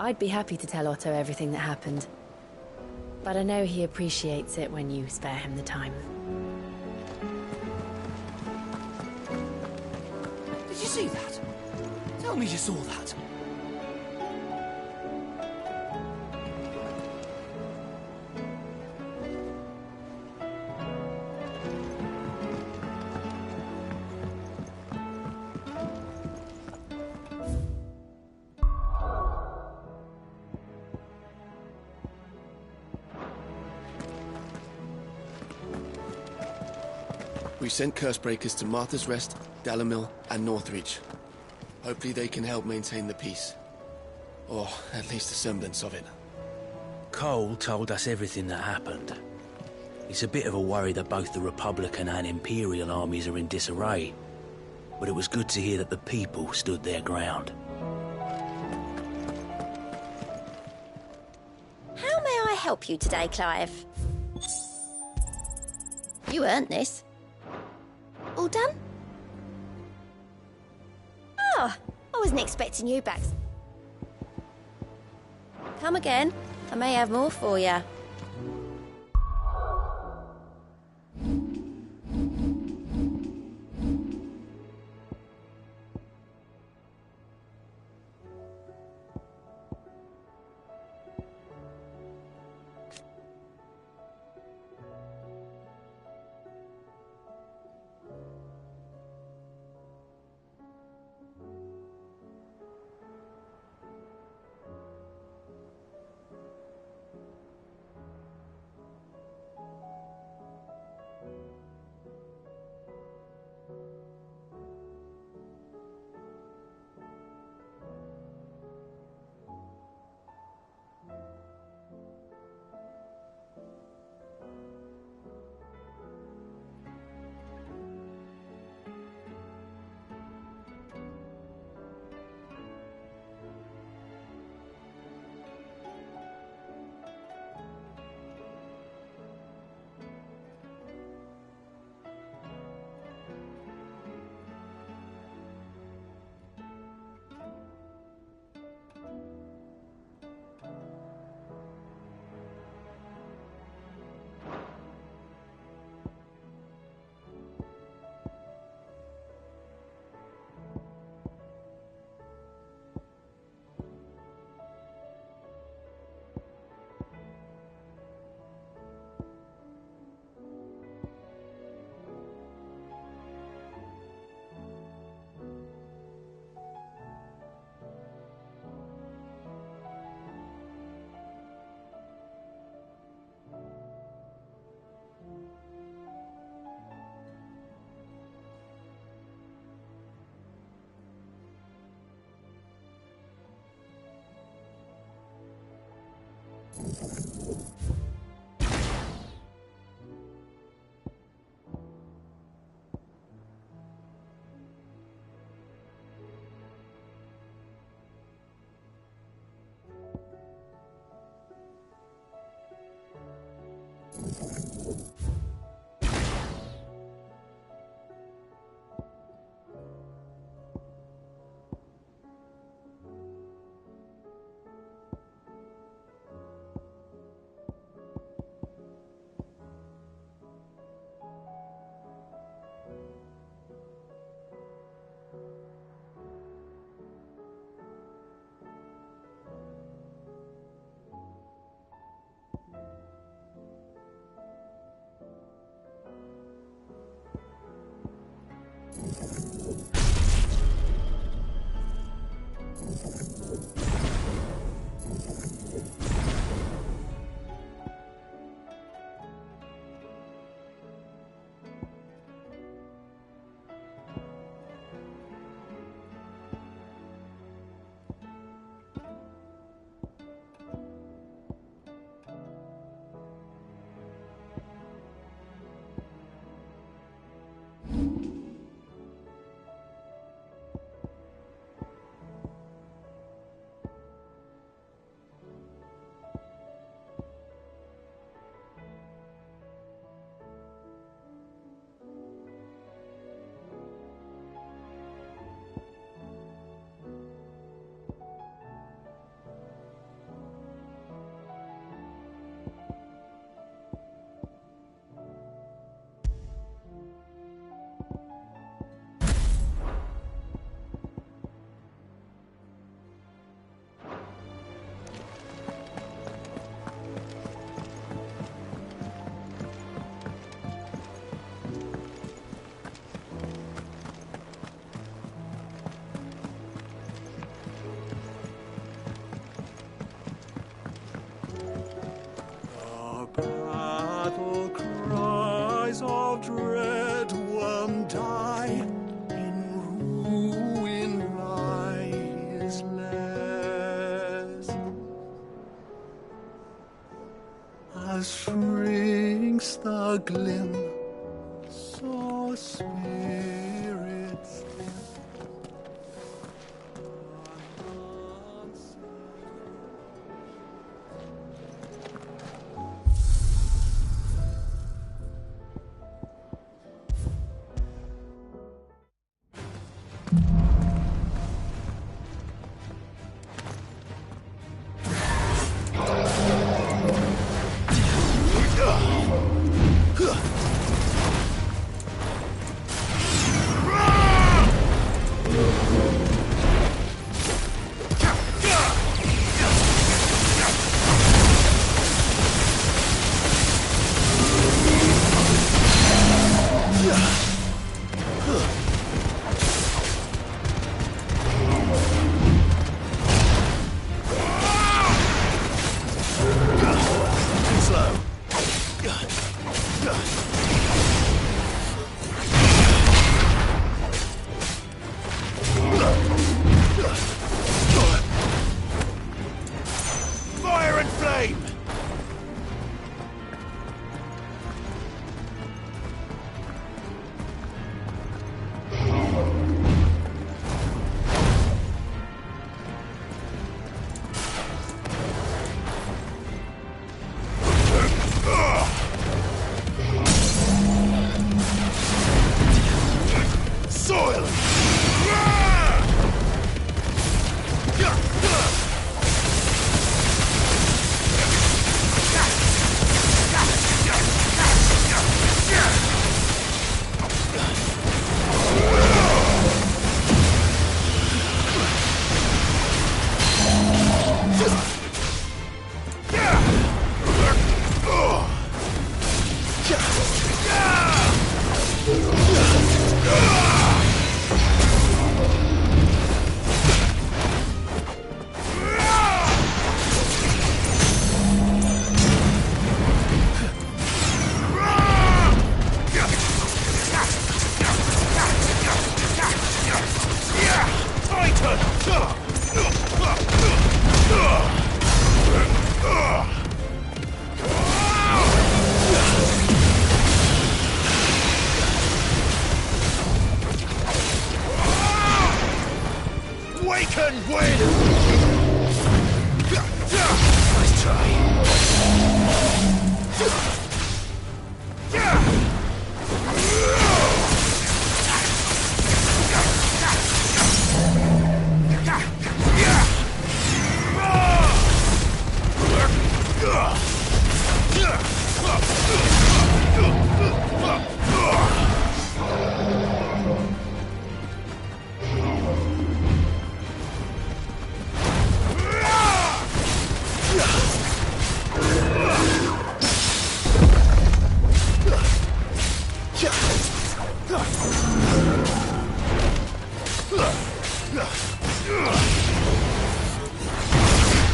I'd be happy to tell Otto everything that happened. But I know he appreciates it when you spare him the time. Did you see that? Tell me you saw that. We've sent Cursebreakers to Martha's Rest, Dalamil, and Northreach. Hopefully they can help maintain the peace. Or at least a semblance of it. Cole told us everything that happened. It's a bit of a worry that both the Republican and Imperial armies are in disarray. But it was good to hear that the people stood their ground. How may I help you today, Clive? You earned this. All done? Oh, I wasn't expecting you back. Come again. I may have more for you. struggling, so spirits. Fire and flame! Soil! Waken wind! Nice try.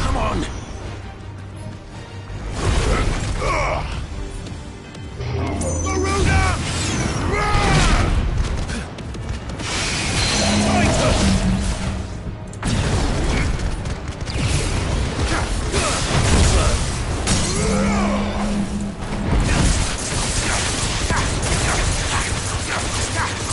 Come on! Varuna! Titan!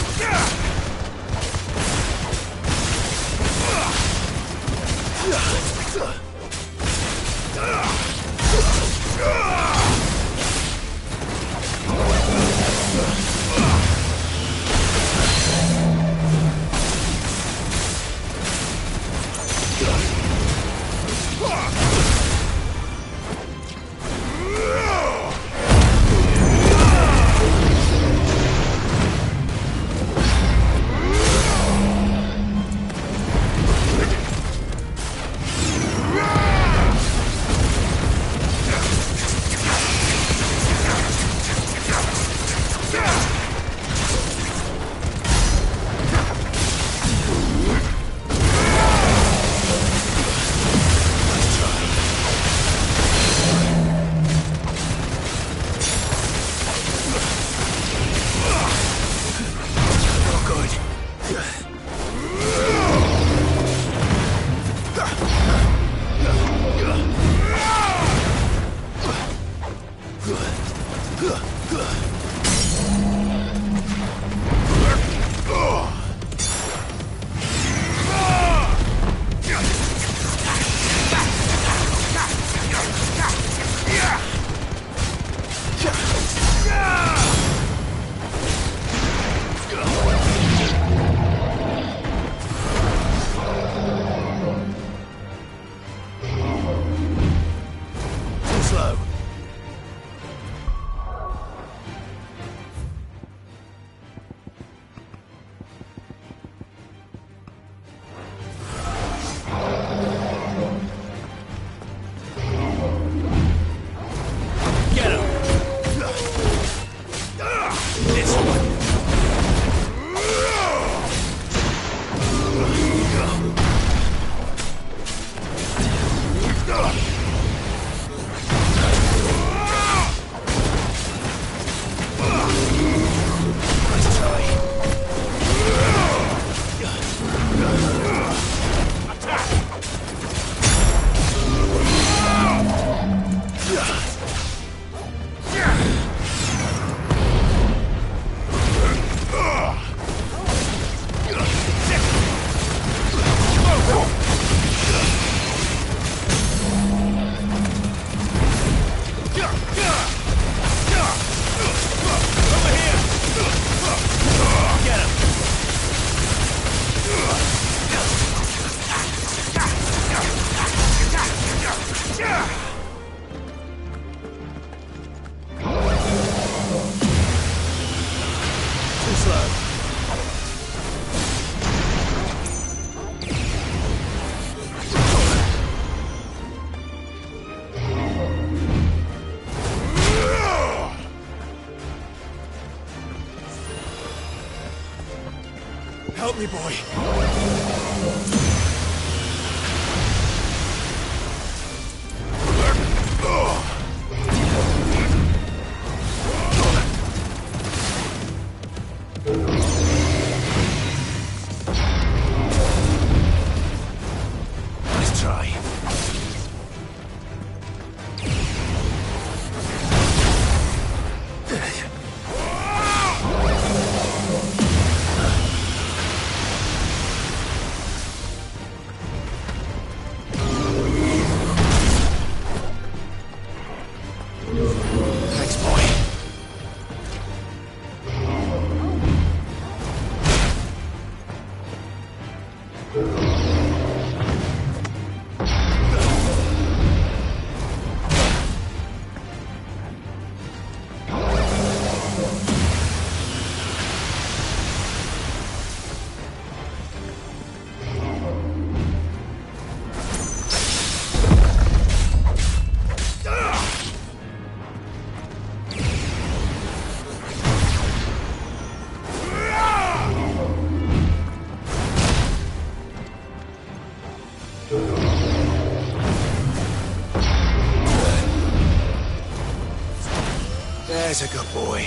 Help me, boy. Let's try. Thanks, boy. There's a good boy.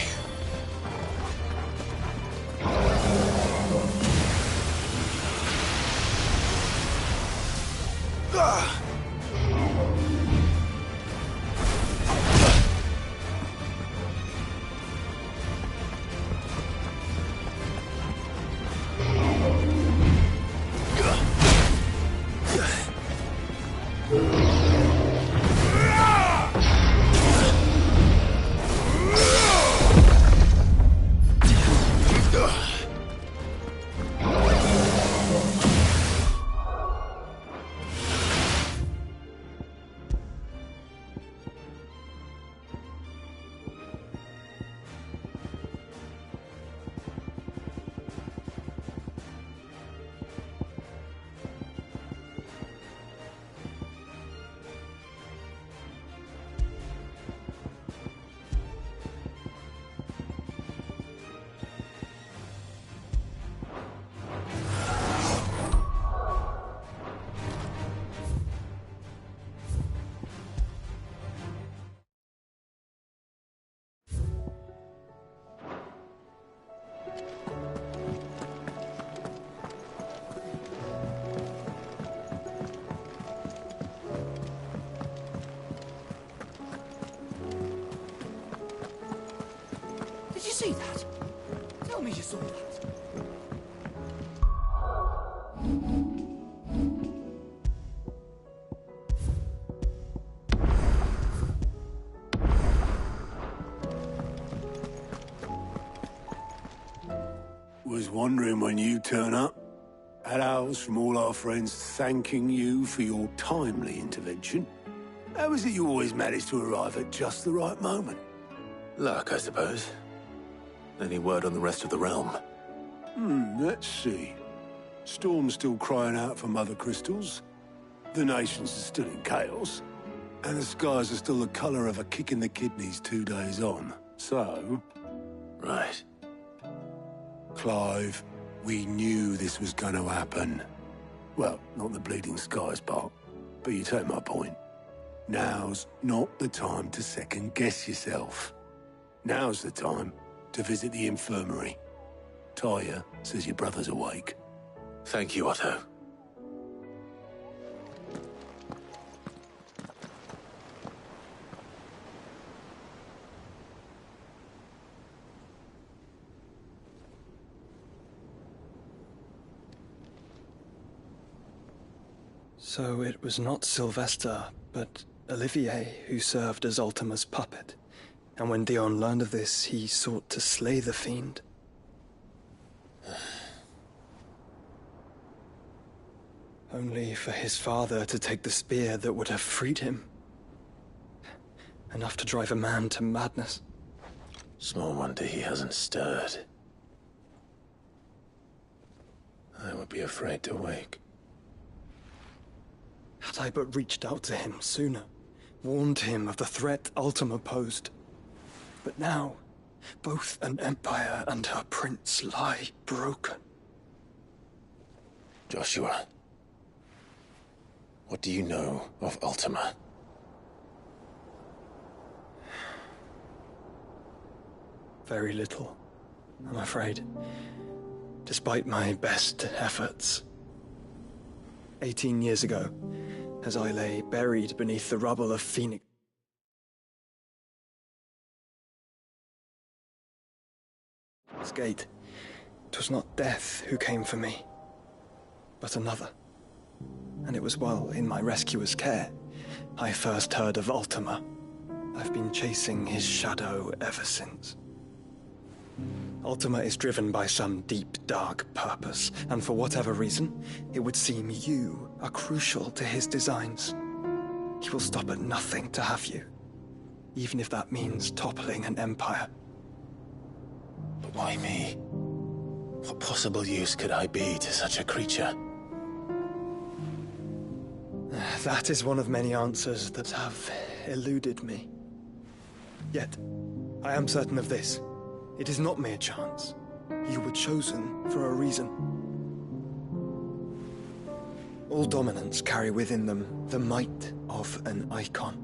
Did you see that? Tell me you saw that. Was wondering when you turn up. Had owls from all our friends thanking you for your timely intervention. How is it you always manage to arrive at just the right moment? Luck, I suppose. Any word on the rest of the realm? Let's see. Storm's still crying out for mother crystals. The nations are still in chaos. And the skies are still the colour of a kick in the kidneys 2 days on. So, Right. Clive, we knew this was going to happen. Well, not the bleeding skies part, but you take my point. Now's not the time to second-guess yourself. Now's the time to visit the infirmary. Talia says your brother's awake. Thank you, Otto. So it was not Sylvester, but Olivier who served as Ultima's puppet. And when Dion learned of this, he sought to slay the fiend. Only for his father to take the spear that would have freed him. Enough to drive a man to madness. Small wonder he hasn't stirred. I would be afraid to wake. Had I but reached out to him sooner, warned him of the threat Ultima posed. But now, both an empire and her prince lie broken. Joshua, what do you know of Ultima? Very little, I'm afraid. Despite my best efforts. 18 years ago, as I lay buried beneath the rubble of Phoenix Gate, it was not death who came for me, but another. And it was while in my rescuer's care, I first heard of Ultima. I've been chasing his shadow ever since. Ultima is driven by some deep, dark purpose, and for whatever reason, it would seem you are crucial to his designs. He will stop at nothing to have you, even if that means toppling an empire. But why me? What possible use could I be to such a creature? That is one of many answers that have eluded me. Yet, I am certain of this. It is not mere chance. You were chosen for a reason. All dominants carry within them the might of an icon.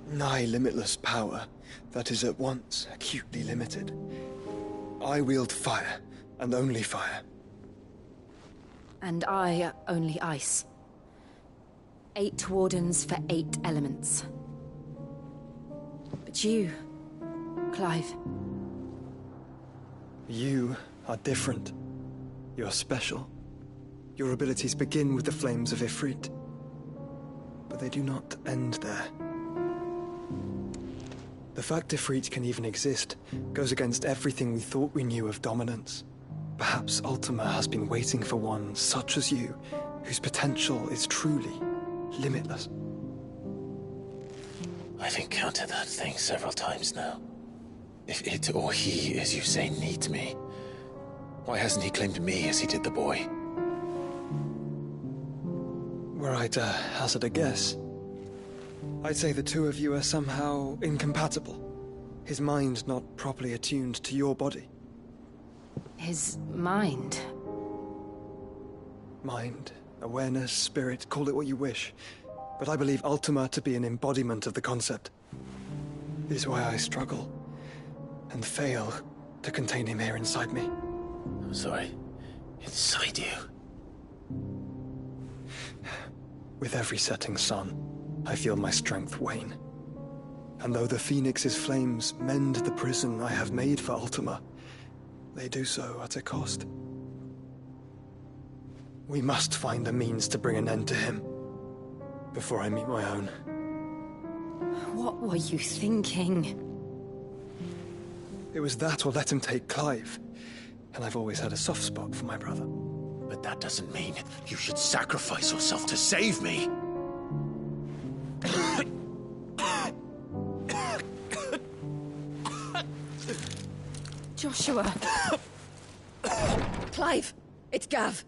Nigh limitless power that is at once acutely limited. I wield fire, and only fire. And I only ice. 8 wardens for 8 elements. But you, Clive. You are different. You're special. Your abilities begin with the flames of Ifrit. But they do not end there. The fact Ifrit can even exist goes against everything we thought we knew of dominance. Perhaps Ultima has been waiting for one such as you, whose potential is truly limitless. I've encountered that thing several times now. If it or he, as you say, needs me, why hasn't he claimed me as he did the boy? Were I to hazard a guess, I'd say the two of you are somehow incompatible. His mind not properly attuned to your body. His mind. Mind, awareness, spirit, call it what you wish. But I believe Ultima to be an embodiment of the concept. This is why I struggle and fail to contain him here inside me. I'm sorry. Inside you? With every setting sun, I feel my strength wane. And though the Phoenix's flames mend the prison I have made for Ultima, they do so at a cost. We must find a means to bring an end to him before I meet my own. What were you thinking? It was that or let him take Clive. And I've always had a soft spot for my brother. But that doesn't mean you should sacrifice yourself to save me. Joshua. Clive, it's Gav.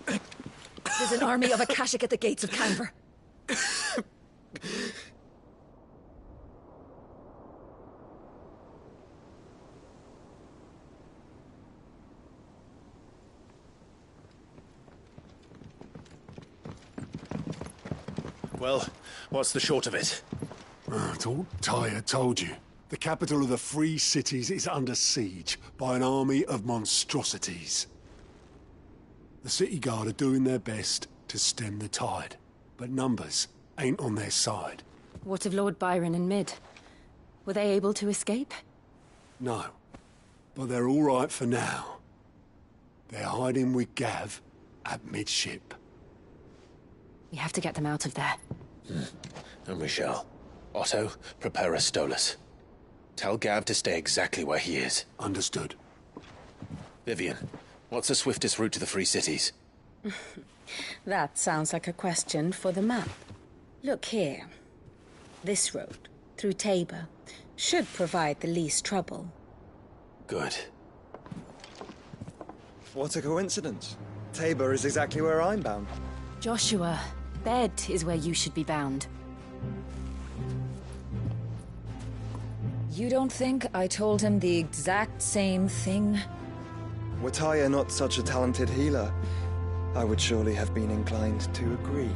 There's an army of Akashic at the gates of Canver. Well, what's the short of it? Thought Tyre told you. The capital of the Free Cities is under siege by an army of monstrosities. The city guard are doing their best to stem the tide, but numbers ain't on their side. What of Lord Byron and Mid? Were they able to escape? No, but they're all right for now. They're hiding with Gav at midship. We have to get them out of there. And we shall. Otto, prepare a Stolas. Tell Gav to stay exactly where he is. Understood. Vivian, what's the swiftest route to the Free Cities? That sounds like a question for the map. Look here. This road, through Tabor, should provide the least trouble. Good. What a coincidence. Tabor is exactly where I'm bound. Joshua, bed is where you should be bound. You don't think I told him the exact same thing? Were Tyre not such a talented healer, I would surely have been inclined to agree.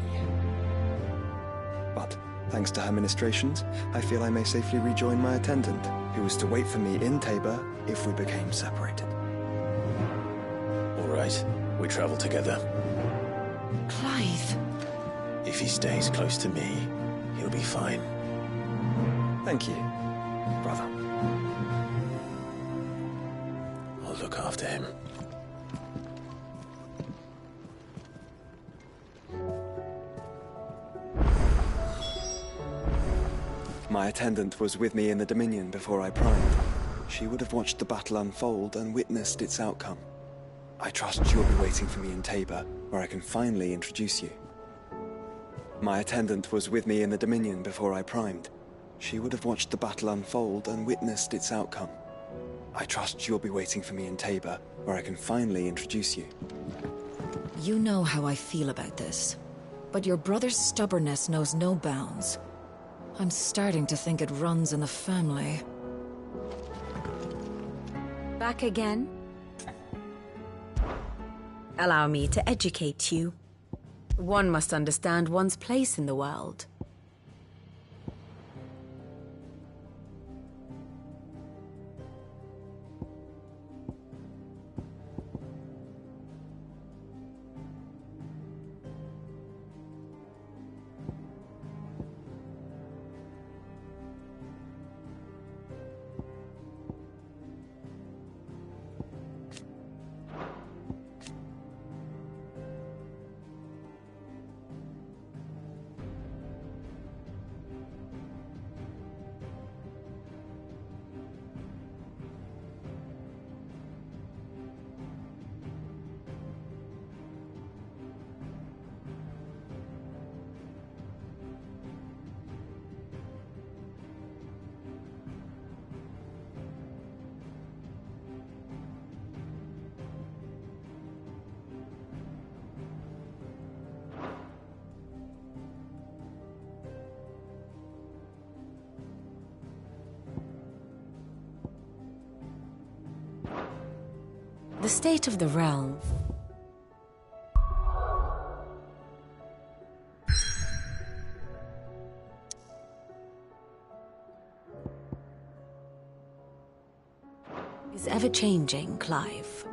But, thanks to her ministrations, I feel I may safely rejoin my attendant, who was to wait for me in Tabor if we became separated. All right, we travel together. Clive. If he stays close to me, he'll be fine. Thank you, brother. I'll look after him. My attendant was with me in the Dominion before I primed. She would have watched the battle unfold and witnessed its outcome. I trust you'll be waiting for me in Tabor, where I can finally introduce you. My attendant was with me in the Dominion before I primed. She would have watched the battle unfold and witnessed its outcome. I trust you'll be waiting for me in Tabor, where I can finally introduce you. You know how I feel about this, but your brother's stubbornness knows no bounds. I'm starting to think it runs in the family. Back again? Allow me to educate you. One must understand one's place in the world. The state of the realm. Is ever-changing, Clive.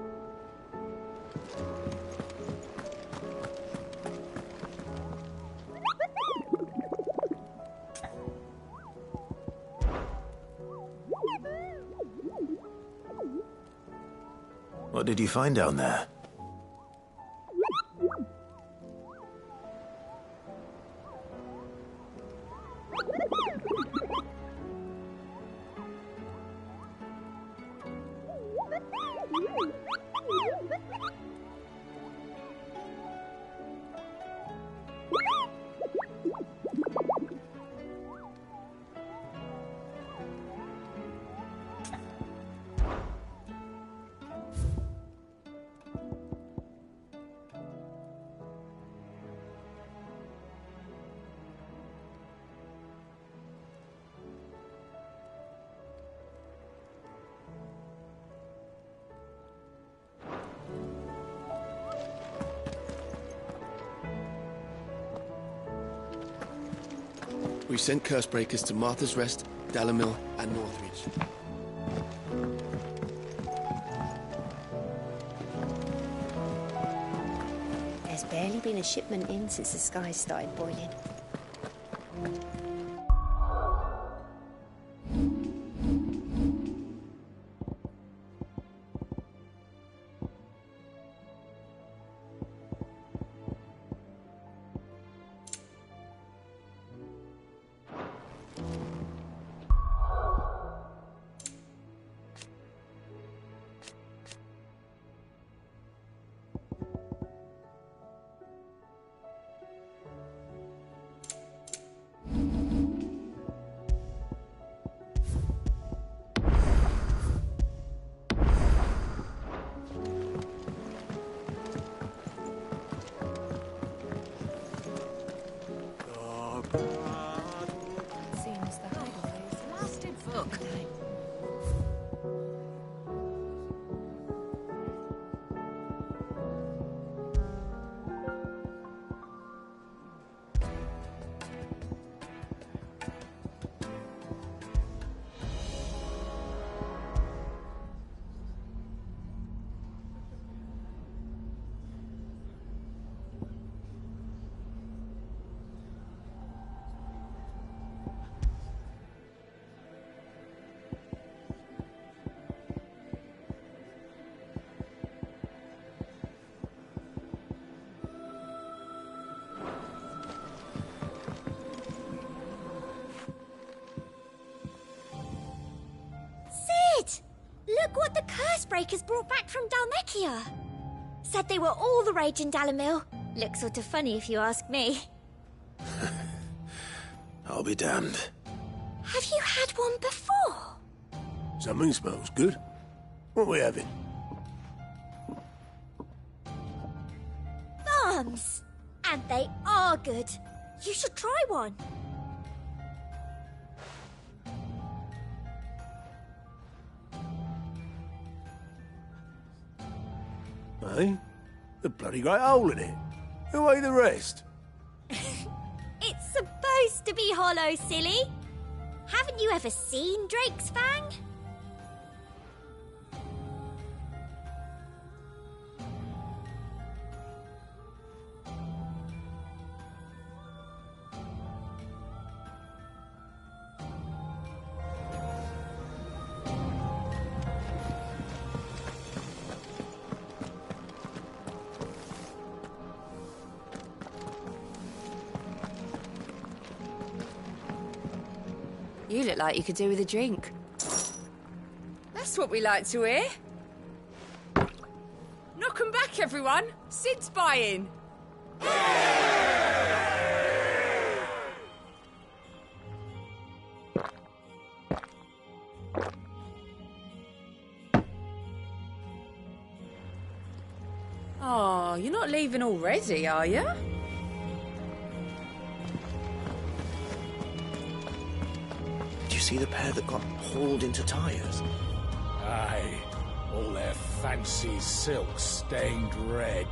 What did you find down there? We sent Cursebreakers to Martha's Rest, Dalamil, and Northreach. There's barely been a shipment in since the skies started boiling. Look what the Cursebreakers brought back from Dalmekia. Said they were all the rage in Dalamil. Looks sort of funny if you ask me. I'll be damned. Have you had one before? Something smells good. What are we having? Bombs! And they are good. You should try one. Eh? The bloody great hole in it. Who ate the rest? It's supposed to be hollow, silly. Haven't you ever seen Drake's Fang? You look like you could do with a drink. That's what we like to hear. Knock 'em back, everyone. Sid's buying. Oh, you're not leaving already, are you? Did you see the pair that got hauled into tires? Aye. All their fancy silks stained red.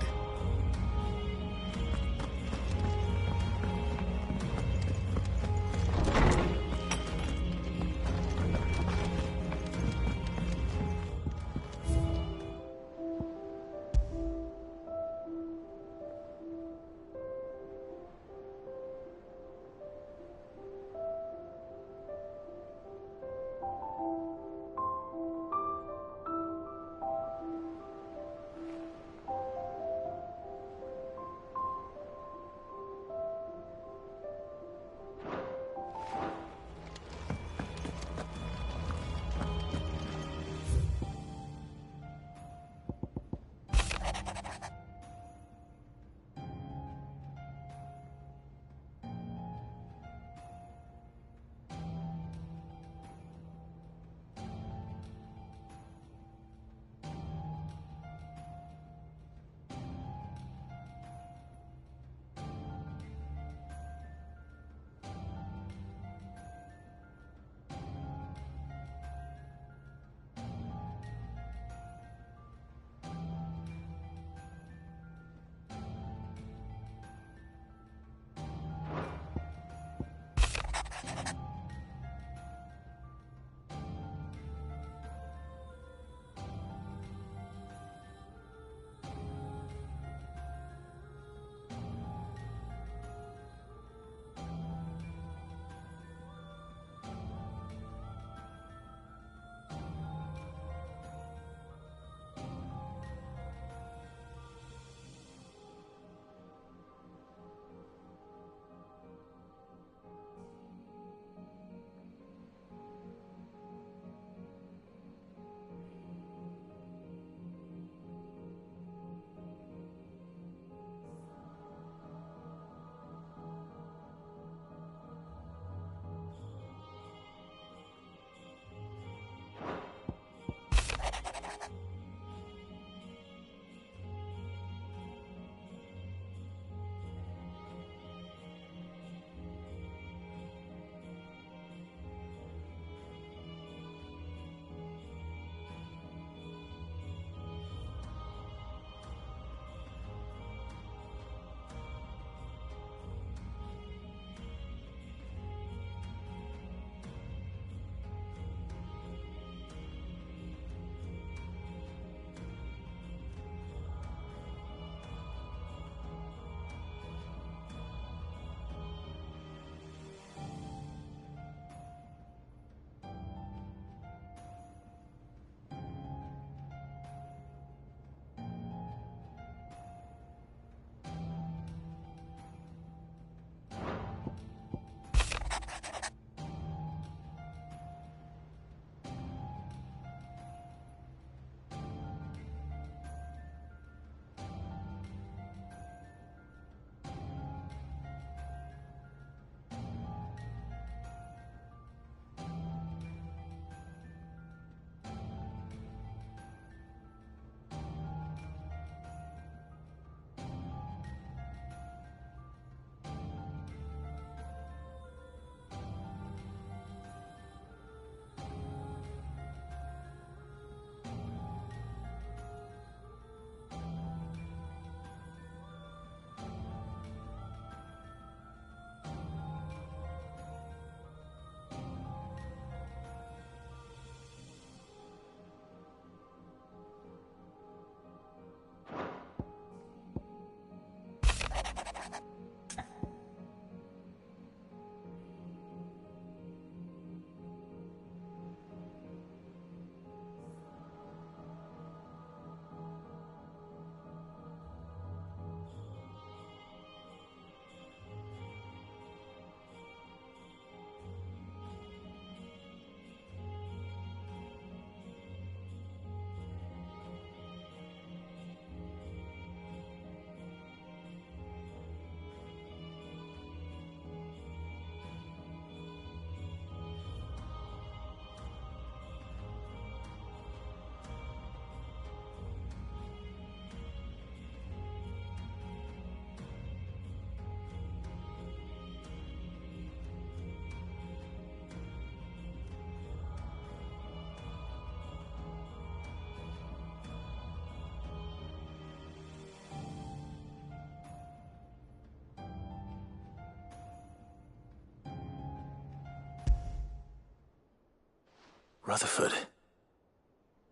Rutherford.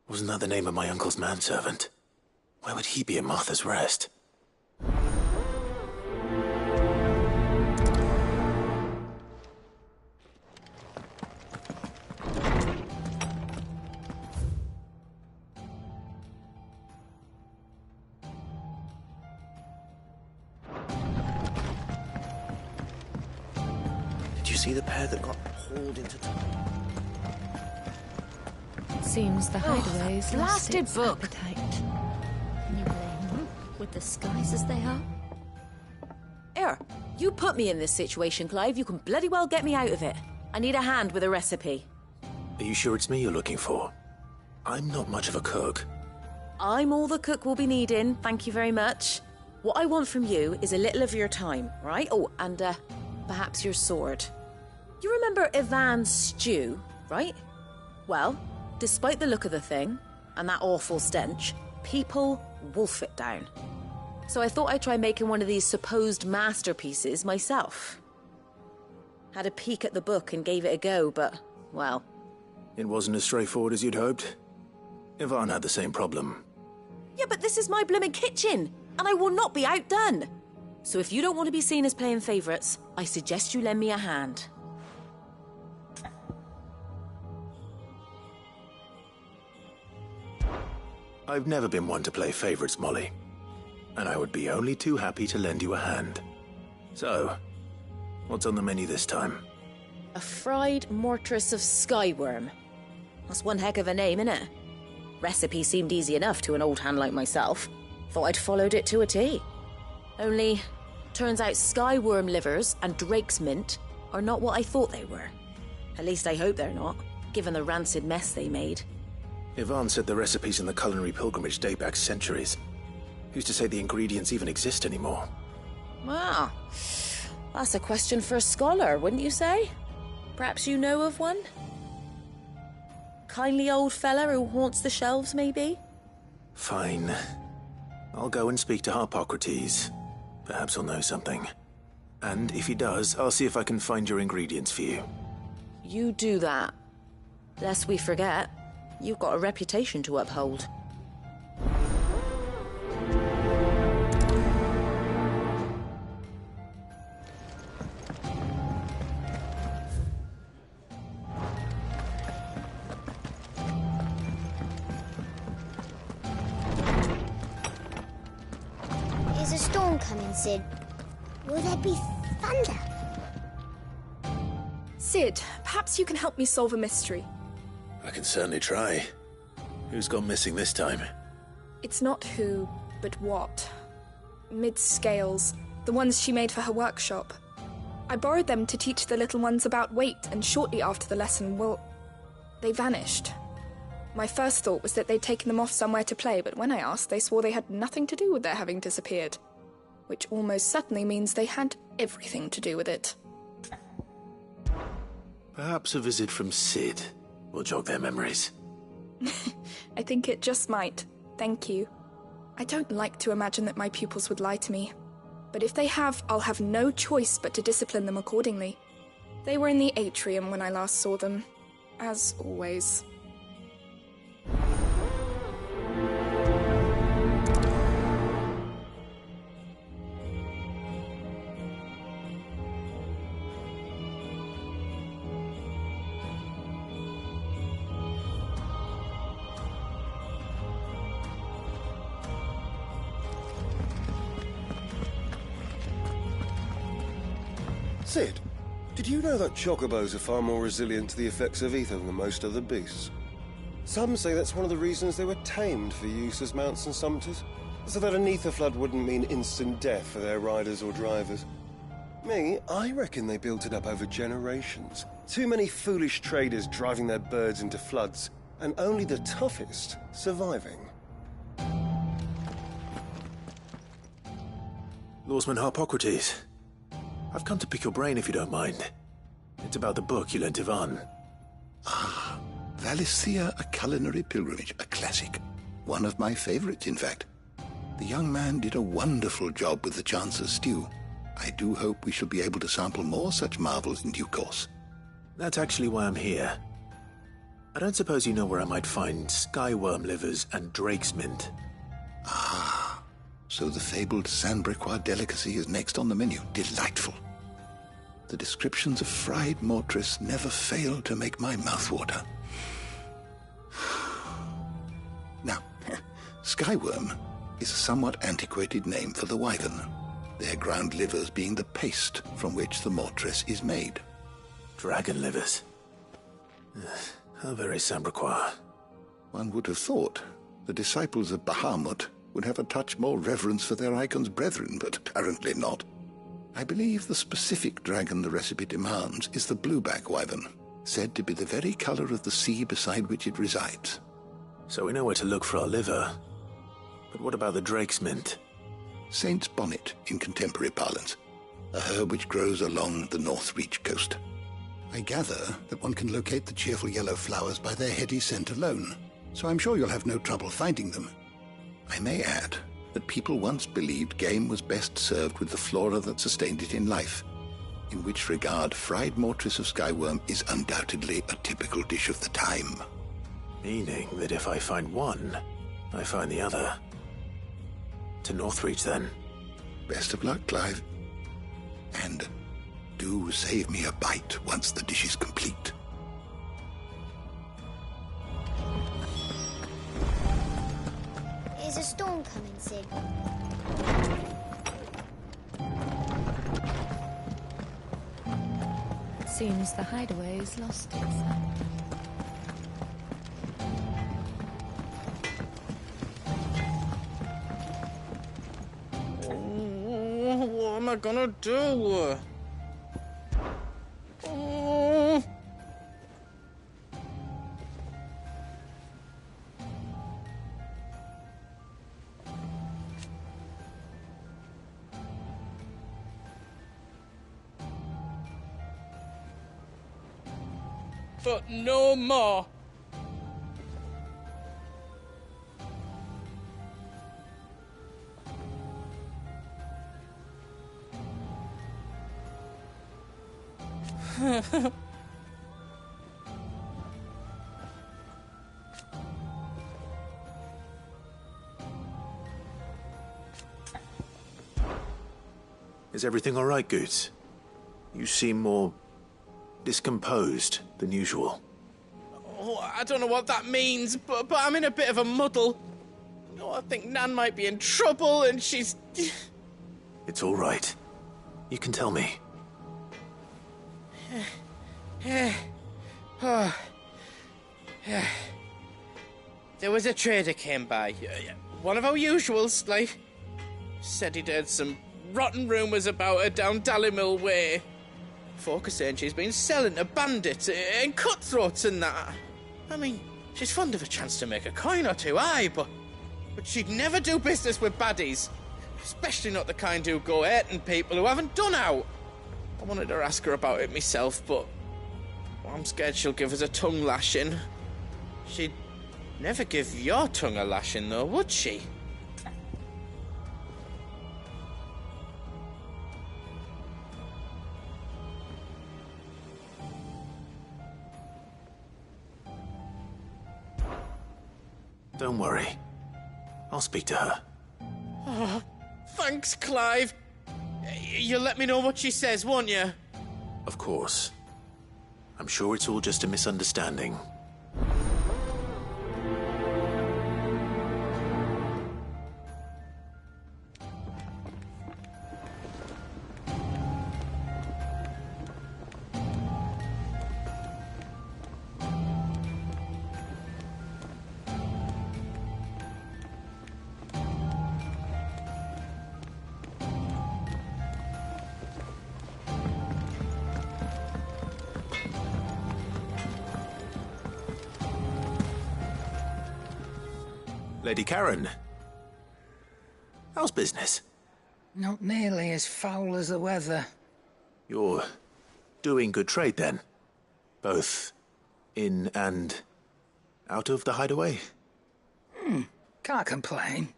Wasn't that the name of my uncle's manservant? Why would he be at Martha's Rest? Did you see the pair that got hauled into town? Seems the hideaway's lost blasted its book. appetite. You blame them? With the skies as they are? Here, you put me in this situation, Clive. You can bloody well get me out of it. I need a hand with a recipe. Are you sure it's me you're looking for? I'm not much of a cook. I'm all the cook will be needing, thank you very much. What I want from you is a little of your time, right? Oh, and perhaps your sword. You remember Ivan's stew, right? Well, despite the look of the thing, and that awful stench, people wolf it down. So I thought I'd try making one of these supposed masterpieces myself. Had a peek at the book and gave it a go, but, well... It wasn't as straightforward as you'd hoped. Ivan had the same problem. Yeah, but this is my blooming kitchen, and I will not be outdone. So if you don't want to be seen as playing favourites, I suggest you lend me a hand. I've never been one to play favourites, Molly. And I would be only too happy to lend you a hand. So, what's on the menu this time? A fried mortress of skyworm. That's one heck of a name, innit? Recipe seemed easy enough to an old hand like myself. Thought I'd followed it to a T. Only, turns out skyworm livers and drake's mint are not what I thought they were. At least I hope they're not, given the rancid mess they made. Ivan said the recipes in the culinary pilgrimage date back centuries. Who's to say the ingredients even exist anymore? Wow. That's a question for a scholar, wouldn't you say? Perhaps you know of one? Kindly old fella who haunts the shelves, maybe? Fine. I'll go and speak to Harpocrates. Perhaps he'll know something. And if he does, I'll see if I can find your ingredients for you. You do that. Lest we forget, you've got a reputation to uphold. Is a storm coming, Sid? Will there be thunder? Sid, perhaps you can help me solve a mystery. I can certainly try. Who's gone missing this time? It's not who, but what. Mid-scales, the ones she made for her workshop. I borrowed them to teach the little ones about weight, and shortly after the lesson, well, they vanished. My first thought was that they'd taken them off somewhere to play, but when I asked, they swore they had nothing to do with their having disappeared. Which almost certainly means they had everything to do with it. Perhaps a visit from Sid will jog their memories. I think it just might. Thank you. I don't like to imagine that my pupils would lie to me. But if they have, I'll have no choice but to discipline them accordingly. They were in the atrium when I last saw them. As always. Sid, did you know that chocobos are far more resilient to the effects of ether than most other beasts? Some say that's one of the reasons they were tamed for use as mounts and sumpters, so that an ether flood wouldn't mean instant death for their riders or drivers. Me, I reckon they built it up over generations. Too many foolish traders driving their birds into floods, and only the toughest surviving. Lawsman Harpocrates, I've come to pick your brain if you don't mind. It's about the book you lent Ivan. Ah, Valicia, A Culinary Pilgrimage, a classic. One of my favorites, in fact. The young man did a wonderful job with the Chance's stew. I do hope we shall be able to sample more such marvels in due course. That's actually why I'm here. I don't suppose you know where I might find skyworm livers and drake's mint? Ah, so the fabled Sandbrequois delicacy is next on the menu. Delightful. The descriptions of fried mortress never fail to make my mouth water. Now, skyworm is a somewhat antiquated name for the wyvern, their ground livers being the paste from which the mortress is made. Dragon livers. How very Sandbrequois. One would have thought the disciples of Bahamut would have a touch more reverence for their icon's brethren, but apparently not. I believe the specific dragon the recipe demands is the blueback wyvern, said to be the very color of the sea beside which it resides. So we know where to look for our liver. But what about the drake's mint? Saint's bonnet in contemporary parlance, a herb which grows along the North Reach coast. I gather that one can locate the cheerful yellow flowers by their heady scent alone, so I'm sure you'll have no trouble finding them. I may add that people once believed game was best served with the flora that sustained it in life, in which regard fried mortress of skyworm is undoubtedly a typical dish of the time. Meaning that if I find one, I find the other. To Northreach, then. Best of luck, Clive. And do save me a bite once the dish is complete. Is a storm coming, Sid? Seems the hideaway's lost its sound. What am I gonna do? But no more. Is everything all right, Goots? You seem more discomposed than usual. Oh, I don't know what that means, but I'm in a bit of a muddle. Oh, I think Nan might be in trouble, and she's... It's all right. You can tell me. There was a trader came by. One of our usuals, like. Said he'd heard some rotten rumours about her down Dallimil Way. Folk are saying she's been selling to bandits and cutthroats and that. I mean, she's fond of a chance to make a coin or two, aye, but she'd never do business with baddies. Especially not the kind who go hurting people who haven't done out. I wanted to ask her about it myself, but I'm scared she'll give us a tongue lashing. She'd never give your tongue a lashing, though, would she? Don't worry. I'll speak to her. Oh, thanks, Clive. You'll let me know what she says, won't you? Of course. I'm sure it's all just a misunderstanding. Lady Karen. How's business? Not nearly as foul as the weather. You're doing good trade, then? Both in and out of the hideaway? Can't complain.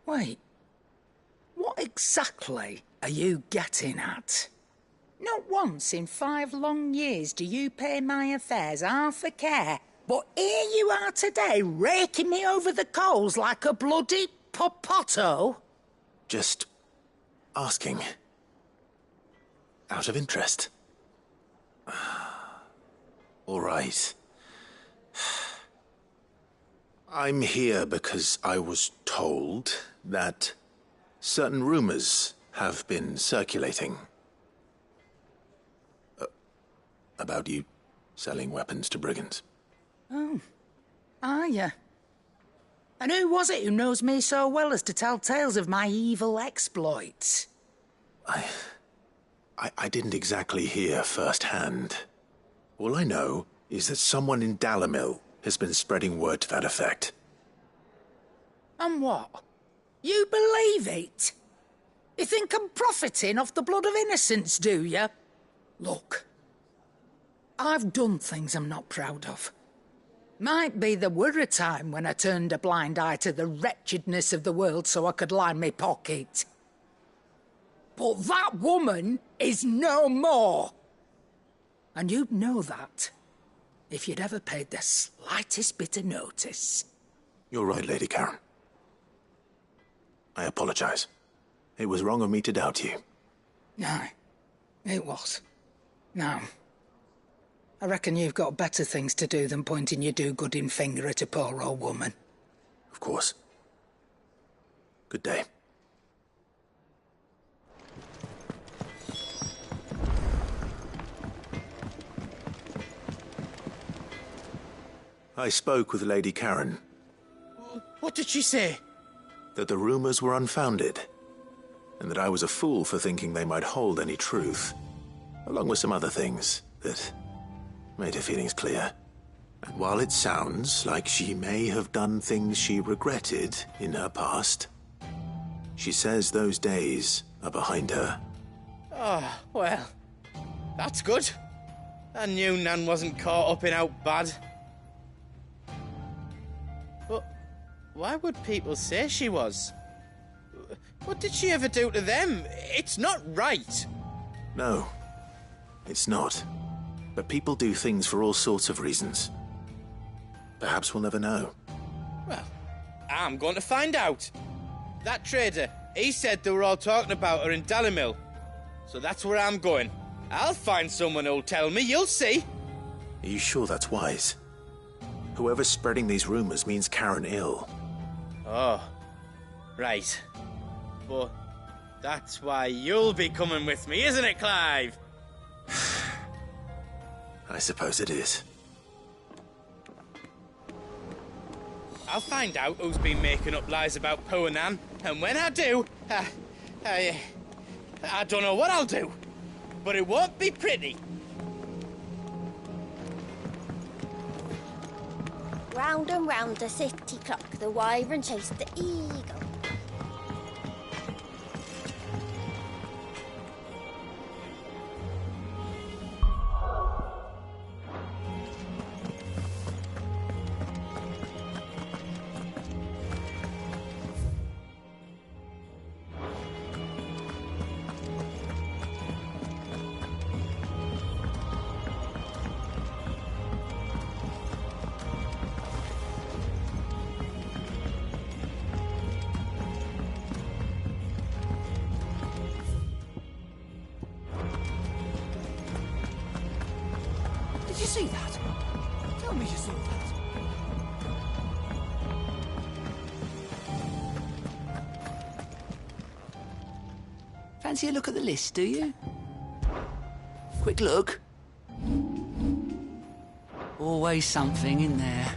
Wait. What exactly are you getting at? Not once in 5 long years do you pay my affairs half a care. But here you are today, raking me over the coals like a bloody popoto. Just asking. Out of interest. All right. I'm here because I was told that certain rumors have been circulating. About you selling weapons to brigands. Oh, are you? And who was it who knows me so well as to tell tales of my evil exploits? I didn't exactly hear firsthand. All I know is that someone in Dalimil has been spreading word to that effect. And what? You believe it? You think I'm profiting off the blood of innocents, do you? Look, I've done things I'm not proud of. Might be there were a time when I turned a blind eye to the wretchedness of the world so I could line my pocket. But that woman is no more. And you'd know that if you'd ever paid the slightest bit of notice. You're right, Lady Karen. I apologize. It was wrong of me to doubt you. No, it was. No. I reckon you've got better things to do than pointing your do-gooding finger at a poor old woman. Of course. Good day. I spoke with Lady Karen. What did she say? That the rumors were unfounded, and that I was a fool for thinking they might hold any truth, along with some other things that made her feelings clear. And while it sounds like she may have done things she regretted in her past, she says those days are behind her. Oh, well, that's good. I knew Nan wasn't caught up in out bad. But why would people say she was? What did she ever do to them? It's not right. No, it's not. But people do things for all sorts of reasons. Perhaps we'll never know. Well, I'm going to find out. That trader, he said they were all talking about her in Dalimil. So that's where I'm going. I'll find someone who'll tell me, you'll see. Are you sure that's wise? Whoever's spreading these rumors means Karen ill. Oh, right. But that's why you'll be coming with me, isn't it, Clive? I suppose it is. I'll find out who's been making up lies about poor Nan, and when I do, I don't know what I'll do, but it won't be pretty. Round and round the city clock, the wyvern chased the eagle. Did you see that? Tell me you saw that. Fancy a look at the list, do you? Quick look. Always something in there.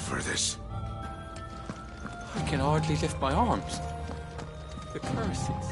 for this. I can hardly lift my arms. The curses.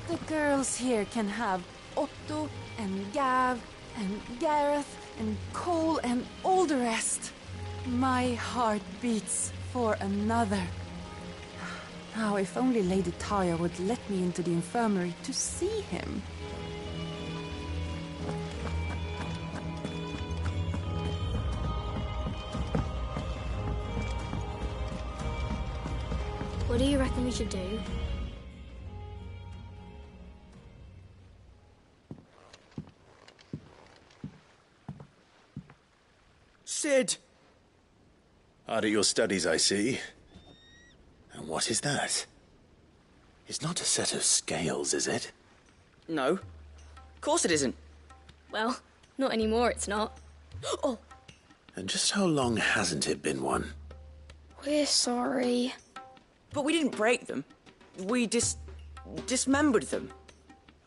The girls here can have Otto and Gav and Gareth and Cole and all the rest. My heart beats for another. Now, if only Lady Taya would let me into the infirmary to see him. What do you reckon we should do? Sid! Hard at your studies, I see. And what is that? It's not a set of scales, is it? No. Of course it isn't. Well, not anymore, it's not. Oh, And just how long hasn't it been one? we're sorry. But we didn't break them. We dismembered them.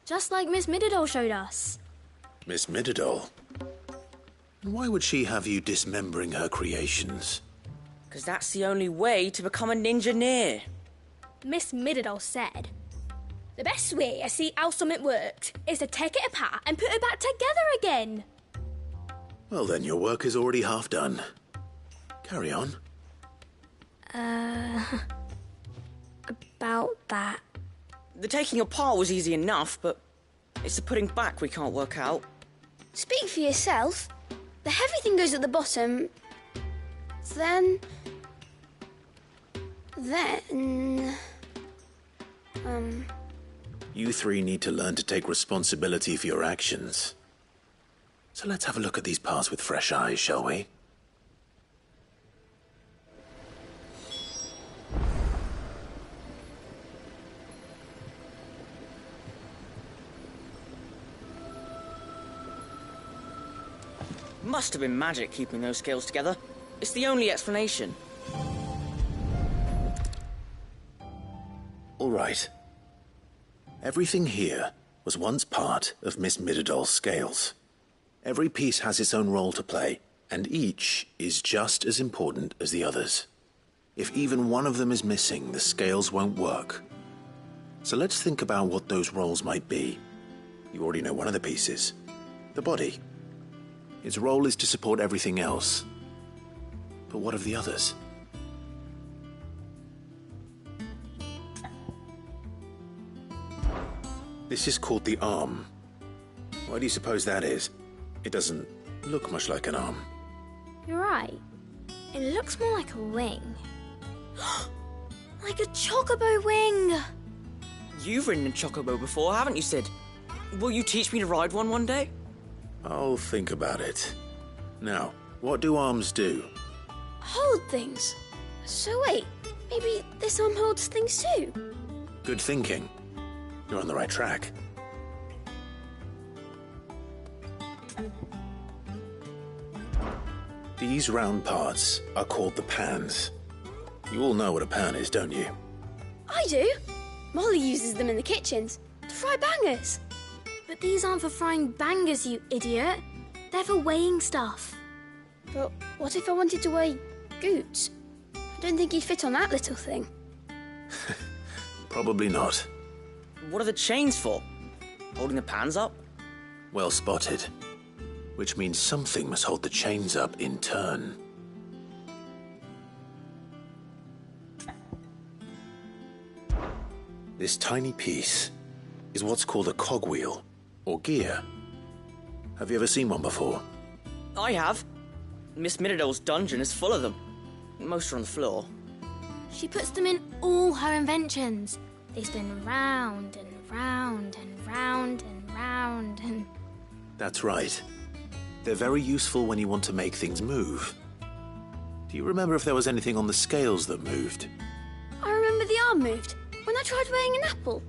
Just like Miss Mididol showed us. Miss Mididol? Why would she have you dismembering her creations? Because that's the only way to become a ninja-neer. Miss Mididol said, the best way to see how something worked is to take it apart and put it back together again. Well then, your work is already half done. Carry on. About that. The taking apart was easy enough, but it's the putting back we can't work out. Speak for yourself. The heavy thing goes at the bottom. Then... You three need to learn to take responsibility for your actions. So let's have a look at these parts with fresh eyes, shall we? Must have been magic keeping those scales together. It's the only explanation. All right. Everything here was once part of Miss Mididol's scales. Every piece has its own role to play, and each is just as important as the others. If even one of them is missing, the scales won't work. So let's think about what those roles might be. You already know one of the pieces. The body. Its role is to support everything else. But what of the others? This is called the arm. Why do you suppose that is? It doesn't look much like an arm. You're right. It looks more like a wing. Like a chocobo wing! You've ridden a chocobo before, haven't you, Sid? Will you teach me to ride one day? I'll think about it. Now, what do arms do? hold things. So wait, maybe this arm holds things too? Good thinking. You're on the right track. These round parts are called the pans. You all know what a pan is, don't you? I do. Molly uses them in the kitchens to fry bangers. But these aren't for frying bangers, you idiot. They're for weighing stuff. But what if I wanted to weigh Goots? I don't think he'd fit on that little thing. Probably not. What are the chains for? Holding the pans up? Well spotted. Which means something must hold the chains up in turn. This tiny piece is what's called a cogwheel, or gear. Have you ever seen one before? I have. Miss Minidol's dungeon is full of them. Most are on the floor. She puts them in all her inventions. They spin round and round and round and round and... That's right. They're very useful when you want to make things move. Do you remember if there was anything on the scales that moved? I remember the arm moved when I tried weighing an apple.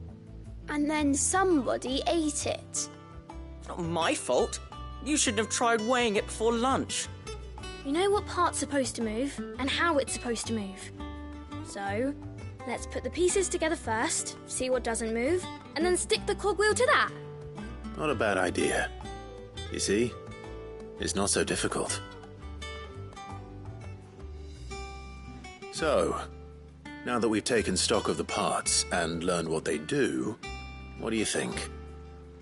And then somebody ate it. It's not my fault. You shouldn't have tried weighing it before lunch. We know what part's supposed to move and how it's supposed to move. So, let's put the pieces together first, see what doesn't move, and then stick the cogwheel to that. Not a bad idea. You see? It's not so difficult. So, now that we've taken stock of the parts and learned what they do, what do you think?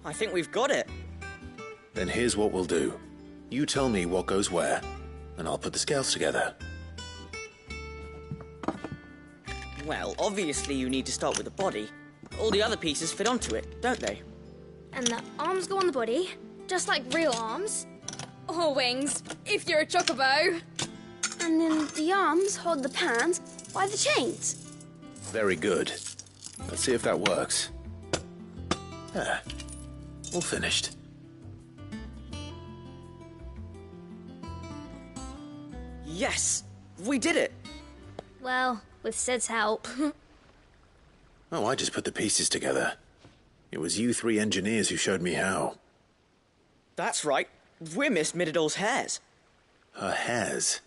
I think we've got it. Then here's what we'll do. You tell me what goes where, and I'll put the scales together. Well, obviously you need to start with the body. All the other pieces fit onto it, don't they? And the arms go on the body, just like real arms. Or wings, if you're a chocobo. And then the arms hold the pans by the chains. Very good. Let's see if that works. There. All finished. Yes! We did it! Well, with Sid's help. Oh, I just put the pieces together. It was you three engineers who showed me how. That's right. We're Miss Mididol's hairs. Her hairs?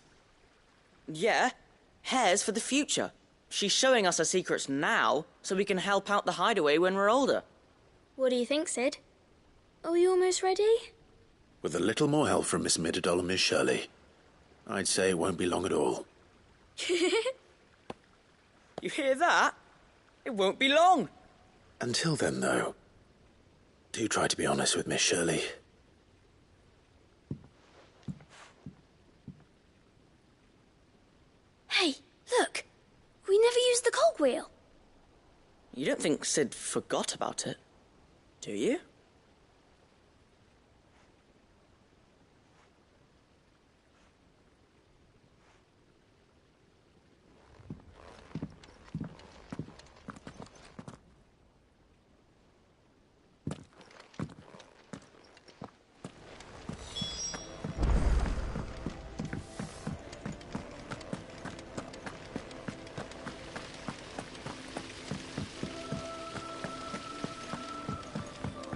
Yeah, hairs for the future. She's showing us her secrets now, so we can help out the hideaway when we're older. What do you think, Sid? Are we almost ready? With a little more help from Miss Mididol and Miss Shirley, I'd say it won't be long at all. You hear that? It won't be long. Until then, though, do try to be honest with Miss Shirley. Hey, look! We never used the cogwheel. You don't think Sid forgot about it, do you?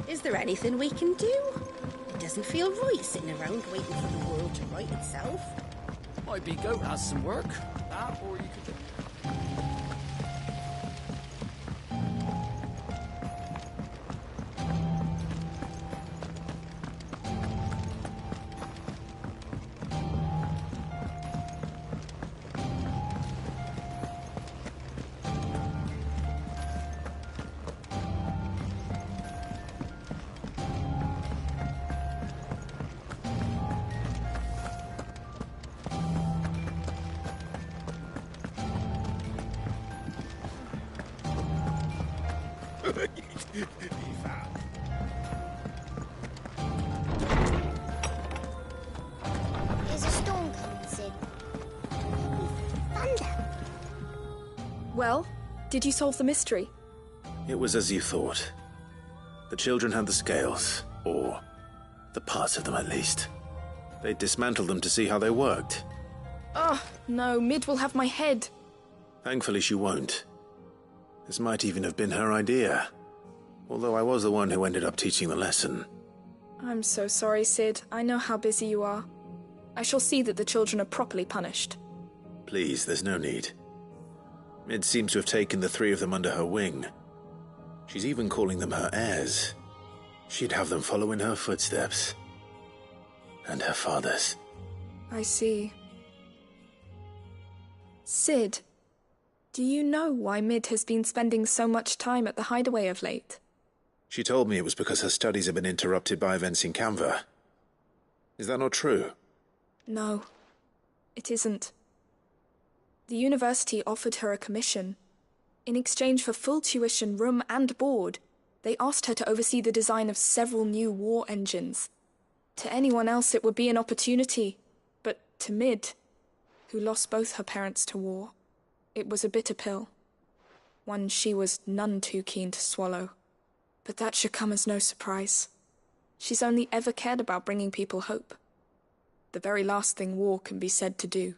Is there anything we can do? It doesn't feel right sitting around waiting for the world to right itself. Might be Goat has some work. That, or you could... There's a storm coming, Sid. Thunder. Well, did you solve the mystery? It was as you thought. The children had the scales, or the parts of them at least. They dismantled them to see how they worked. Oh, no, Mid will have my head. Thankfully she won't. This might even have been her idea. Although I was the one who ended up teaching the lesson. I'm so sorry, Sid. I know how busy you are. I shall see that the children are properly punished. Please, there's no need. Mid seems to have taken the three of them under her wing. She's even calling them her heirs. She'd have them follow in her footsteps. And her father's. I see. Sid, do you know why Mid has been spending so much time at the hideaway of late? She told me it was because her studies have been interrupted by events in Canva. Is that not true? No, it isn't. The university offered her a commission. In exchange for full tuition, room and board, they asked her to oversee the design of several new war engines. To anyone else it would be an opportunity, but to Mid, who lost both her parents to war, it was a bitter pill. One she was none too keen to swallow. But that should come as no surprise. She's only ever cared about bringing people hope. The very last thing war can be said to do.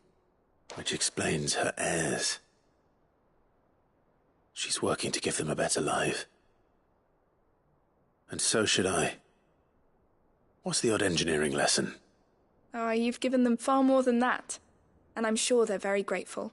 Which explains her heirs. She's working to give them a better life. And so should I. What's the odd engineering lesson? Oh, you've given them far more than that. And I'm sure they're very grateful.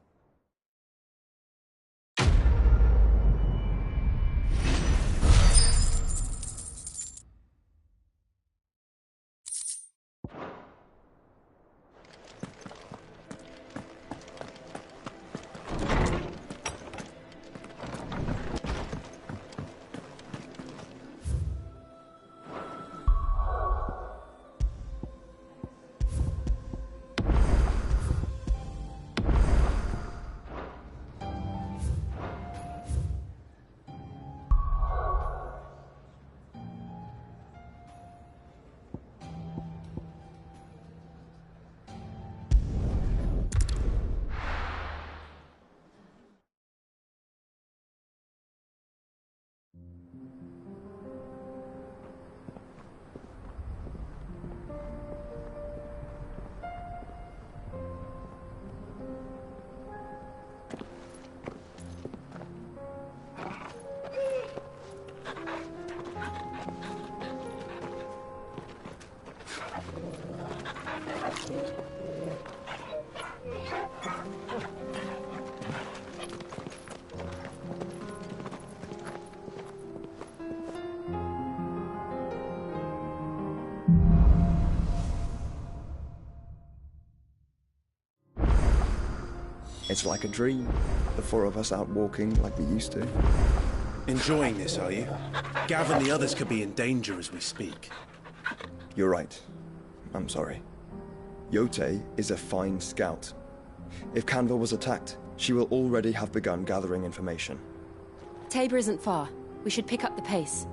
It's like a dream. The four of us out walking like we used to. Enjoying this, are you? Gav and the others could be in danger as we speak. You're right. I'm sorry. Yote is a fine scout. If Canville was attacked, she will already have begun gathering information. Tabor isn't far. We should pick up the pace.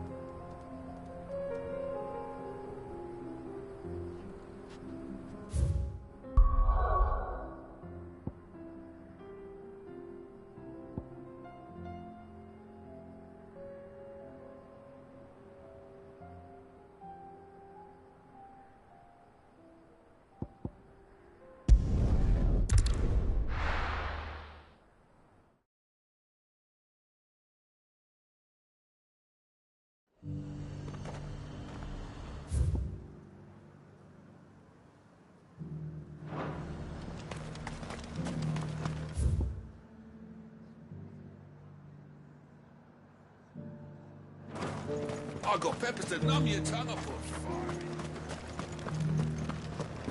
I got peppers to numb your tongue up on fire.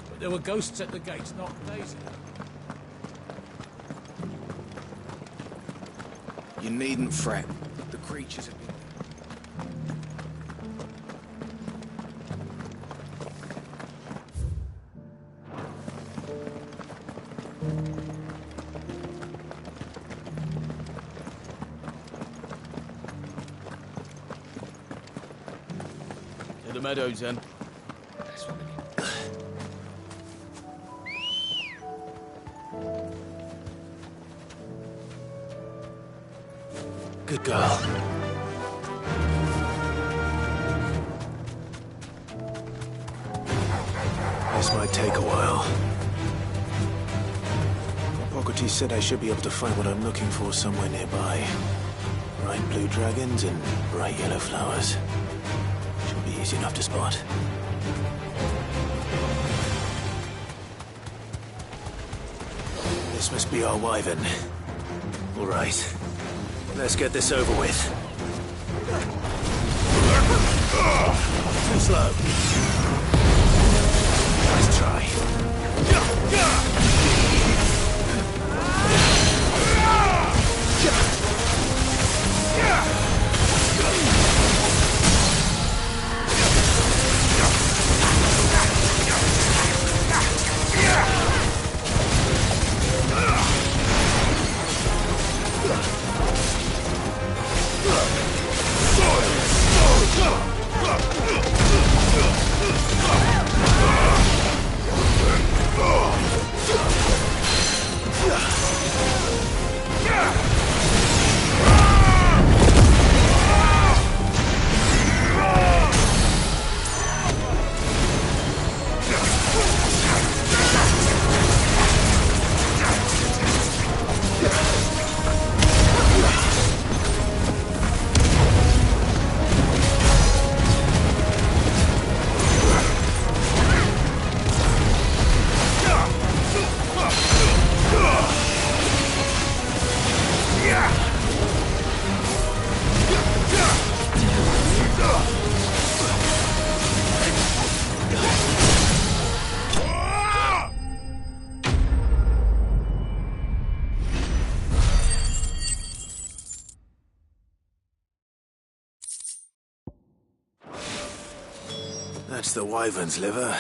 But there were ghosts at the gates not days ago. You needn't fret. The creatures have been... To the meadows, then. That's what we need. Good girl. This might take a while. Hippocrates said I should be able to find what I'm looking for somewhere nearby. Bright blue dragons and bright yellow flowers. Should be easy enough to spot. This must be our wyvern. All right. Let's get this over with. Too slow. Nice try. the wyvern's liver.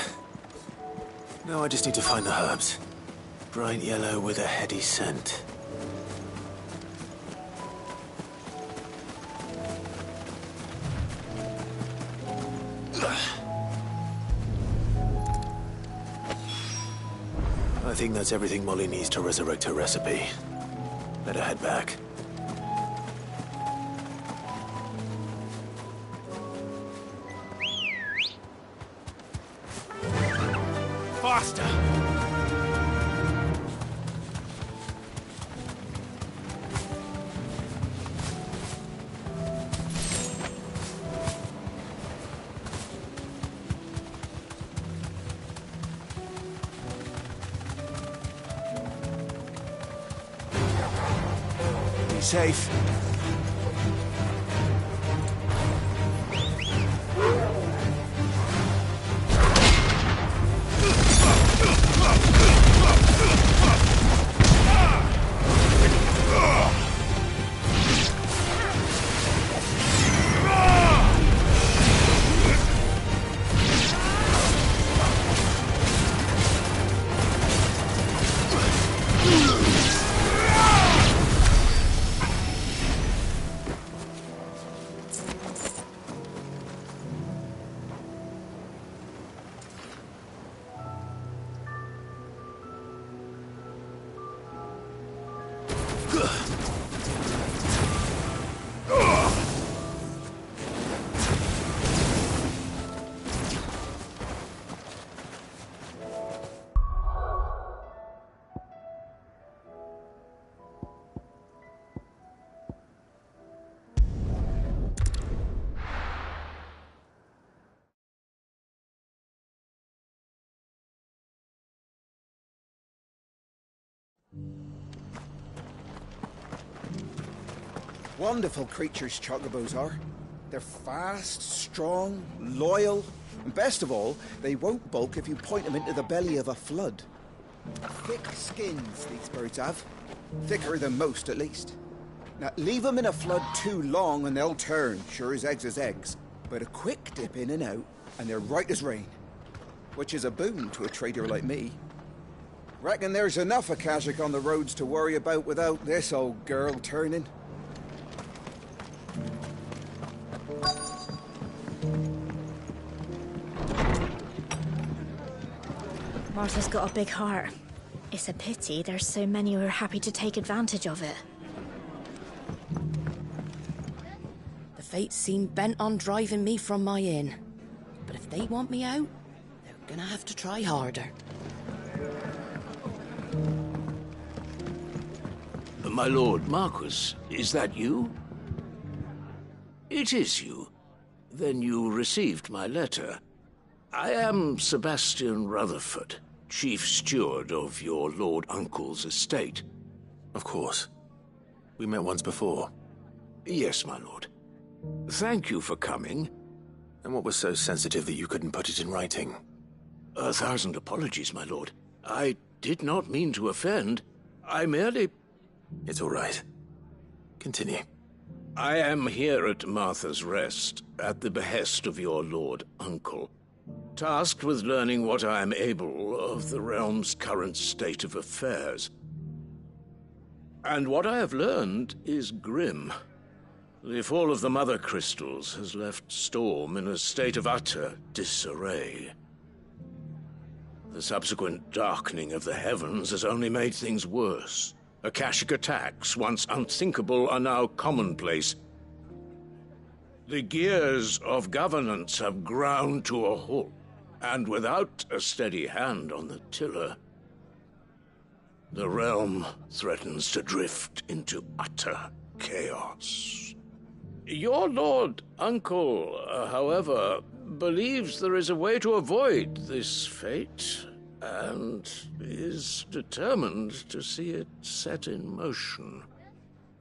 Now I just need to find the herbs. Bright yellow with a heady scent. I think that's everything Molly needs to resurrect her recipe. Better head back. Faster! Be safe. Wonderful creatures chocobos are. They're fast, strong, loyal, and best of all, they won't balk if you point them into the belly of a flood. Thick skins these birds have. Thicker than most, at least. Now, leave them in a flood too long and they'll turn, sure as eggs is eggs. But a quick dip in and out, and they're right as rain. Which is a boon to a trader like me. Reckon there's enough of Kazakh on the roads to worry about without this old girl turning. Martha's got a big heart. It's a pity there's so many who are happy to take advantage of it. The fates seem bent on driving me from my inn. But if they want me out, they're gonna have to try harder. My lord Marquis, is that you? It is you. Then you received my letter. I am Sebastian Rutherford, Chief Steward of your Lord Uncle's estate. Of course. We met once before. Yes, my lord. Thank you for coming. And what was so sensitive that you couldn't put it in writing? 1,000 apologies, my lord. I did not mean to offend. I merely... It's all right. Continue. I am here at Martha's Rest, at the behest of your Lord Uncle, tasked with learning what I am able of the realm's current state of affairs. And what I have learned is grim. The fall of the Mother Crystals has left Storm in a state of utter disarray. The subsequent darkening of the heavens has only made things worse. Akashic attacks, once unthinkable, are now commonplace. The gears of governance have ground to a halt, and without a steady hand on the tiller, the realm threatens to drift into utter chaos. Your Lord Uncle, however, believes there is a way to avoid this fate, and is determined to see it set in motion.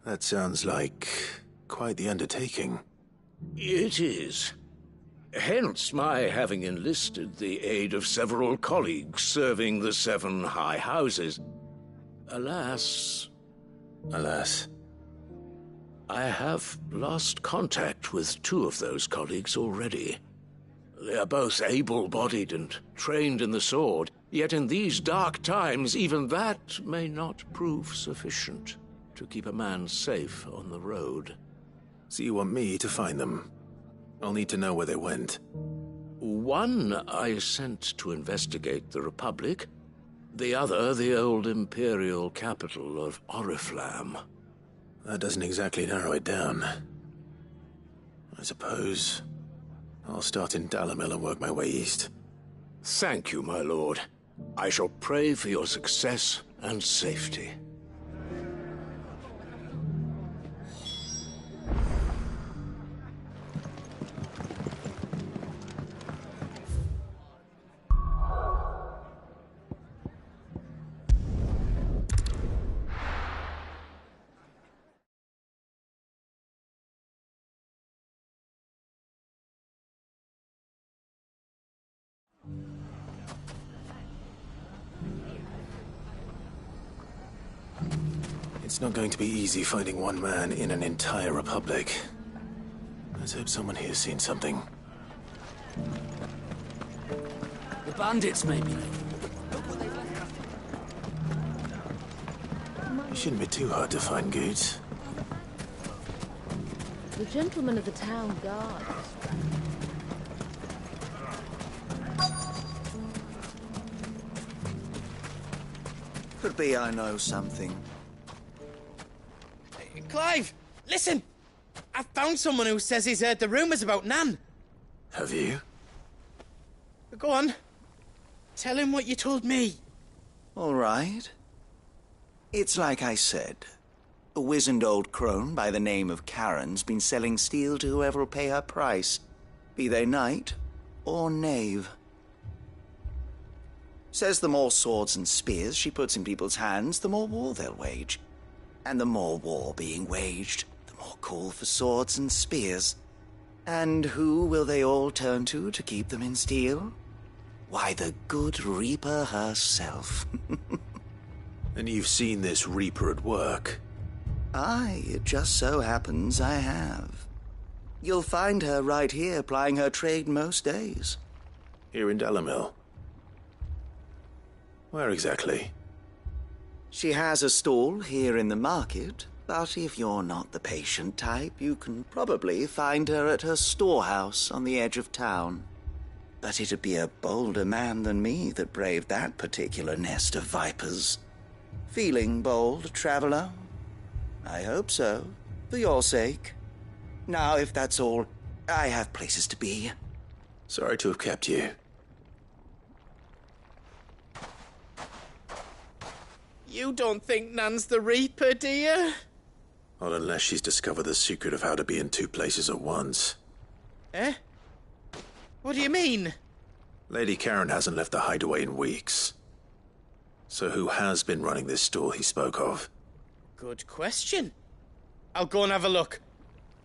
That sounds like quite the undertaking. It is. Hence my having enlisted the aid of several colleagues serving the 7 high houses. Alas... Alas? I have lost contact with 2 of those colleagues already. They are both able-bodied and trained in the sword, yet in these dark times even that may not prove sufficient to keep a man safe on the road. So you want me to find them? I'll need to know where they went. One I sent to investigate the Republic, the other the old Imperial capital of Oriflamme. That doesn't exactly narrow it down. I suppose I'll start in Dalimil and work my way east. Thank you, my lord. I shall pray for your success and safety. It's not going to be easy finding one man in an entire republic. Let's hope someone here's seen something. The bandits, maybe. You shouldn't be too hard to find, Goods. The gentleman of the town guard. Could be I know something. Clive, listen! I've found someone who says he's heard the rumours about Nan. Have you? Go on. Tell him what you told me. All right. It's like I said. A wizened old crone by the name of Karen's been selling steel to whoever'll pay her price, be they knight or knave. Says the more swords and spears she puts in people's hands, the more war they'll wage. And the more war being waged, the more call for swords and spears. And who will they all turn to keep them in steel? Why, the good Reaper herself. And you've seen this Reaper at work? Aye, it just so happens I have. You'll find her right here plying her trade most days. Here in Dalimil? Where exactly? She has a stall here in the market, but if you're not the patient type, you can probably find her at her storehouse on the edge of town. But it'd be a bolder man than me that braved that particular nest of vipers. Feeling bold, traveler? I hope so, for your sake. Now, if that's all, I have places to be. Sorry to have kept you. You don't think Nan's the Reaper, do you? Not unless she's discovered the secret of how to be in two places at once. Eh? What do you mean? Lady Karen hasn't left the hideaway in weeks. So who has been running this stall he spoke of? Good question. I'll go and have a look.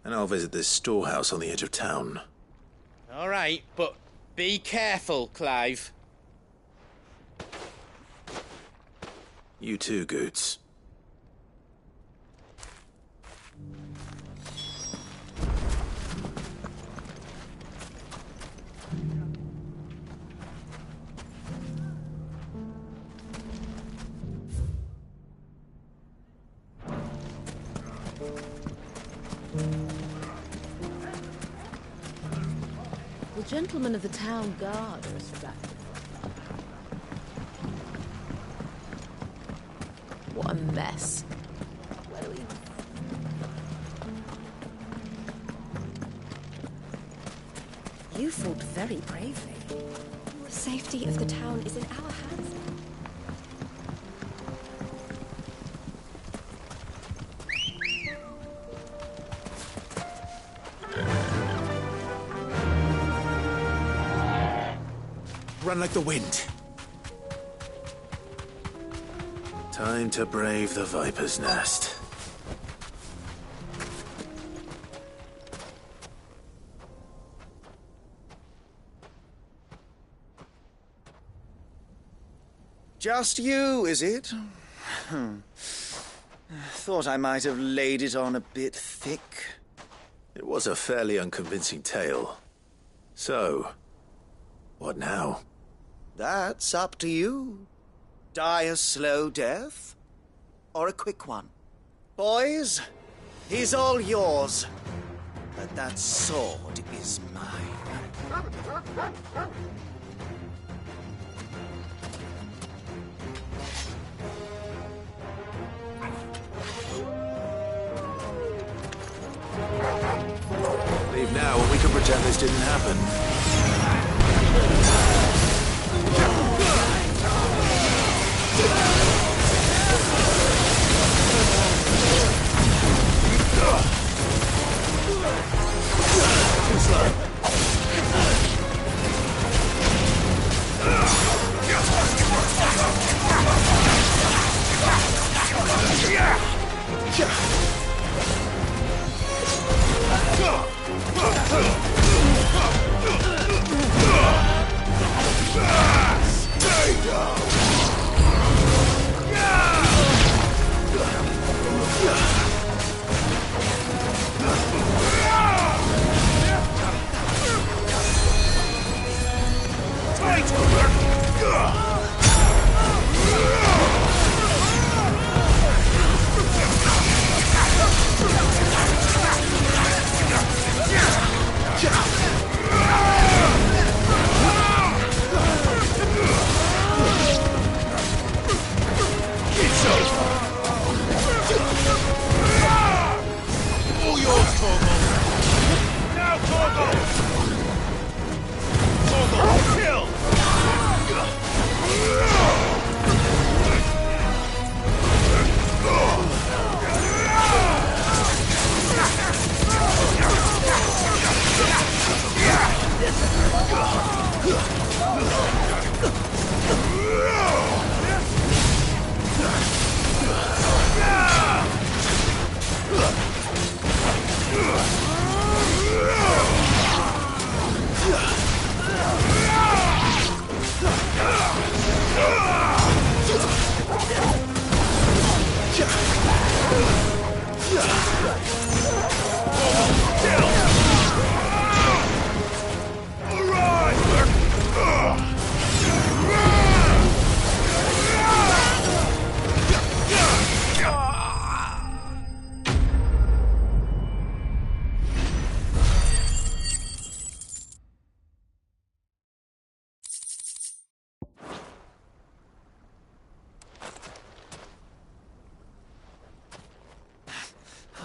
And I'll visit this storehouse on the edge of town. All right, but be careful, Clive. You too, Goots. The gentlemen of the town guard are distracted. What a mess. Where do we... You fought very bravely. The safety of the town is in our hands. Run like the wind. Time to brave the Viper's Nest. Just you, is it? Thought I might have laid it on a bit thick. It was a fairly unconvincing tale. So, What now? That's up to you. Die a slow death, or a quick one. Boys, he's all yours. But that sword is mine. Leave now and we can pretend this didn't happen.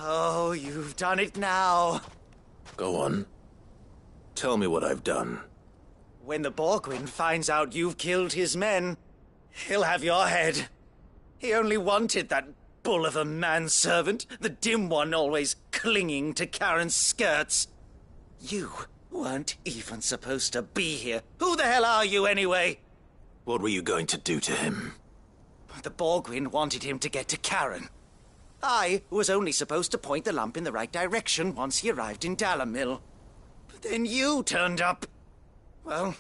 Oh, you've done it now. Go on. Tell me what I've done. When the Borgwyn finds out you've killed his men, he'll have your head. He only wanted that bull of a manservant, the dim one always clinging to Karen's skirts. You weren't even supposed to be here. Who the hell are you, anyway? What were you going to do to him? The Borgwyn wanted him to get to Karen. I was only supposed to point the lamp in the right direction once he arrived in Dalamil. But then you turned up. Well,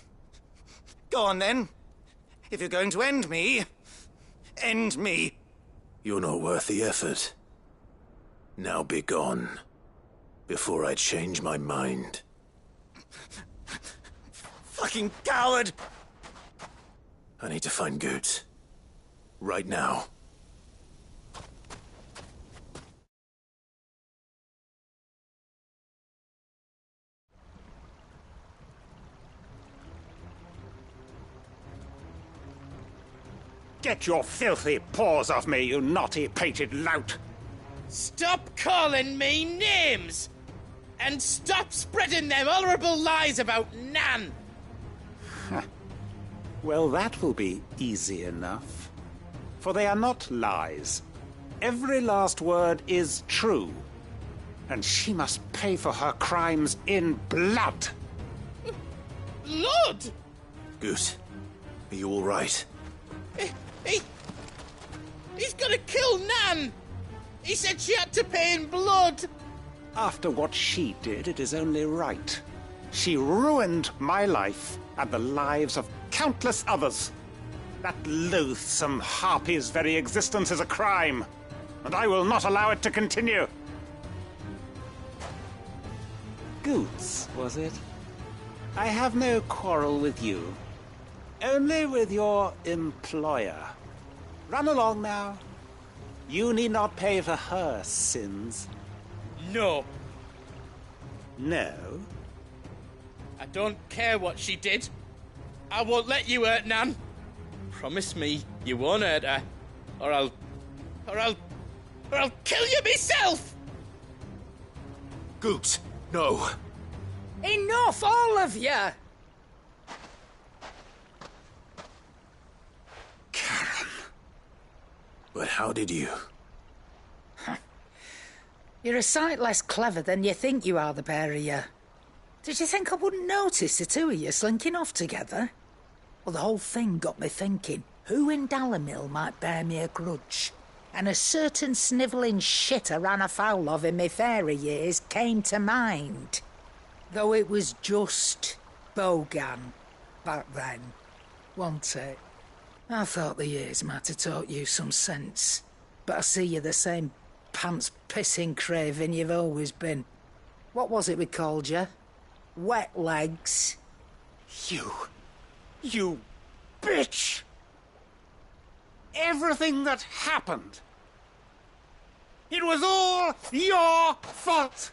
go on then. If you're going to end me, end me. You're not worth the effort. Now be gone, before I change my mind. Fucking coward! I need to find Goots. Right now. Get your filthy paws off me, you naughty-pated lout! Stop calling me names! And stop spreading them horrible lies about Nan! Well, that will be easy enough. For they are not lies. Every last word is true. And she must pay for her crimes in blood. Blood? Goose, are you all right? He's gonna kill Nan! He said she had to pay in blood! After what she did, it is only right. She ruined my life and the lives of countless others. That loathsome harpy's very existence is a crime, and I will not allow it to continue. Goots, was it? I have no quarrel with you. Only with your employer. Run along now. You need not pay for her sins. No. No? I don't care what she did. I won't let you hurt Nan. Promise me you won't hurt her, or I'll kill you myself! Goot, no. Enough, all of you! But how did you? You're a sight less clever than you think you are, the pair of you. Did you think I wouldn't notice the two of you slinking off together? Well, the whole thing got me thinking, who in Dalimil might bear me a grudge? And a certain snivelling shit I ran afoul of in my fairy years came to mind. Though it was just Bogan back then, wasn't it? I thought the years might have taught you some sense, but I see you're the same pants-pissing craven you've always been. What was it we called you? Wet legs? You bitch! Everything that happened, it was all your fault!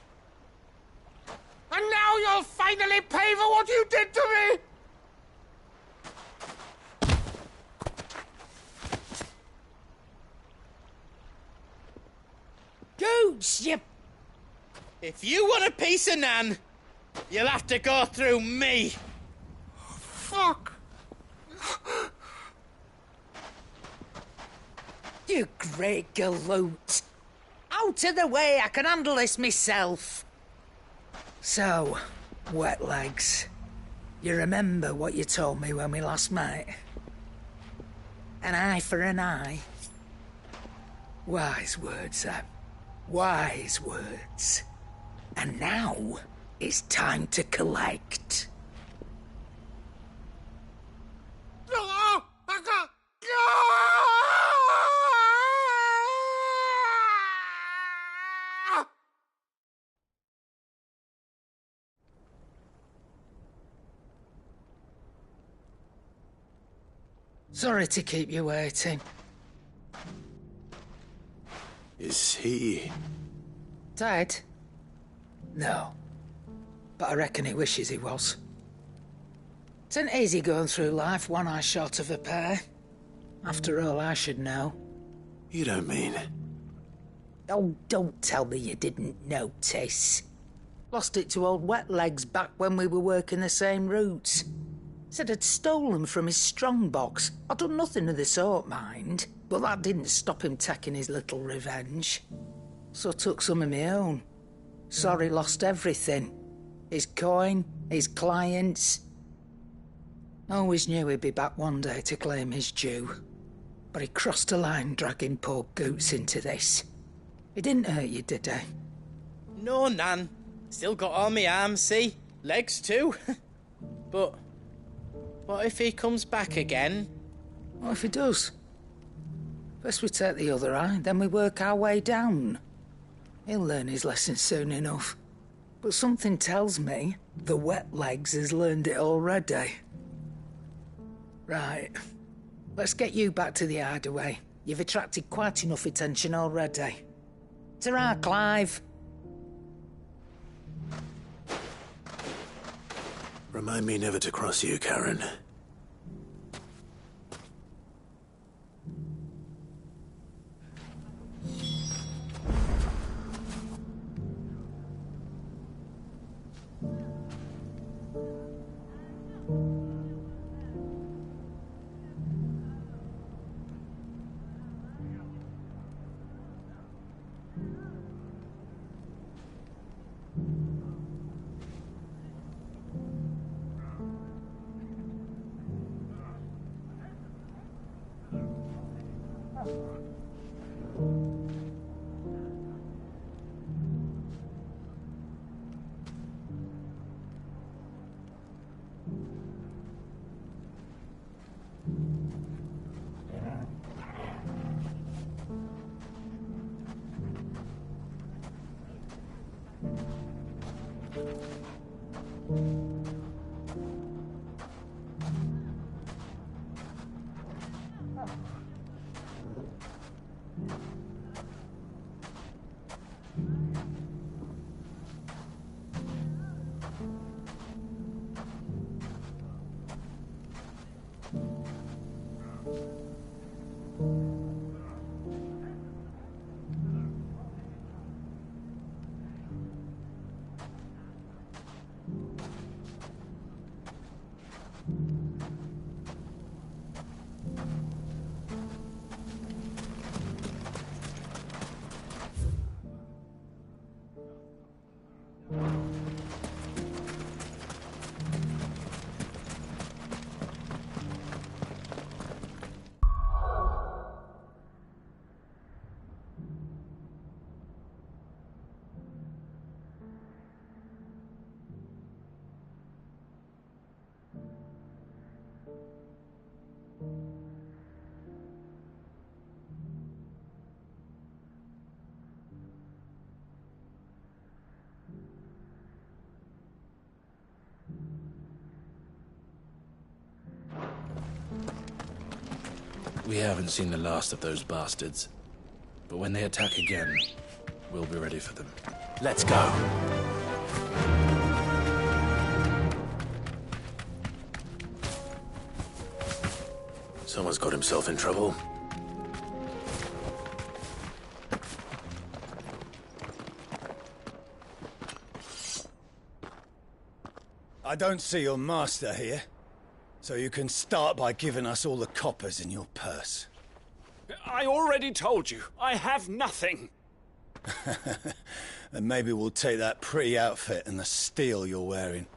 And now you'll finally pay for what you did to me! Gooch, you... If you want a piece of Nan, you'll have to go through me. Fuck! You great galoot. Out of the way, I can handle this myself. So, wet legs, you remember what you told me when we last met? An eye for an eye. Wise words, Sam. Wise words. And now, it's time to collect. Sorry to keep you waiting. Is he... Dead? No. But I reckon he wishes he was. It ain't easy going through life one eye short of a pair. After all, I should know. You don't mean... Oh, don't tell me you didn't notice. Lost it to old Wet Legs back when we were working the same routes. Said I'd stolen from his strongbox. I'd done nothing of the sort, mind. But that didn't stop him taking his little revenge. So I took some of my own. Sorry lost everything. His coin, his clients. Always knew he'd be back one day to claim his due. But he crossed a line dragging poor Goots into this. He didn't hurt you, did he? No, Nan. Still got all my arms, see? Legs too. But what if he comes back again? What if he does? First we take the other eye, then we work our way down. He'll learn his lesson soon enough. But something tells me the Wet Legs has learned it already. Right. Let's get you back to the hideaway. You've attracted quite enough attention already. Ta-ra, Clive. Remind me never to cross you, Karen. We haven't seen the last of those bastards. But when they attack again, we'll be ready for them. Let's go! Someone's got himself in trouble. I don't see your master here, so you can start by giving us all the coppers in your purse. I already told you, I have nothing. Then maybe we'll take that pretty outfit and the steel you're wearing.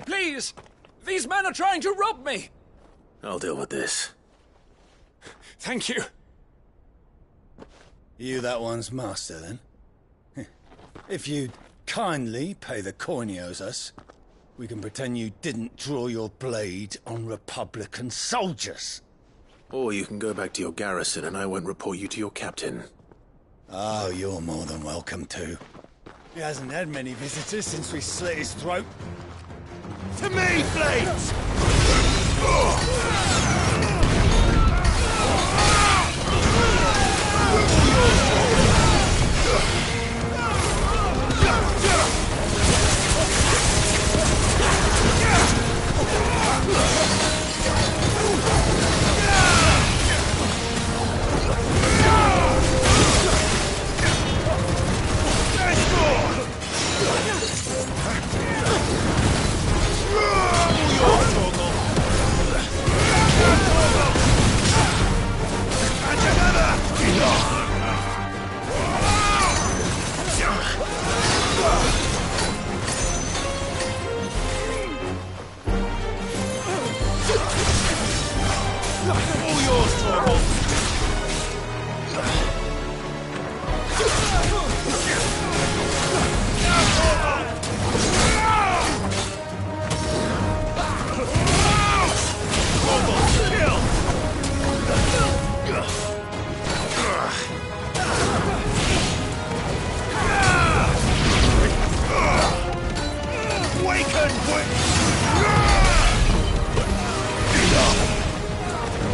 Please! These men are trying to rob me! I'll deal with this. Thank you. You that one's master, then? If you'd kindly pay the coin he owes us, we can pretend you didn't draw your blade on Republican soldiers. Or you can go back to your garrison and I won't report you to your captain. Oh, you're more than welcome to. He hasn't had many visitors since we slit his throat. To me, blades!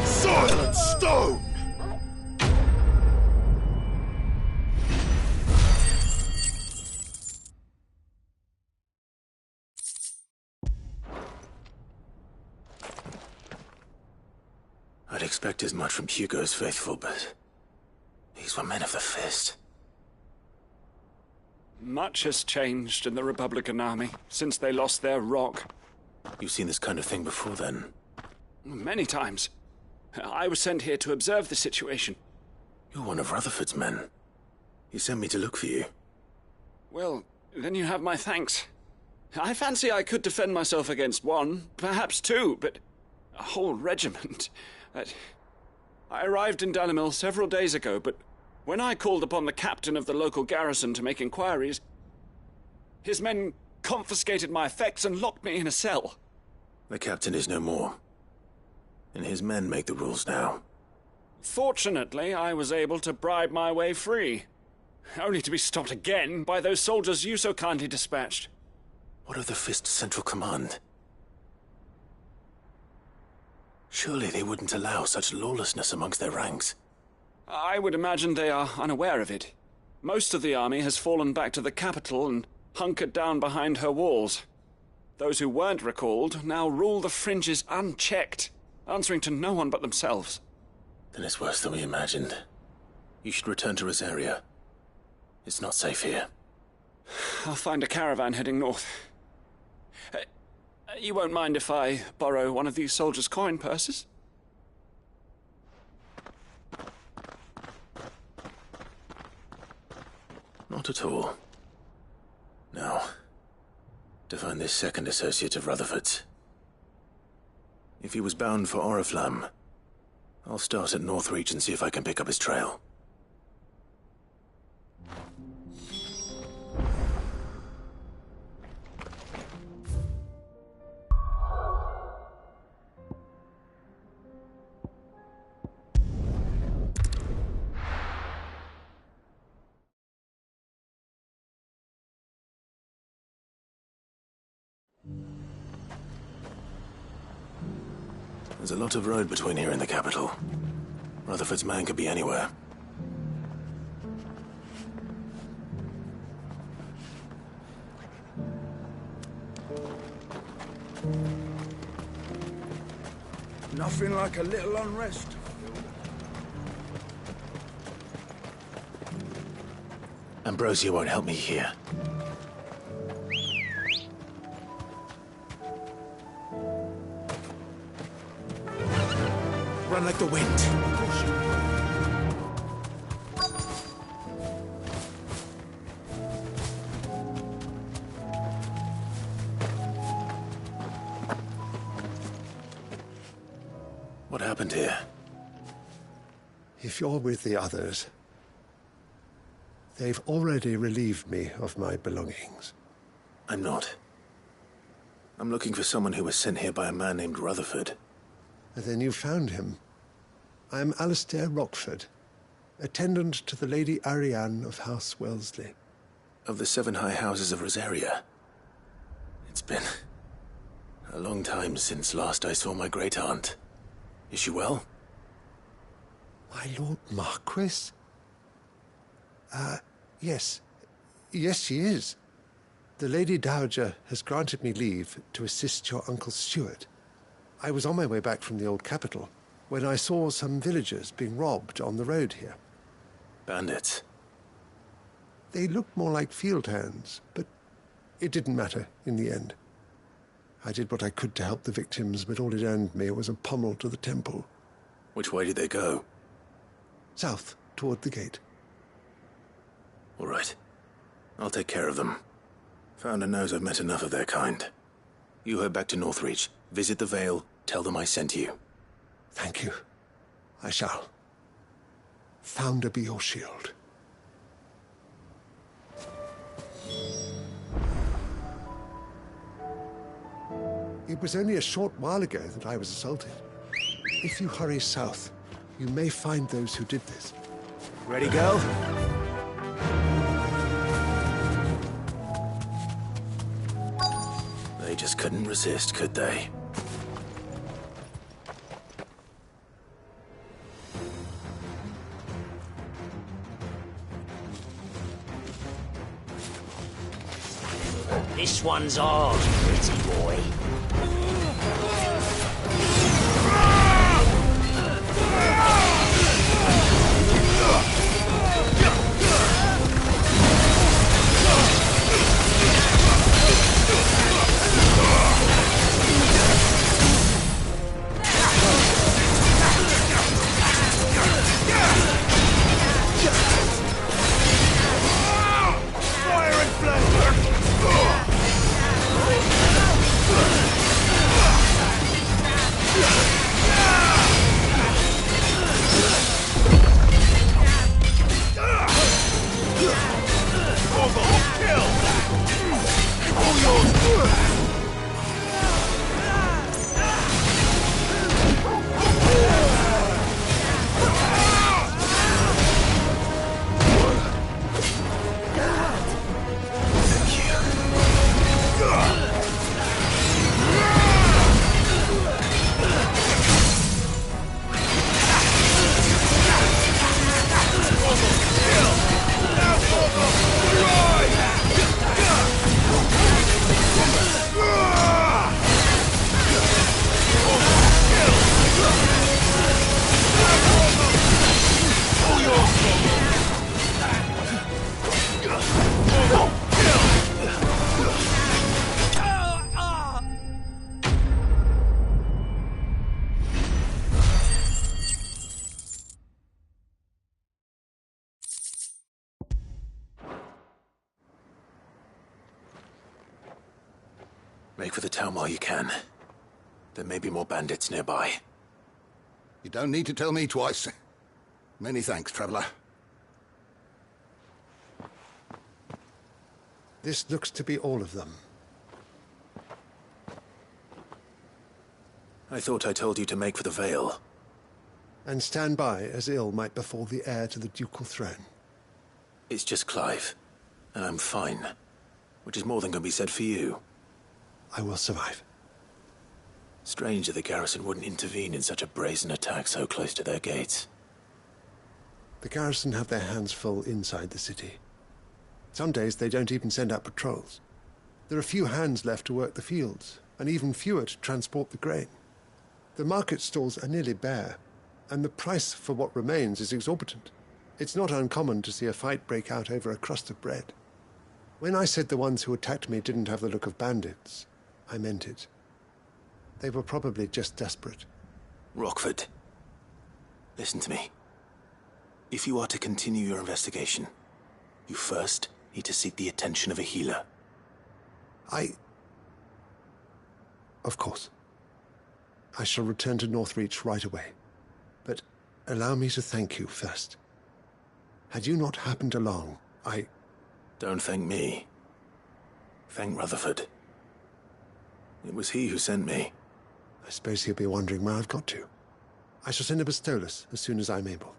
Silent stone! I'd expect as much from Hugo's faithful, but these were men of the fist. Much has changed in the Republican army since they lost their rock. You've seen this kind of thing before, then? Many times. I was sent here to observe the situation. You're one of Rutherford's men. He sent me to look for you. Well, then you have my thanks. I fancy I could defend myself against one, perhaps two, but a whole regiment. I arrived in Dalimil several days ago, but when I called upon the captain of the local garrison to make inquiries, his men confiscated my effects and locked me in a cell. The captain is no more, and his men make the rules now. Fortunately, I was able to bribe my way free, only to be stopped again by those soldiers you so kindly dispatched. What of the Fist Central Command? Surely they wouldn't allow such lawlessness amongst their ranks. I would imagine they are unaware of it. Most of the army has fallen back to the capital and hunkered down behind her walls. Those who weren't recalled now rule the fringes unchecked, answering to no one but themselves. Then it's worse than we imagined. You should return to Rosaria. It's not safe here. I'll find a caravan heading north. You won't mind if I borrow one of these soldiers' coin purses? Not at all. Now, to find this second associate of Rutherford's. If he was bound for Oriflamme, I'll start at Northreach and see if I can pick up his trail. There's a lot of road between here and the capital. Rutherford's man could be anywhere. Nothing like a little unrest. Ambrosia won't help me here. Run like the wind. What happened here? If you're with the others, they've already relieved me of my belongings. I'm not. I'm looking for someone who was sent here by a man named Rutherford. And then you found him. I am Alistair Rockford, attendant to the Lady Ariane of House Wellesley. Of the 7 high houses of Rosaria. It's been a long time since last I saw my great-aunt. Is she well? My Lord Marquis? Yes. Yes, she is. The Lady Dowager has granted me leave to assist your Uncle Stuart. I was on my way back from the old capital when I saw some villagers being robbed on the road here. Bandits? They looked more like field hands, but it didn't matter in the end. I did what I could to help the victims, but all it earned me was a pommel to the temple. Which way did they go? South, toward the gate. All right. I'll take care of them. Founder knows I've met enough of their kind. You head back to Northreach, visit the Vale, tell them I sent you. Thank you. I shall. Founder be your shield. It was only a short while ago that I was assaulted. If you hurry south, you may find those who did this. Ready, girl? They just couldn't resist, could they? This one's ours, pretty boy. Fire and flame! Make for the town while you can. There may be more bandits nearby. You don't need to tell me twice. Many thanks, traveller. This looks to be all of them. I thought I told you to make for the Vale. And stand by as ill might befall the heir to the ducal throne. It's just Clive, and I'm fine. Which is more than can be said for you. I will survive. Strange that the garrison wouldn't intervene in such a brazen attack so close to their gates. The garrison have their hands full inside the city. Some days they don't even send out patrols. There are few hands left to work the fields, and even fewer to transport the grain. The market stalls are nearly bare, and the price for what remains is exorbitant. It's not uncommon to see a fight break out over a crust of bread. When I said the ones who attacked me didn't have the look of bandits, I meant it. They were probably just desperate. Rockford, listen to me. If you are to continue your investigation, you first need to seek the attention of a healer. Of course. I shall return to Northreach right away. But allow me to thank you first. Had you not happened along, Don't thank me. Thank Rutherford. It was he who sent me. I suppose he'll be wondering where I've got to. I shall send a Bastolus as soon as I'm able.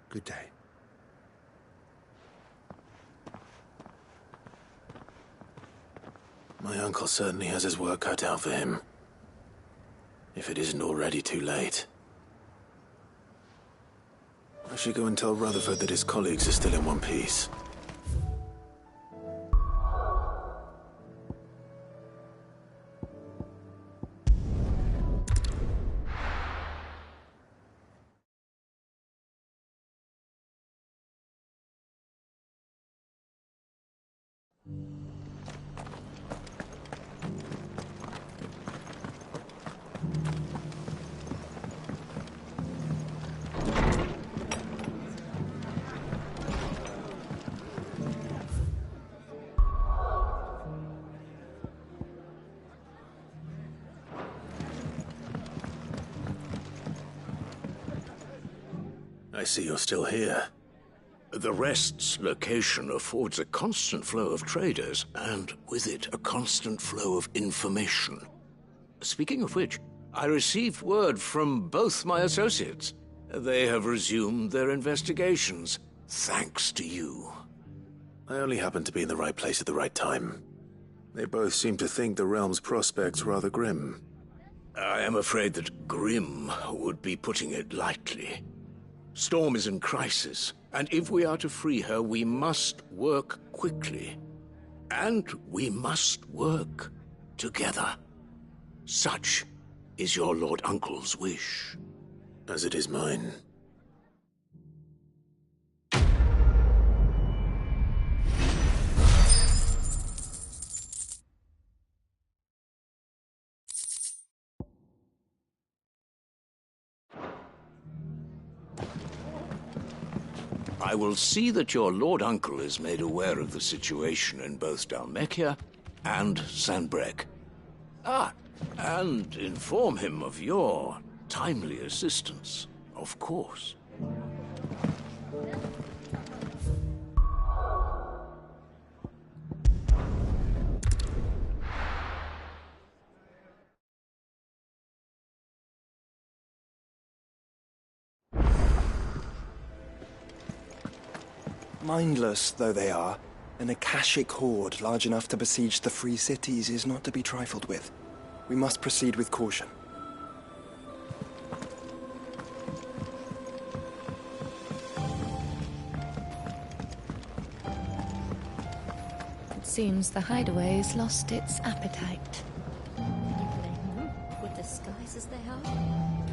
Good day. My uncle certainly has his work cut out for him. If it isn't already too late. I should go and tell Rutherford that his colleagues are still in one piece. I see you're still here. The Rest's location affords a constant flow of traders, and with it, a constant flow of information. Speaking of which, I received word from both my associates. They have resumed their investigations, thanks to you. I only happened to be in the right place at the right time. They both seem to think the realm's prospects rather grim. I am afraid that grim would be putting it lightly. Storm is in crisis, and if we are to free her, we must work quickly. And we must work together. Such is your Lord Uncle's wish. As it is mine. I will see that your Lord Uncle is made aware of the situation in both Dhalmekia and Sanbreque. And inform him of your timely assistance, of course. Mindless though they are, an Akashic horde large enough to besiege the free cities is not to be trifled with. We must proceed with caution. It seems the hideaway's lost its appetite. Can you blame them? With disguise as they are?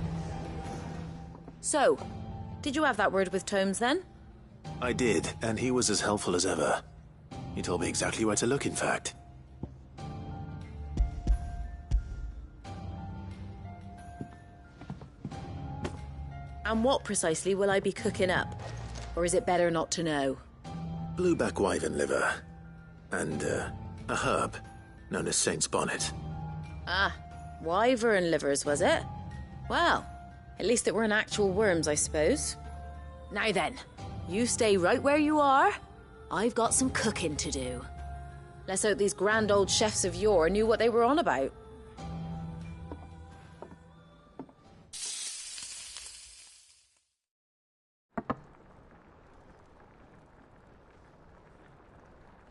So, did you have that word with Tomes then? I did, and he was as helpful as ever. He told me exactly where to look, in fact. And what precisely will I be cooking up? Or is it better not to know? Blueback wyvern liver. And, a herb. known as Saint's Bonnet. Ah, wyvern livers, was it? Well, at least it weren't actual worms, I suppose. Now then, you stay right where you are. I've got some cooking to do. Let's hope these grand old chefs of yore knew what they were on about.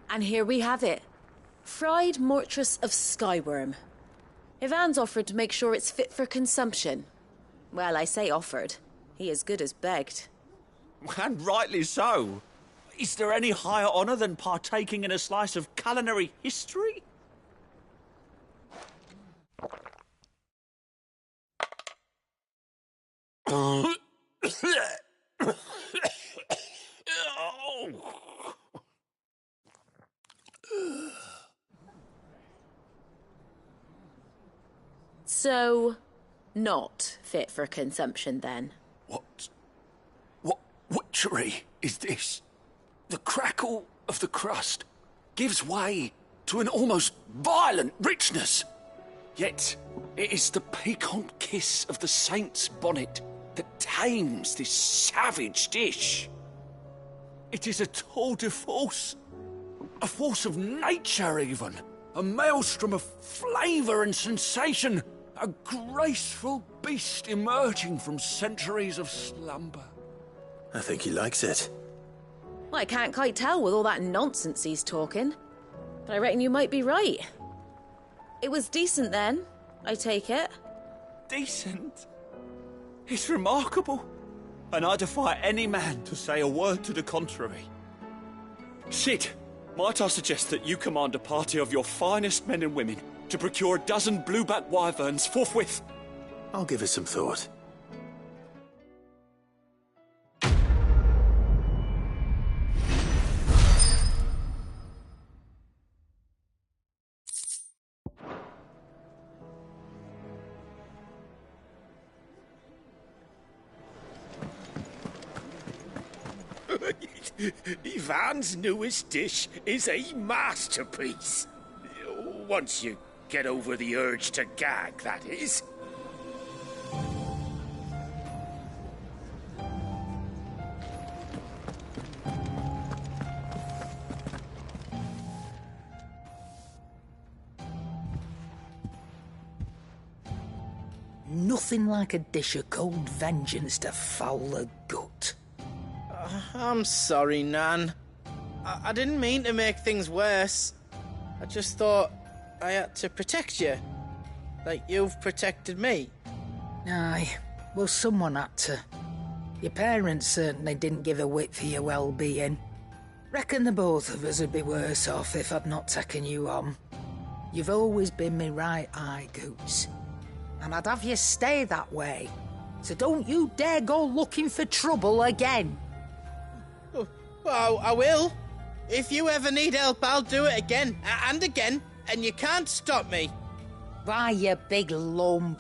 And here we have it. Fried mortress of skyworm. Ivan's offered to make sure it's fit for consumption. Well, I say offered. He as good as begged. And rightly so. Is there any higher honour than partaking in a slice of culinary history? So, not fit for consumption then? What witchery is this? The crackle of the crust gives way to an almost violent richness. Yet it is the piquant kiss of the saint's bonnet that tames this savage dish. It is a tour de force, a force of nature even, a maelstrom of flavour and sensation, a graceful beast emerging from centuries of slumber. I think he likes it. Well, I can't quite tell with all that nonsense he's talking. But I reckon you might be right. It was decent then, I take it. Decent? It's remarkable. And I defy any man to say a word to the contrary. Sid, might I suggest that you command a party of your finest men and women to procure a dozen blueback wyverns forthwith? I'll give it some thought. Ivan's newest dish is a masterpiece. Once you get over the urge to gag, that is. Nothing like a dish of cold vengeance to foul the gut. I'm sorry, Nan. I didn't mean to make things worse. I just thought I had to protect you. Like you've protected me. Aye, well, someone had to. Your parents certainly didn't give a whit for your well-being. Reckon the both of us would be worse off if I'd not taken you on. You've always been me right eye, Goots. And I'd have you stay that way. So don't you dare go looking for trouble again. Well, I will. If you ever need help, I'll do it again and again, and you can't stop me. Why, you big lump.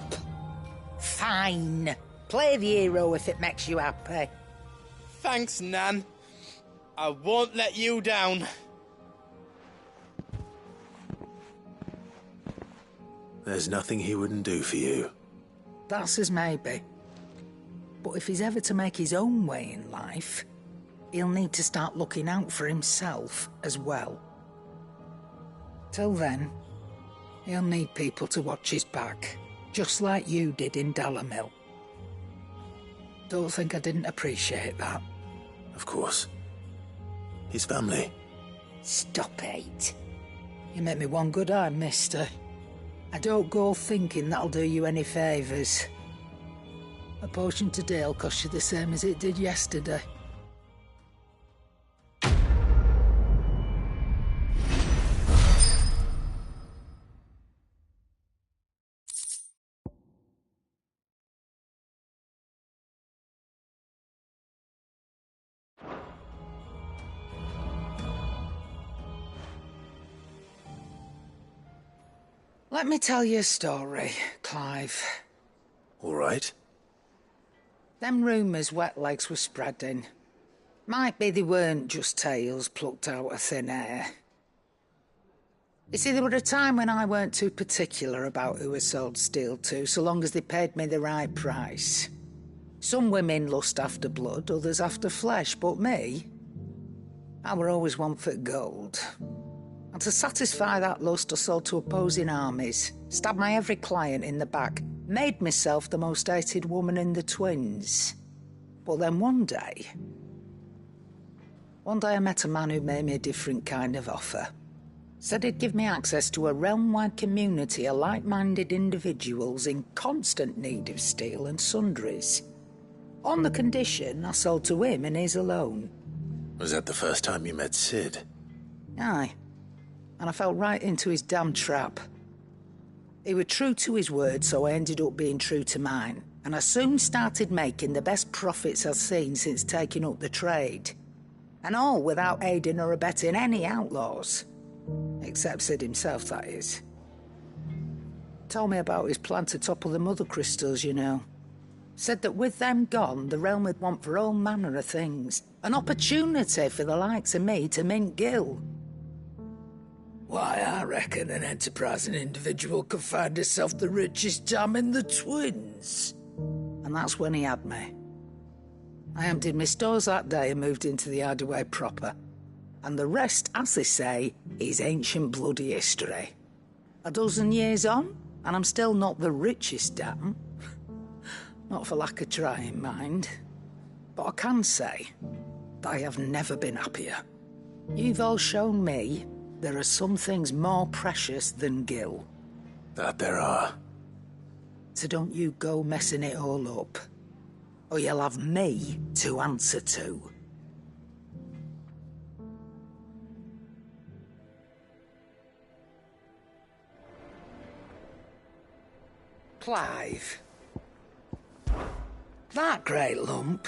Fine. Play the hero if it makes you happy. Thanks, Nan. I won't let you down. There's nothing he wouldn't do for you. That's as maybe. But if he's ever to make his own way in life, he'll need to start looking out for himself as well. Till then, he'll need people to watch his back, just like you did in Dalamil. Don't think I didn't appreciate that. Of course. His family. Stop it. You make me one good eye, mister. I don't go thinking that'll do you any favours. A potion today'll cost you the same as it did yesterday. Let me tell you a story, Clive. All right. Them rumours Wetlegs were spreading. Might be they weren't just tales plucked out of thin air. You see, there were a time when I weren't too particular about who I sold steel to, so long as they paid me the right price. Some women lust after blood, others after flesh, but me, I were always one for gold. And to satisfy that lust, I sold to opposing armies, stabbed my every client in the back, made myself the most hated woman in the twins. But then one day I met a man who made me a different kind of offer. Said he'd give me access to a realm-wide community of like-minded individuals in constant need of steel and sundries. On the condition I sold to him and his alone. Was that the first time you met Sid? Aye. And I fell right into his damn trap. He was true to his word, so I ended up being true to mine. And I soon started making the best profits I've seen since taking up the trade. And all without aiding or abetting any outlaws. Except Sid himself, that is. Told me about his plan to topple the mother crystals, you know. Said that with them gone, the realm would want for all manner of things. An opportunity for the likes of me to mint Gil. Why, I reckon an enterprising individual could find himself the richest dam in the twins. And that's when he had me. I emptied my stores that day and moved into the hideaway proper. And the rest, as they say, is ancient bloody history. A dozen years on, and I'm still not the richest dam. Not for lack of trying, mind. But I can say that I have never been happier. You've all shown me there are some things more precious than Gil. That there are. So don't you go messing it all up, or you'll have me to answer to. Clive. That great lump.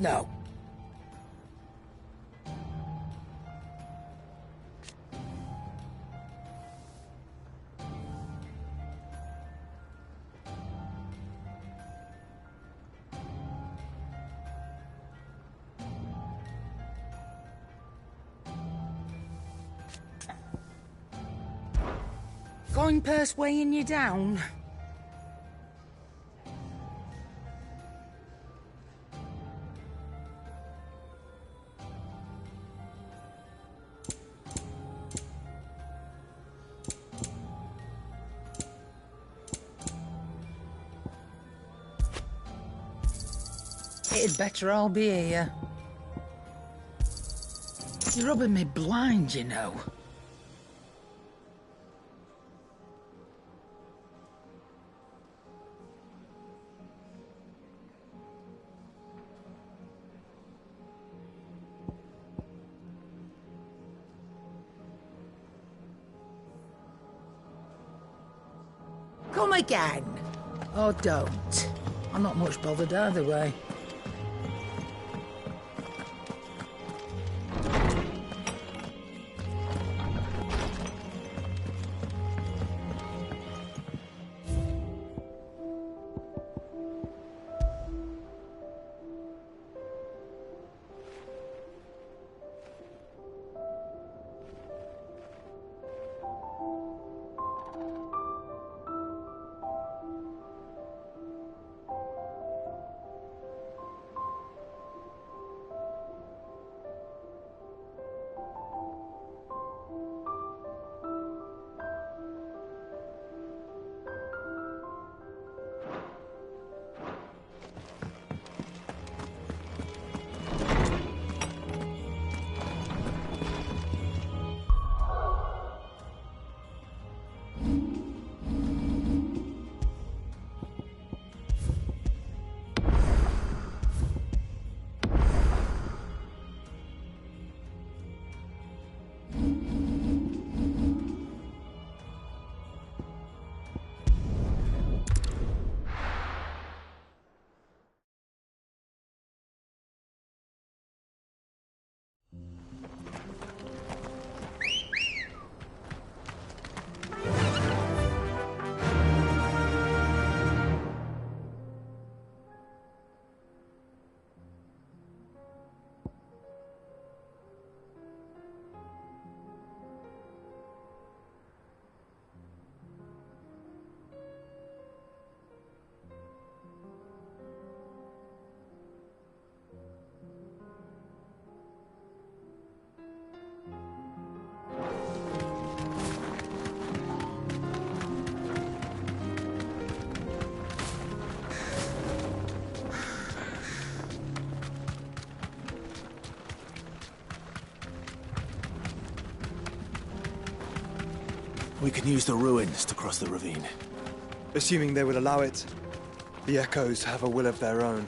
No. Coin purse weighing you down? It'd better all be here. You're rubbing me blind, you know. Come again. Or don't. I'm not much bothered either way. We can use the ruins to cross the ravine. Assuming they will allow it. The echoes have a will of their own.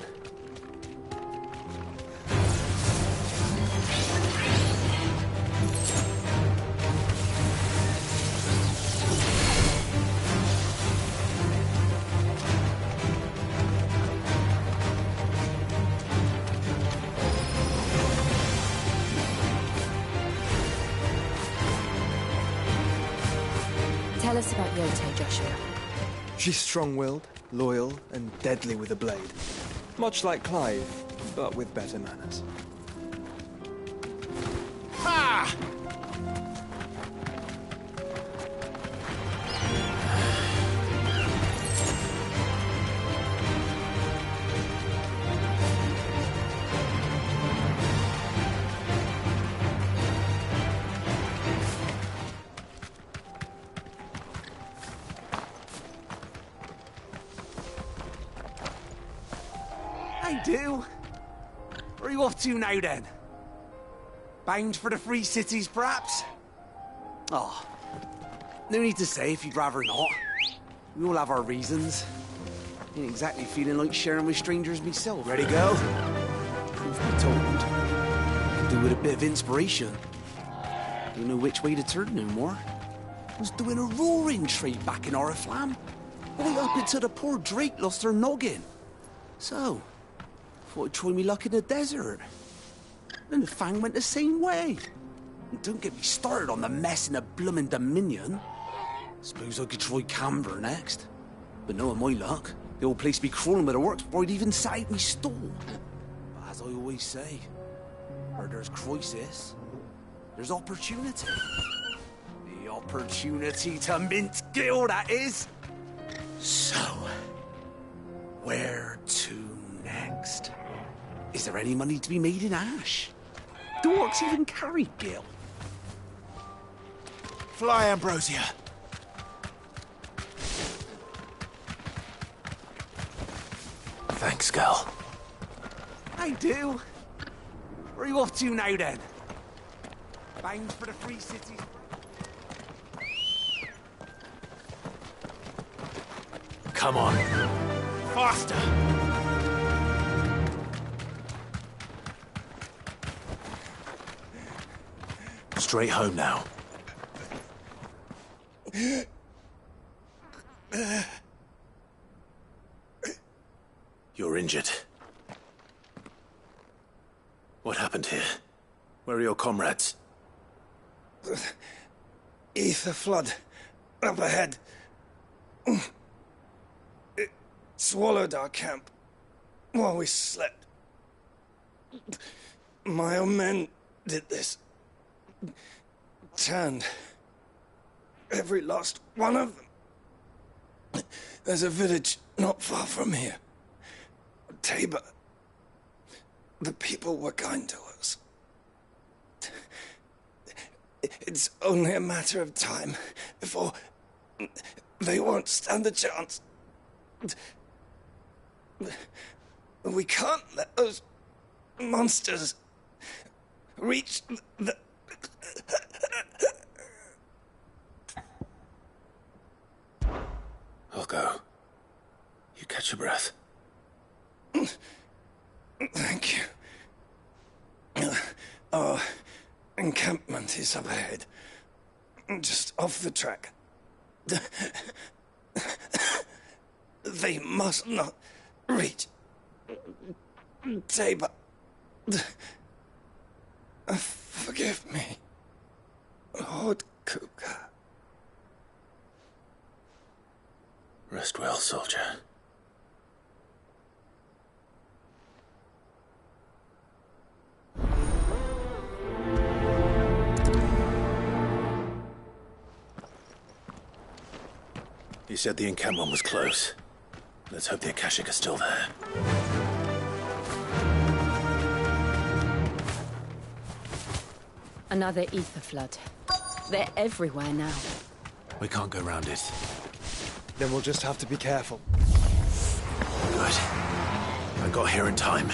Tell us about Yote, Joshua. She's strong-willed, loyal, and deadly with a blade. Much like Clive, but with better manners. Ha! I do. Where are you off to now, then? Bound for the Free Cities, perhaps? Oh, no need to say if you'd rather not. We all have our reasons. Ain't exactly feeling like sharing with strangers myself. Ready, girl? Truth be told, could do with a bit of inspiration. Don't know which way to turn no more. Was doing a roaring trade back in Oriflamme. Right up until the poor Drake lost her noggin. So, thought I'd try me luck in the desert. And the Fang went the same way. And don't get me started on the mess in the bloomin' Dominion. Suppose I could try Canberra next. But knowing my luck, the old place be crawling with the works before I'd even sat out me stall. But as I always say, where there's crisis, there's opportunity. The opportunity to mint Gil, that is. So, where to next? Is there any money to be made in Ash? Do orcs even carry Gil? Fly, Ambrosia. Thanks, girl. I do. Where are you off to now, then? Bound for the Free Cities. Come on. Faster! Straight home now. You're injured. What happened here? Where are your comrades? Ether flood. Up ahead. It swallowed our camp while we slept. My own men did this. Turned. Every last one of them. There's a village not far from here. Tabor. The people were kind to us. It's only a matter of time before they won't stand a chance. We can't let those monsters reach the... I'll go. You catch your breath. Thank you. Our encampment is up ahead. Just off the track. They must not reach Tabor. Forgive me, Lord Kuka. Rest well, soldier. You said the encampment was close. Let's hope the Akashic are still there. Another ether flood. They're everywhere now. We can't go round it. Then we'll just have to be careful. Good. I got here in time.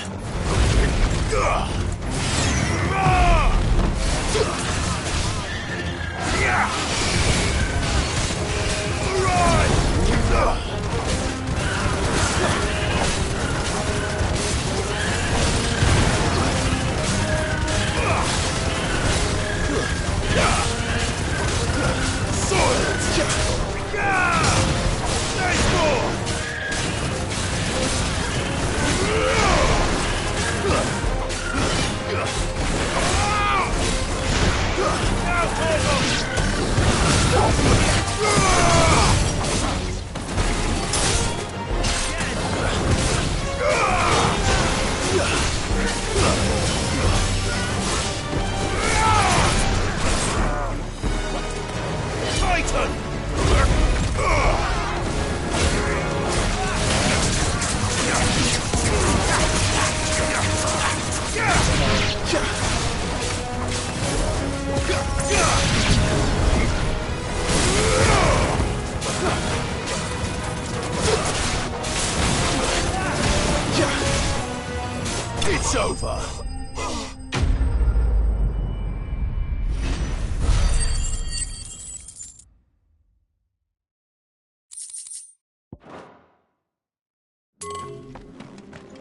It's over.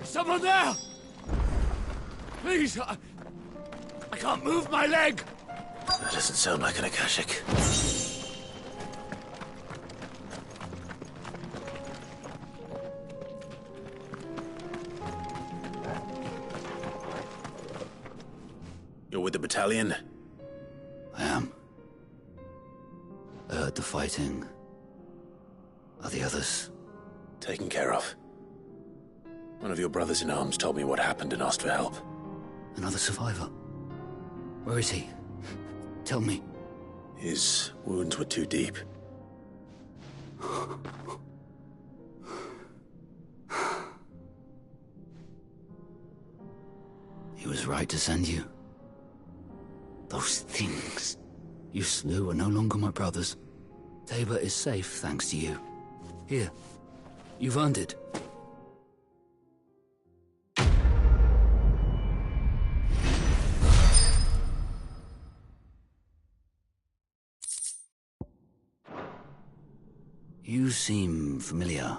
Someone there! Please, I can't move my leg! That doesn't sound like an Akashic. You're with the battalion? I am. I heard the fighting. Are the others? Taken care of. One of your brothers in arms told me what happened and asked for help. Another survivor? Where is he? Tell me. His wounds were too deep. He was right to send you. Those things you slew are no longer my brothers. Tabor is safe thanks to you. Here, you've earned it. You seem familiar.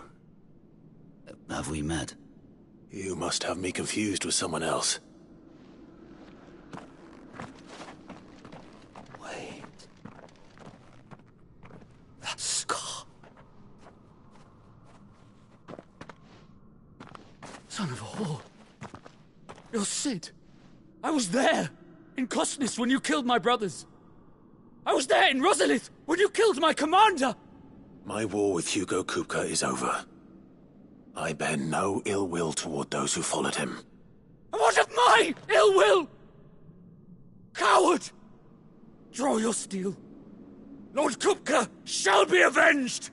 Have we met? You must have me confused with someone else. Wait. That scar. Son of a whore. You're Sid. I was there, in Cosnis, when you killed my brothers. I was there in Rosalith, when you killed my commander. My war with Hugo Kupka is over. I bear no ill will toward those who followed him. What of my ill will? Coward! Draw your steel. Lord Kupka shall be avenged!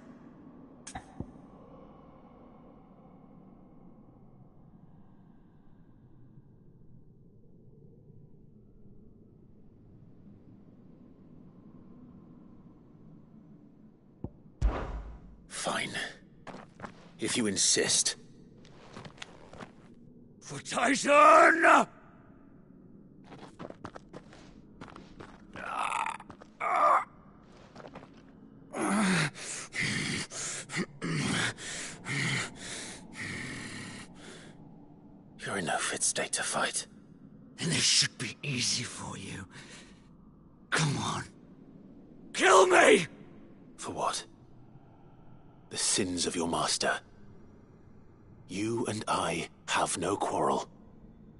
Fine. If you insist. For Titan! You're in no fit state to fight. And this should be easy for you. Come on. Kill me! For what? The sins of your master. You and I have no quarrel,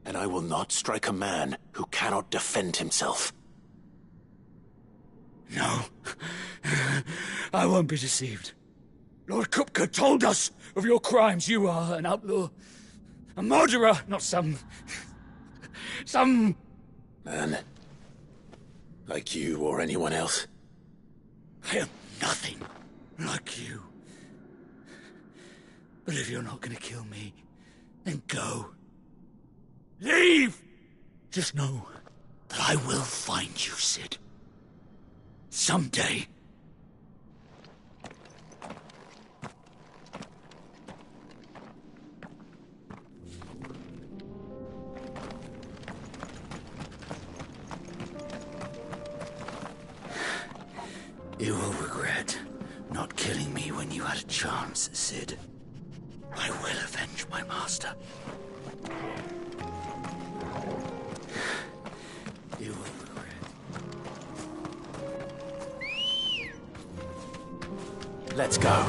and I will not strike a man who cannot defend himself. No. I won't be deceived. Lord Kupka told us of your crimes. You are an outlaw. A murderer, not some Man. Like you or anyone else. I am nothing like you. But if you're not gonna kill me, then go. Leave! Just know that I will find you, Sid. Someday. You will regret not killing me when you had a chance, Sid. I will avenge my master. You will regret. Let's go.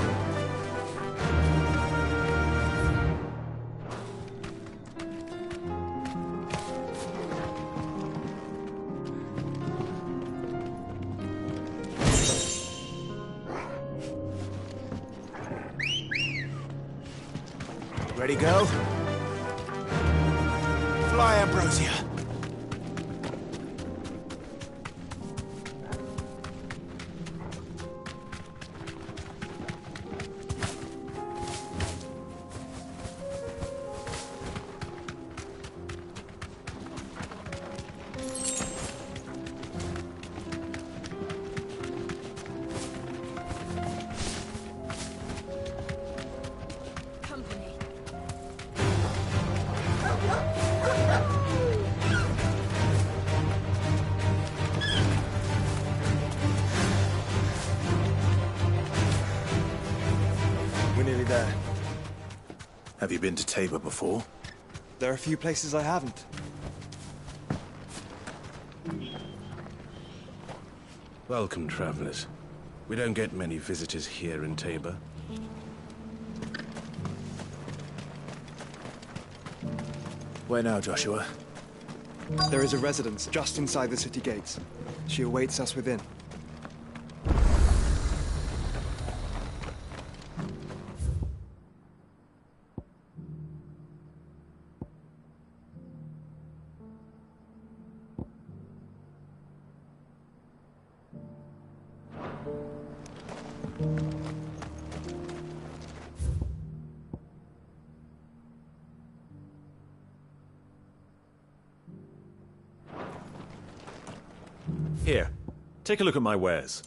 Ready, girl? Fly, Ambrosia. there. Have you been to Tabor before? There are a few places I haven't. Welcome, travelers. We don't get many visitors here in Tabor. Where now, Joshua? There is a residence just inside the city gates. She awaits us within. Here, take a look at my wares.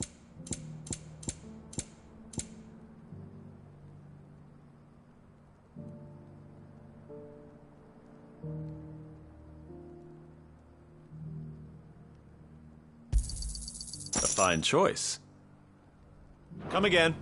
A fine choice. Come again.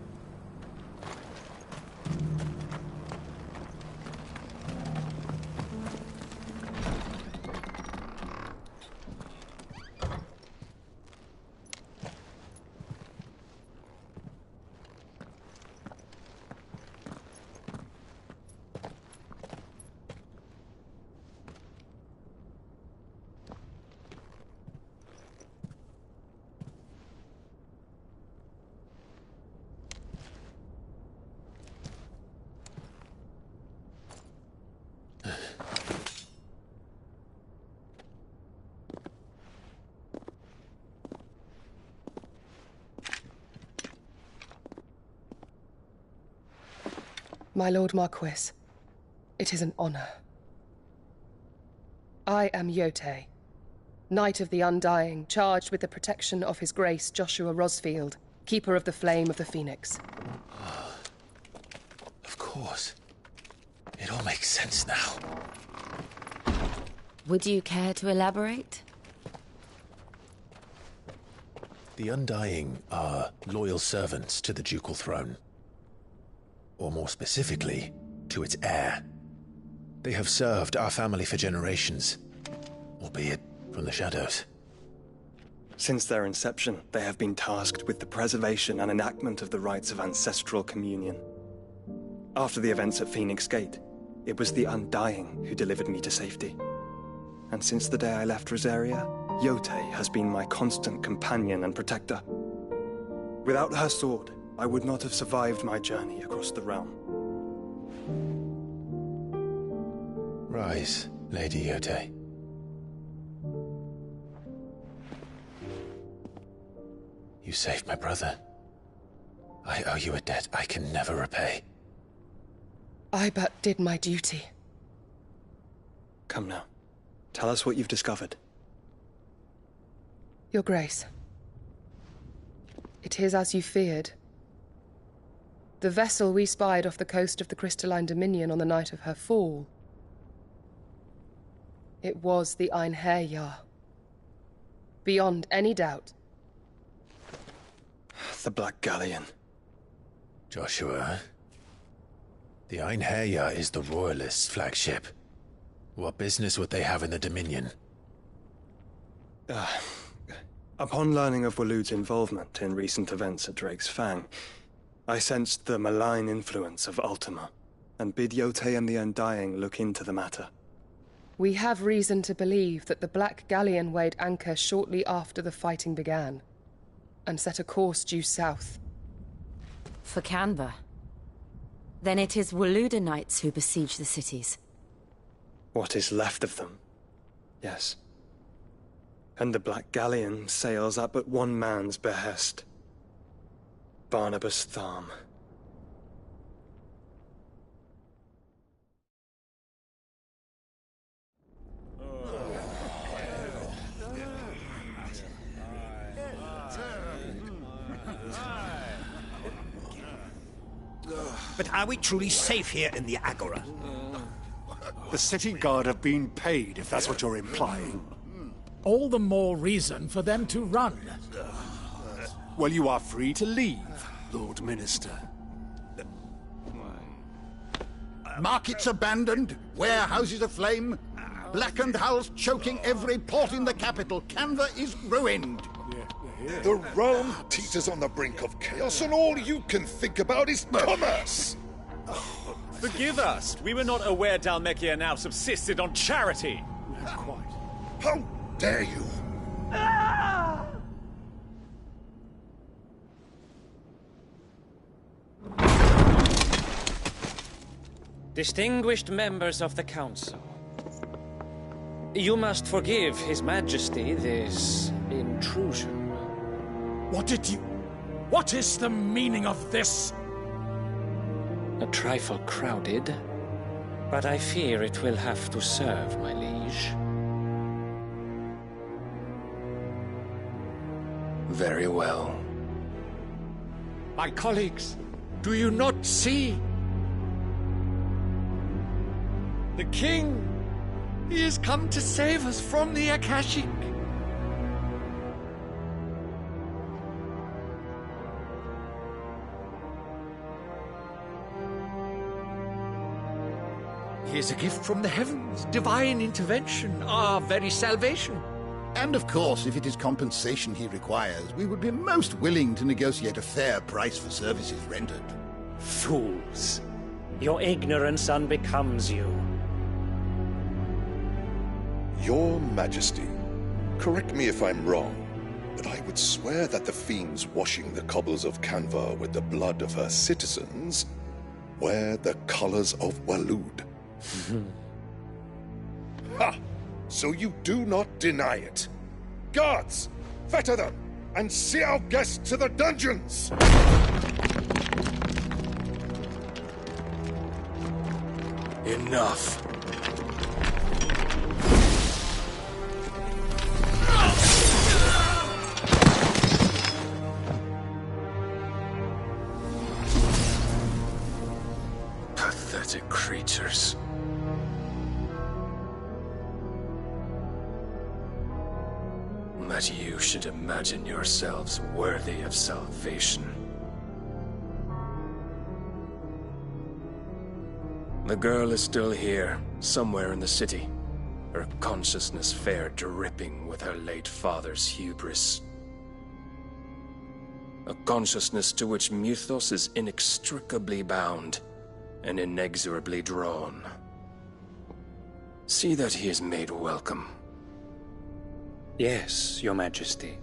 My Lord Marquis, it is an honor. I am Yote, Knight of the Undying, charged with the protection of His Grace Joshua Rosfield, Keeper of the Flame of the Phoenix. Of course. It all makes sense now. Would you care to elaborate? The Undying are loyal servants to the ducal throne. Or more specifically, to its heir. They have served our family for generations, albeit from the shadows. Since their inception, they have been tasked with the preservation and enactment of the rites of ancestral communion. After the events at Phoenix Gate, it was the Undying who delivered me to safety. And since the day I left Rosaria, Yote has been my constant companion and protector. Without her sword, I would not have survived my journey across the realm. Rise, Lady Yote. You saved my brother. I owe you a debt I can never repay. I but did my duty. Come now. Tell us what you've discovered. Your Grace. It is as you feared. The vessel we spied off the coast of the Crystalline Dominion on the night of her fall. It was the Einherjar. Beyond any doubt. The Black Galleon. Joshua, the Einherjar is the Royalists' flagship. What business would they have in the Dominion? Upon learning of Waloed's involvement in recent events at Drake's Fang, I sensed the malign influence of Ultima, and bid Yote and the Undying look into the matter. We have reason to believe that the Black Galleon weighed anchor shortly after the fighting began, and set a course due south. For Canva. Then it is Waloed knights who besiege the cities. What is left of them, yes. And the Black Galleon sails at but one man's behest. Barnabas Tharm. But are we truly safe here in the Agora? The city guard have been paid, if that's what you're implying. All the more reason for them to run. Well, you are free to leave, Lord Minister. Markets abandoned, warehouses aflame, blackened hulls choking every port in the capital. Canva is ruined. The realm teeters on the brink of chaos, and all you can think about is commerce! Forgive us. We were not aware Dhalmekia now subsisted on charity. Quite. How dare you? Distinguished members of the Council, you must forgive His Majesty this intrusion. What is the meaning of this? A trifle crowded, but I fear it will have to serve, my liege. Very well. My colleagues, do you not see? The king! He has come to save us from the Akashic! He is a gift from the heavens, divine intervention, our very salvation. And of course, if it is compensation he requires, we would be most willing to negotiate a fair price for services rendered. Fools! Your ignorance unbecomes you. Your Majesty, correct me if I'm wrong, but I would swear that the fiends washing the cobbles of Canva with the blood of her citizens wear the colors of Waloed. Ha! So you do not deny it. Guards, fetter them, and see our guests to the dungeons! Enough. Pathetic creatures. That you should imagine yourselves worthy of salvation. The girl is still here, somewhere in the city, her consciousness fair dripping with her late father's hubris. A consciousness to which Mythos is inextricably bound and inexorably drawn. See that he is made welcome. Yes, Your Majesty.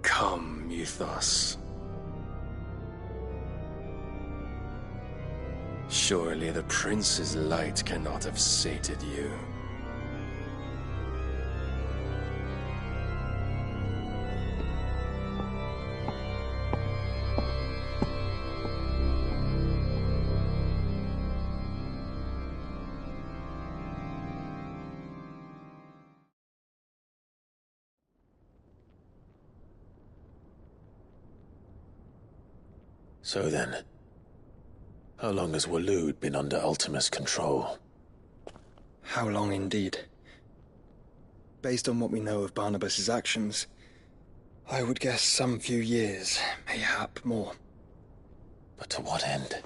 Come, Mythos. Surely the prince's light cannot have sated you. So then, how long has Waloed been under Ultima's control? How long indeed? Based on what we know of Barnabas's actions, I would guess some few years, mayhap more. But to what end?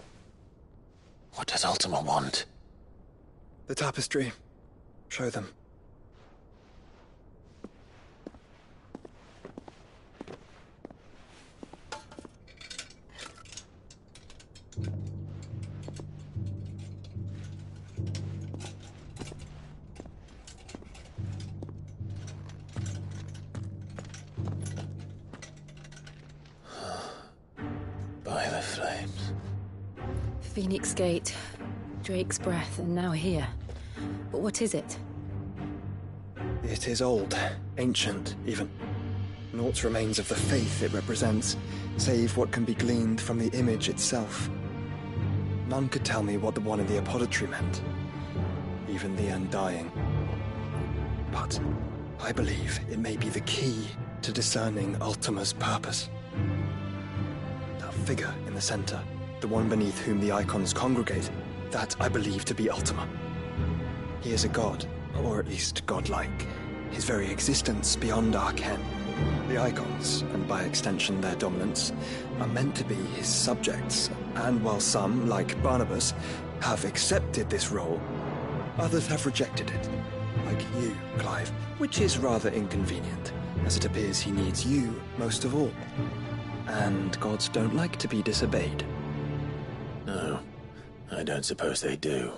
What does Ultima want? The tapestry. Show them. By the flames. Phoenix Gate, Drake's Breath, and now here. But what is it? It is old, ancient, even. Naught remains of the faith it represents, save what can be gleaned from the image itself. None could tell me what the one in the apothecary meant, even the Undying. But I believe it may be the key to discerning Ultima's purpose. That figure in the center, the one beneath whom the icons congregate, that I believe to be Ultima. He is a god, or at least godlike, his very existence beyond our ken. The Icons, and by extension their dominants, are meant to be his subjects, and while some, like Barnabas, have accepted this role, others have rejected it. Like you, Clive, which is rather inconvenient, as it appears he needs you most of all. And gods don't like to be disobeyed. No, I don't suppose they do.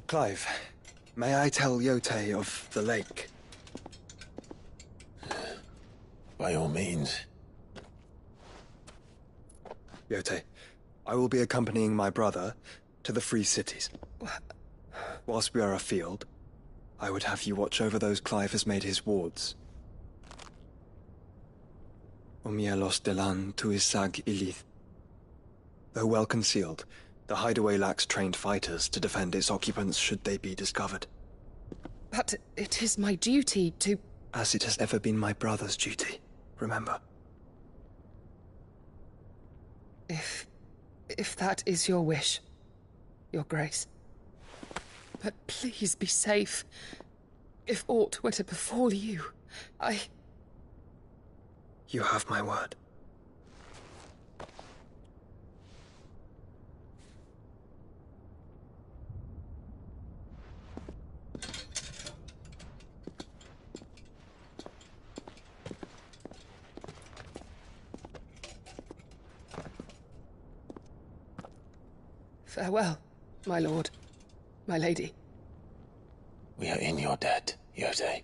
Clive, may I tell Yote of the lake? By all means. Yote, I will be accompanying my brother to the Free Cities. Whilst we are afield, I would have you watch over those Clive has made his wards. Omielos delan tuisag ilith. Though well concealed, the hideaway lacks trained fighters to defend its occupants should they be discovered. But it is my duty to... As it has ever been my brother's duty, remember. If that is your wish, Your Grace. But please be safe. If aught were to befall you, You have my word. Farewell, my lord, my lady. We are in your debt, Yote.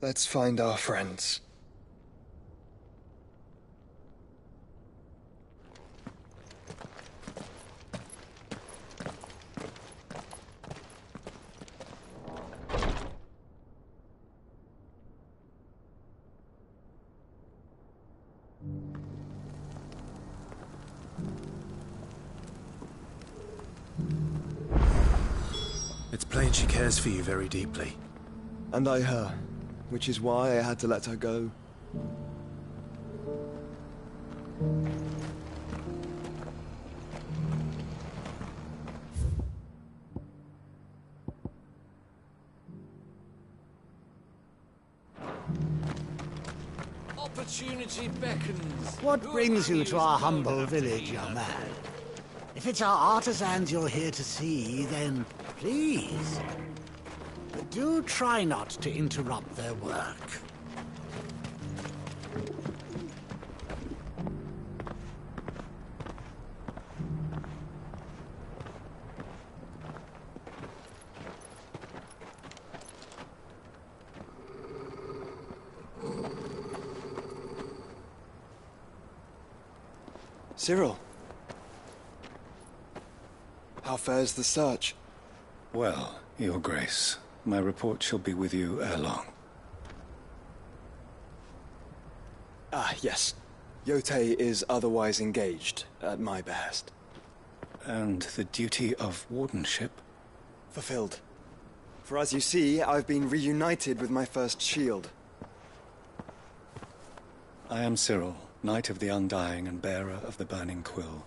Let's find our friends. It's plain she cares for you very deeply. And I her, which is why I had to let her go. Opportunity beckons. What brings you to our humble village, young man? If it's our artisans you're here to see, then please. But do try not to interrupt their work. Cyril. How fares the search? Well, Your Grace, my report shall be with you ere long. Ah, yes. Yote is otherwise engaged, at my behest. And the duty of wardenship? Fulfilled. For as you see, I've been reunited with my first shield. I am Cyril, Knight of the Undying and bearer of the Burning Quill,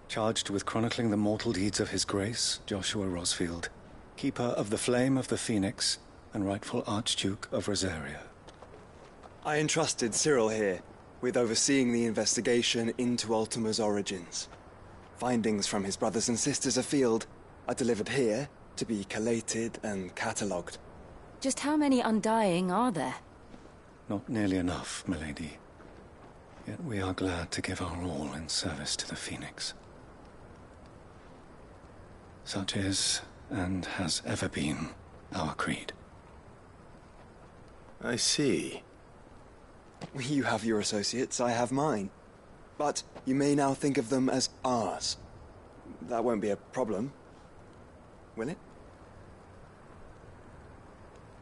charged with chronicling the mortal deeds of His Grace, Joshua Rosfield, Keeper of the Flame of the Phoenix, and rightful Archduke of Rosaria. I entrusted Cyril here with overseeing the investigation into Ultima's origins. Findings from his brothers and sisters afield are delivered here to be collated and catalogued. Just how many Undying are there? Not nearly enough, milady. Yet we are glad to give our all in service to the Phoenix. Such is, and has ever been, our creed. I see. You have your associates, I have mine. But you may now think of them as ours. That won't be a problem, will it?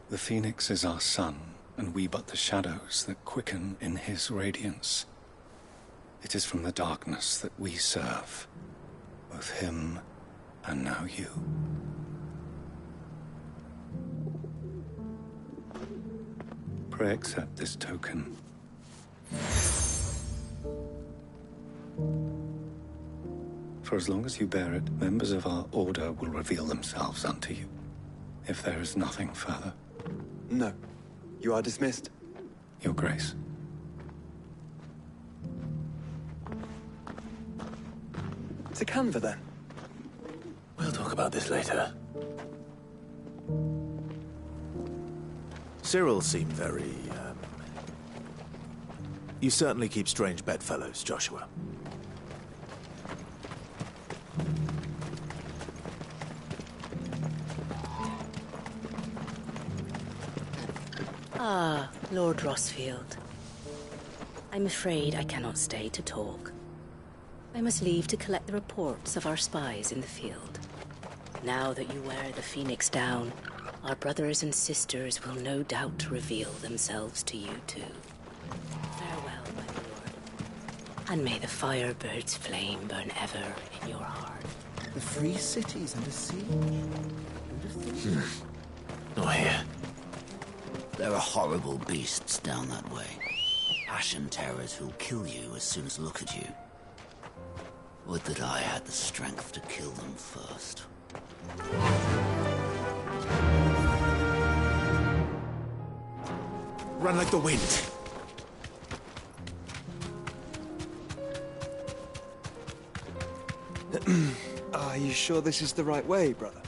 The Phoenix is our sun, and we but the shadows that quicken in his radiance. It is from the darkness that we serve. Both him and now you. Pray accept this token. For as long as you bear it, members of our order will reveal themselves unto you. If there is nothing further. No. You are dismissed. Your Grace. To Canva, then. We'll talk about this later. Cyril seemed very, You certainly keep strange bedfellows, Joshua. Ah, Lord Rosfield. I'm afraid I cannot stay to talk. I must leave to collect the reports of our spies in the field. Now that you wear the Phoenix down, our brothers and sisters will no doubt reveal themselves to you too. Farewell, my lord. And may the Firebird's flame burn ever in your heart. The free cities under siege. Not here. There are horrible beasts down that way. Ashen terrors who'll kill you as soon as look at you. Would that I had the strength to kill them first. Run like the wind. Are you sure this is the right way, brother?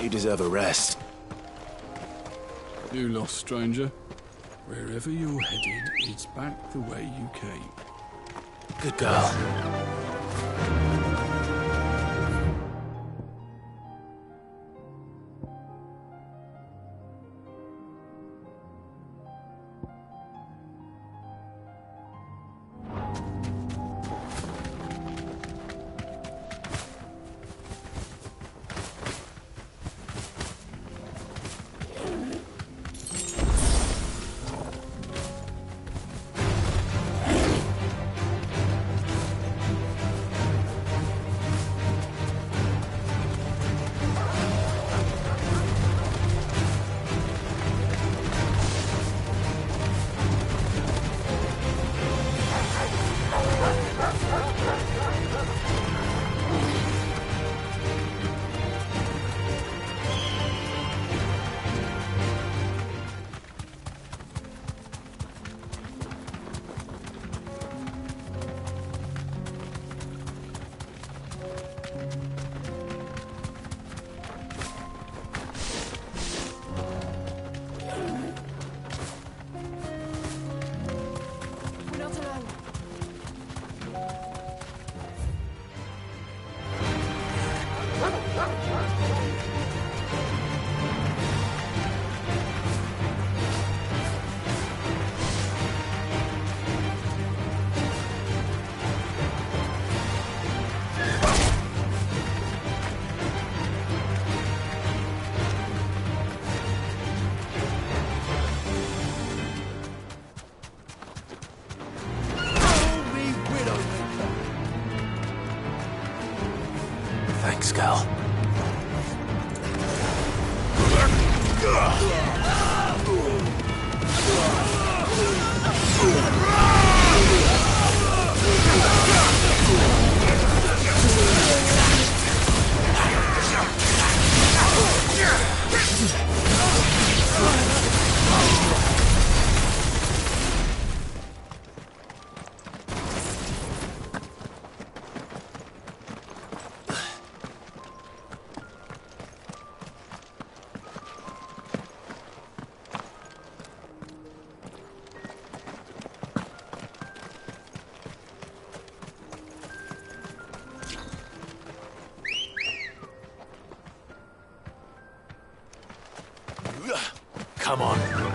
You deserve a rest. You lost, stranger. Wherever you're headed, it's back the way you came. Good girl. Black Skull. Come on.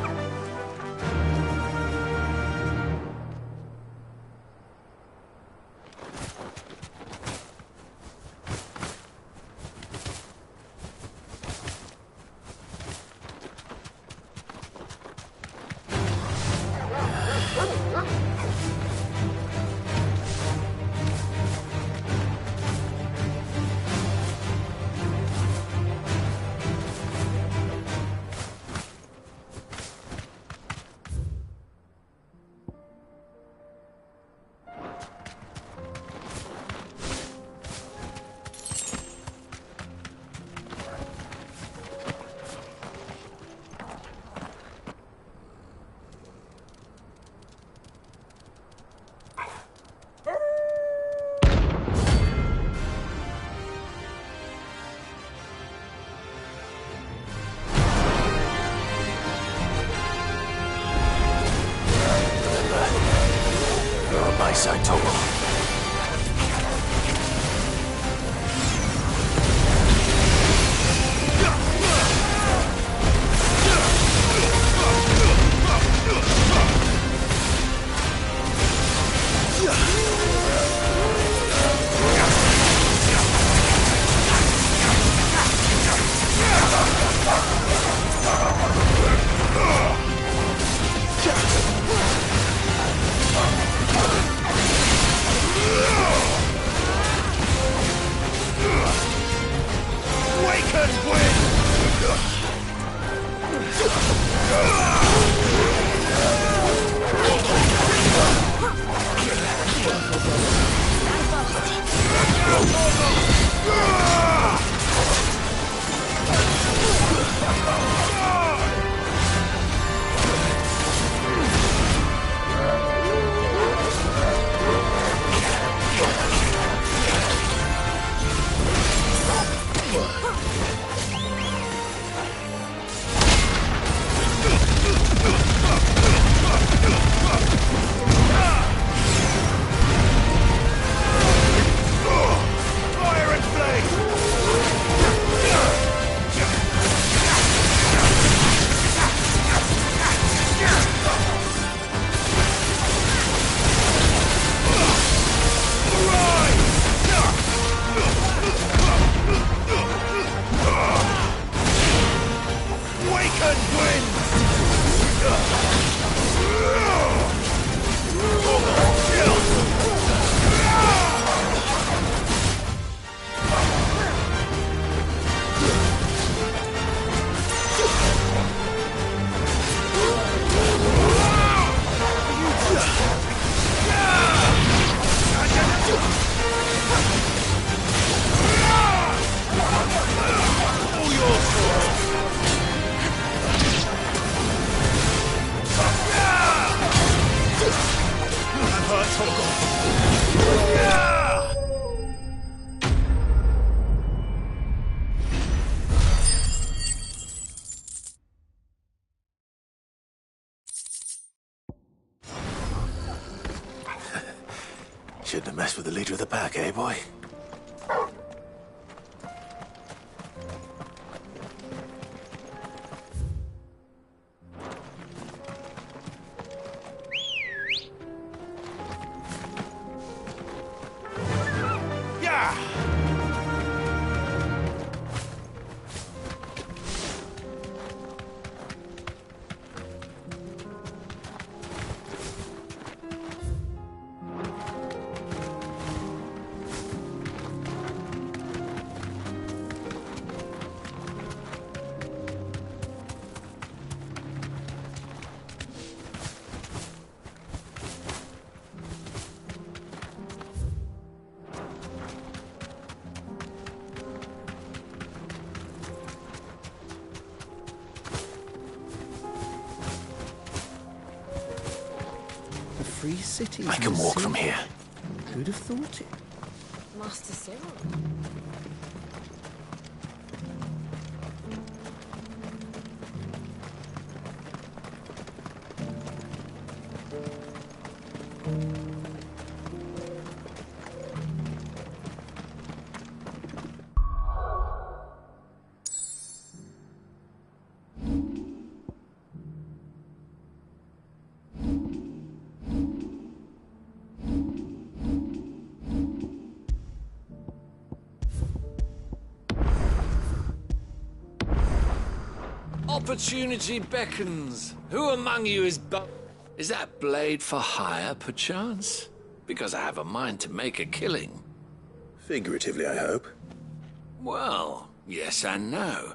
My side, Togo. Shouldn't have messed with the leader of the pack, eh, boy? 3 cities. I can walk from here. Who'd have thought it? Master Cyril. Opportunity beckons. Who among you is Is that blade for hire, perchance? Because I have a mind to make a killing. Figuratively, I hope. Well, yes and no.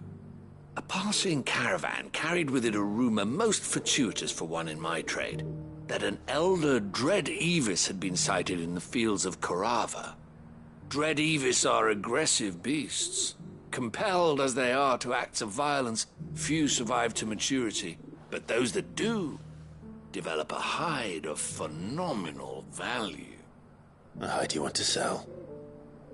A passing caravan carried with it a rumor most fortuitous for one in my trade, that an elder Dread Evis had been sighted in the fields of Korava. Dread Evis are aggressive beasts. Compelled as they are to acts of violence, few survive to maturity, but those that do develop a hide of phenomenal value. A hide you want to sell?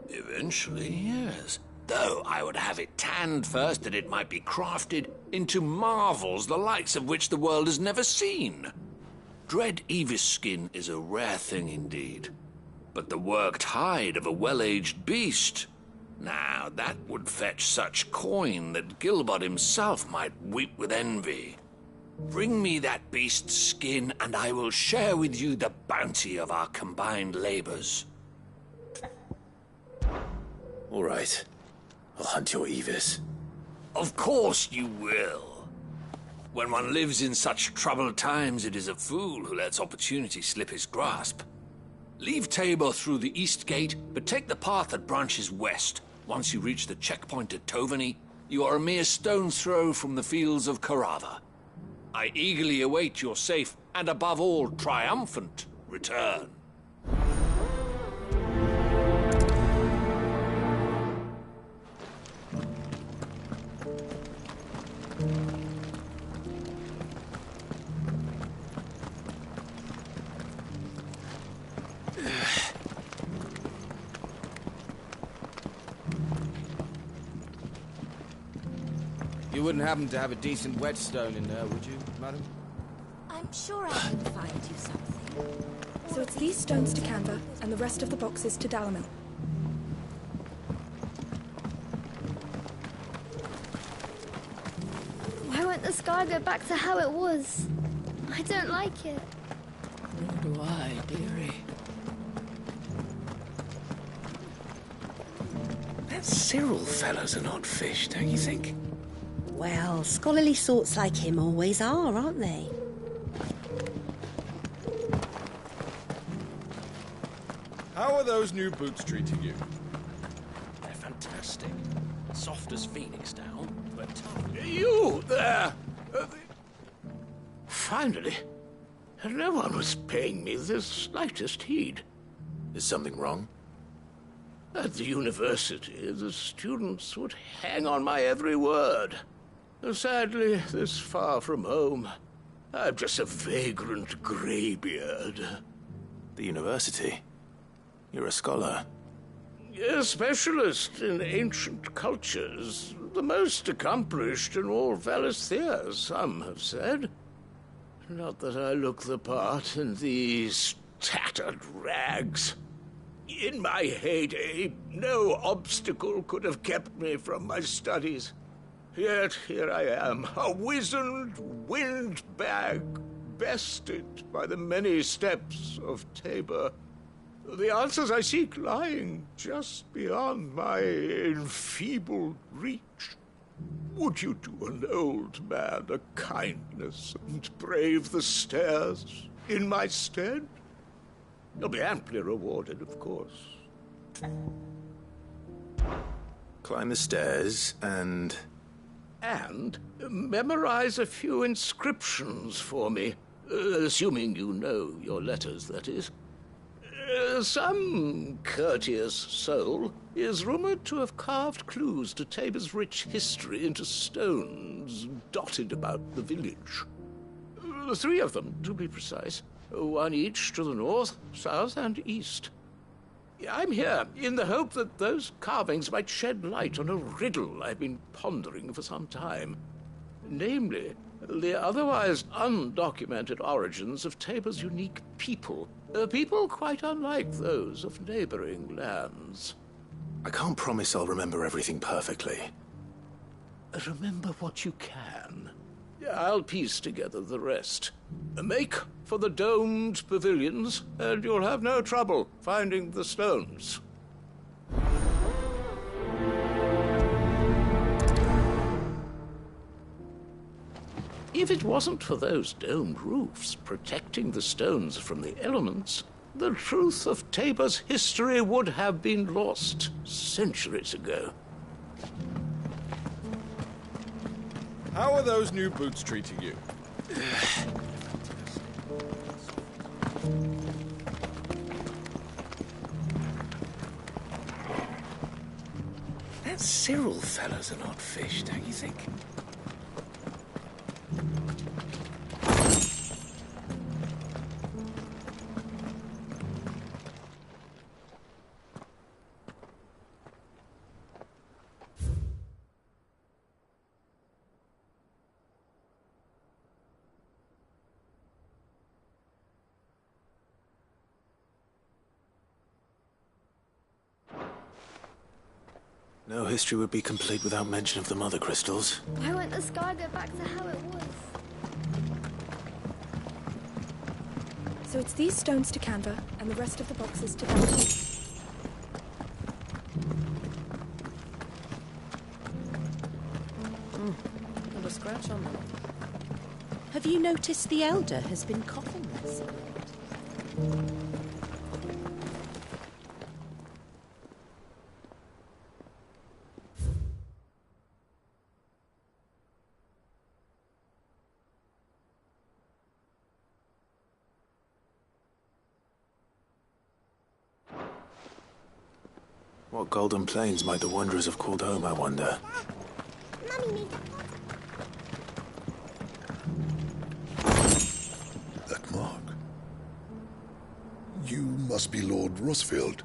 Eventually, yes. Though I would have it tanned first that it might be crafted into marvels the likes of which the world has never seen. Dread Evis skin is a rare thing indeed. But the worked hide of a well-aged beast, now that would fetch such coin that Gilbert himself might weep with envy. Bring me that beast's skin, and I will share with you the bounty of our combined labors. All right. I'll hunt your Evis. Of course you will. When one lives in such troubled times, it is a fool who lets opportunity slip his grasp. Leave Tabor through the east gate, but take the path that branches west. Once you reach the checkpoint at Tovany, you are a mere stone's throw from the fields of Korava. I eagerly await your safe, and above all, triumphant return. You wouldn't happen to have a decent whetstone in there, would you, madam? I'm sure I can find you something. So it's these stones to Canva, and the rest of the boxes to Dalamil. Why won't the sky go back to how it was? I don't like it. Nor do I, dearie. That Cyril fellow's an odd fish, don't you think? Well, scholarly sorts like him always are, aren't they? How are those new boots treating you? They're fantastic. Soft as phoenix down, but tough. You there! Finally, no one was paying me the slightest heed. Is something wrong? At the university, the students would hang on my every word. Sadly, this far from home, I'm just a vagrant greybeard. The university? You're a scholar. A specialist in ancient cultures. The most accomplished in all Valisthea, some have said. Not that I look the part in these tattered rags. In my heyday, no obstacle could have kept me from my studies. Yet here I am, a wizened windbag, bested by the many steps of Tabor. The answers I seek lying just beyond my enfeebled reach. Would you do an old man a kindness and brave the stairs in my stead? You'll be amply rewarded, of course. Climb the stairs and memorize a few inscriptions for me, assuming you know your letters, that is. Some courteous soul is rumored to have carved clues to Tabor's rich history into stones dotted about the village. 3 of them, to be precise. one each to the north, south, and east. I'm here in the hope that those carvings might shed light on a riddle I've been pondering for some time. Namely, the otherwise undocumented origins of Tabor's unique people. A people quite unlike those of neighboring lands. I can't promise I'll remember everything perfectly. Remember what you can. I'll piece together the rest. Make for the domed pavilions, and you'll have no trouble finding the stones. If it wasn't for those domed roofs protecting the stones from the elements, the truth of Tabor's history would have been lost centuries ago. How are those new boots treating you? That Cyril fellow's an odd fish, don't you think? No history would be complete without mention of the mother crystals. Why won't the sky go back to how it was? So it's these stones to Canva, and the rest of the boxes to them. Not a scratch on them. Have you noticed the Elder has been coughing less? What golden plains might the wanderers have called home, I wonder? That mark. You must be Lord Rosfield.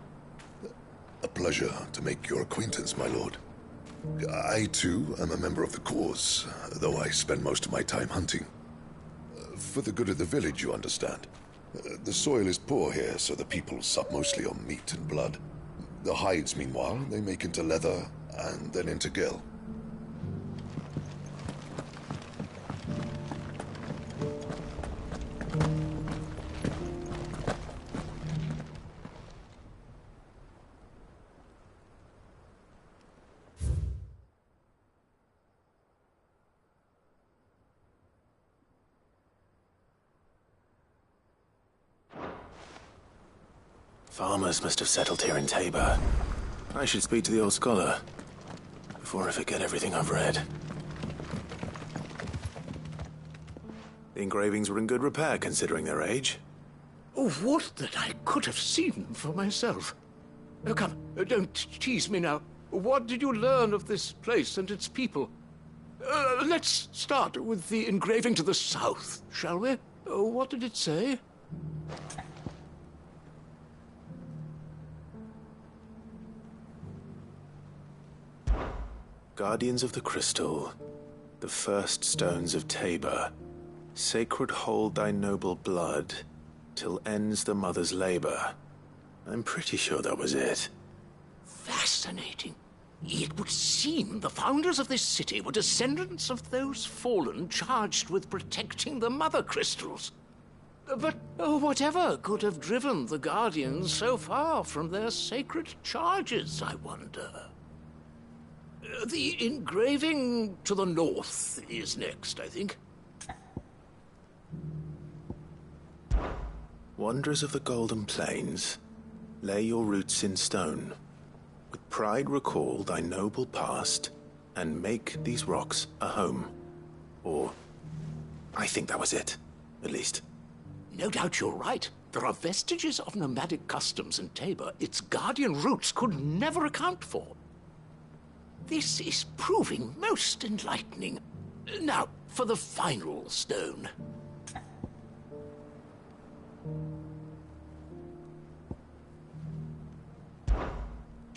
A pleasure to make your acquaintance, my lord. I, too, am a member of the cause, though I spend most of my time hunting. For the good of the village, you understand. The soil is poor here, so the people sup mostly on meat and blood. The hides, meanwhile, they make into leather and then into gill. Farmers must have settled here in Tabor. I should speak to the old scholar before I forget everything I've read. The engravings were in good repair, considering their age. Oh, what that I could have seen for myself. Oh, come, don't tease me now. What did you learn of this place and its people? Let's start with the engraving to the south, shall we? What did it say? Guardians of the Crystal, the first stones of Tabor, sacred hold thy noble blood, till ends the mother's labor. I'm pretty sure that was it. Fascinating. It would seem the founders of this city were descendants of those fallen charged with protecting the mother crystals. But whatever could have driven the Guardians so far from their sacred charges, I wonder? The engraving to the north is next, I think. Wanderers of the Golden Plains, lay your roots in stone. With pride recall thy noble past, and make these rocks a home. Or, I think that was it, at least. No doubt you're right. There are vestiges of nomadic customs in Tabor its guardian roots could never account for. This is proving most enlightening. Now, for the final stone.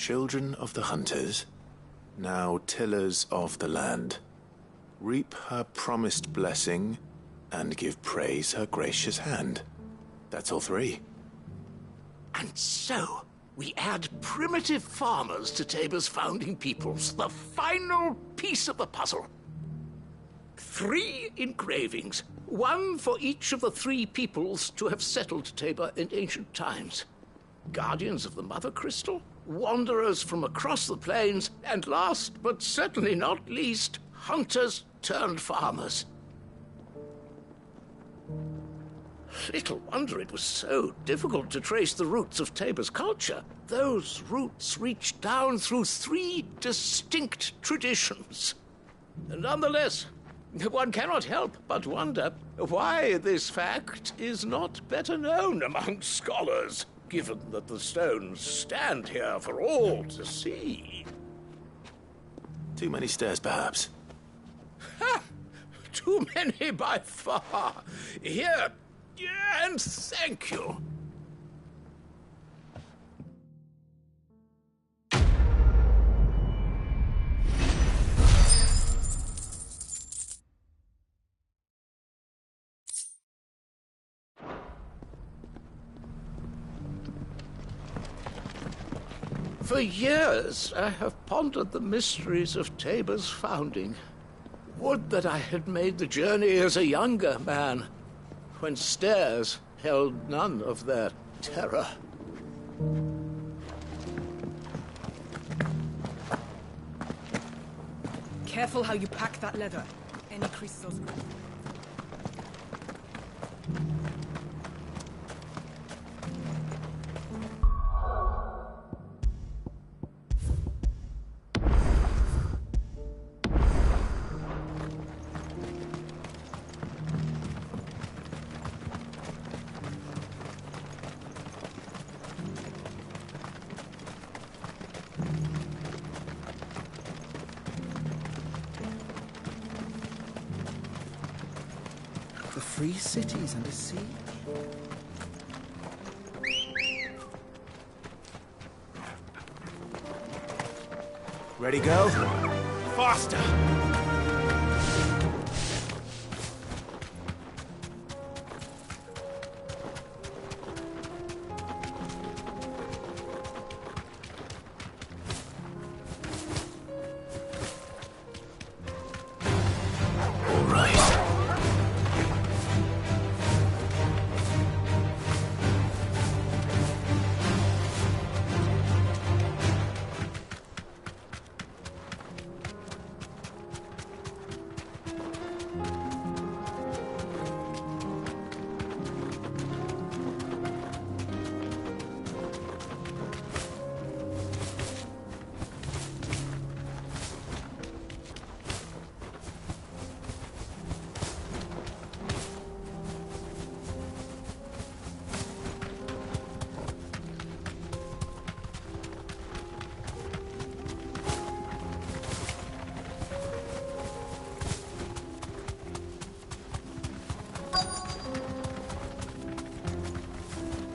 Children of the hunters, now tillers of the land, reap her promised blessing and give praise her gracious hand. That's all three. And so, we add primitive farmers to Tabor's founding peoples, the final piece of the puzzle. 3 engravings, 1 for each of the 3 peoples to have settled Tabor in ancient times. Guardians of the Mother Crystal, wanderers from across the plains, and last but certainly not least, hunters turned farmers. Little wonder it was so difficult to trace the roots of Tabor's culture. Those roots reached down through 3 distinct traditions. Nonetheless, one cannot help but wonder why this fact is not better known among scholars, given that the stones stand here for all to see. Too many stairs, perhaps. Ha! Too many by far. Here, and thank you. For years, I have pondered the mysteries of Tabor's founding. Would that I had made the journey as a younger man, when stairs held none of their terror. Careful how you pack that leather. Any creases or scratches. The free cities under siege. Ready, go? Faster!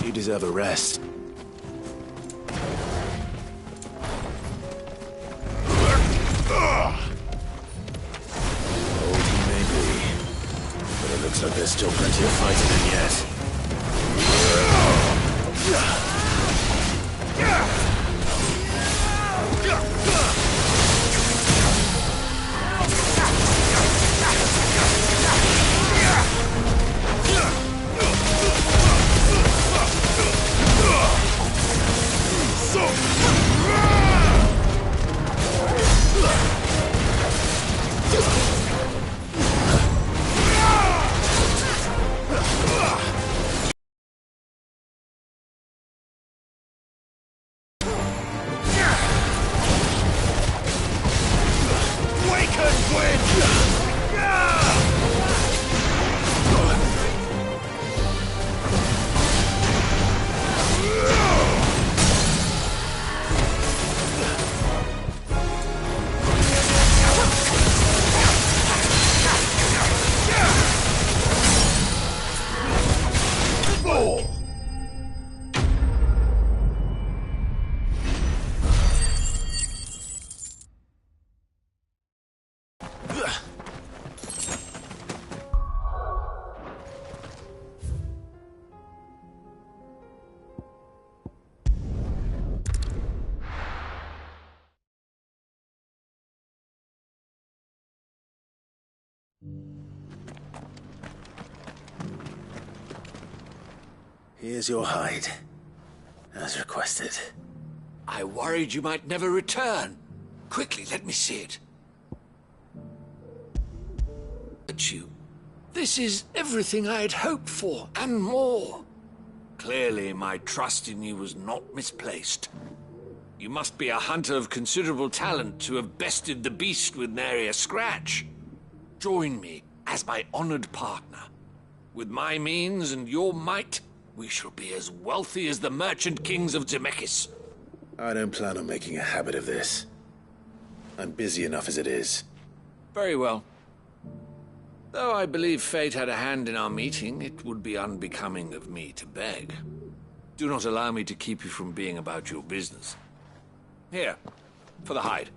You deserve a rest. Old he may be, but it looks like there's still plenty of fighting in yet. Here's your hide, as requested. I worried you might never return. Quickly, let me see it. But you... This is everything I had hoped for, and more. Clearly, my trust in you was not misplaced. You must be a hunter of considerable talent to have bested the beast with nary a scratch. Join me as my honored partner. With my means and your might, we shall be as wealthy as the merchant kings of Zemeckis. I don't plan on making a habit of this. I'm busy enough as it is. Very well. Though I believe fate had a hand in our meeting, it would be unbecoming of me to beg. Do not allow me to keep you from being about your business. Here, for the hide.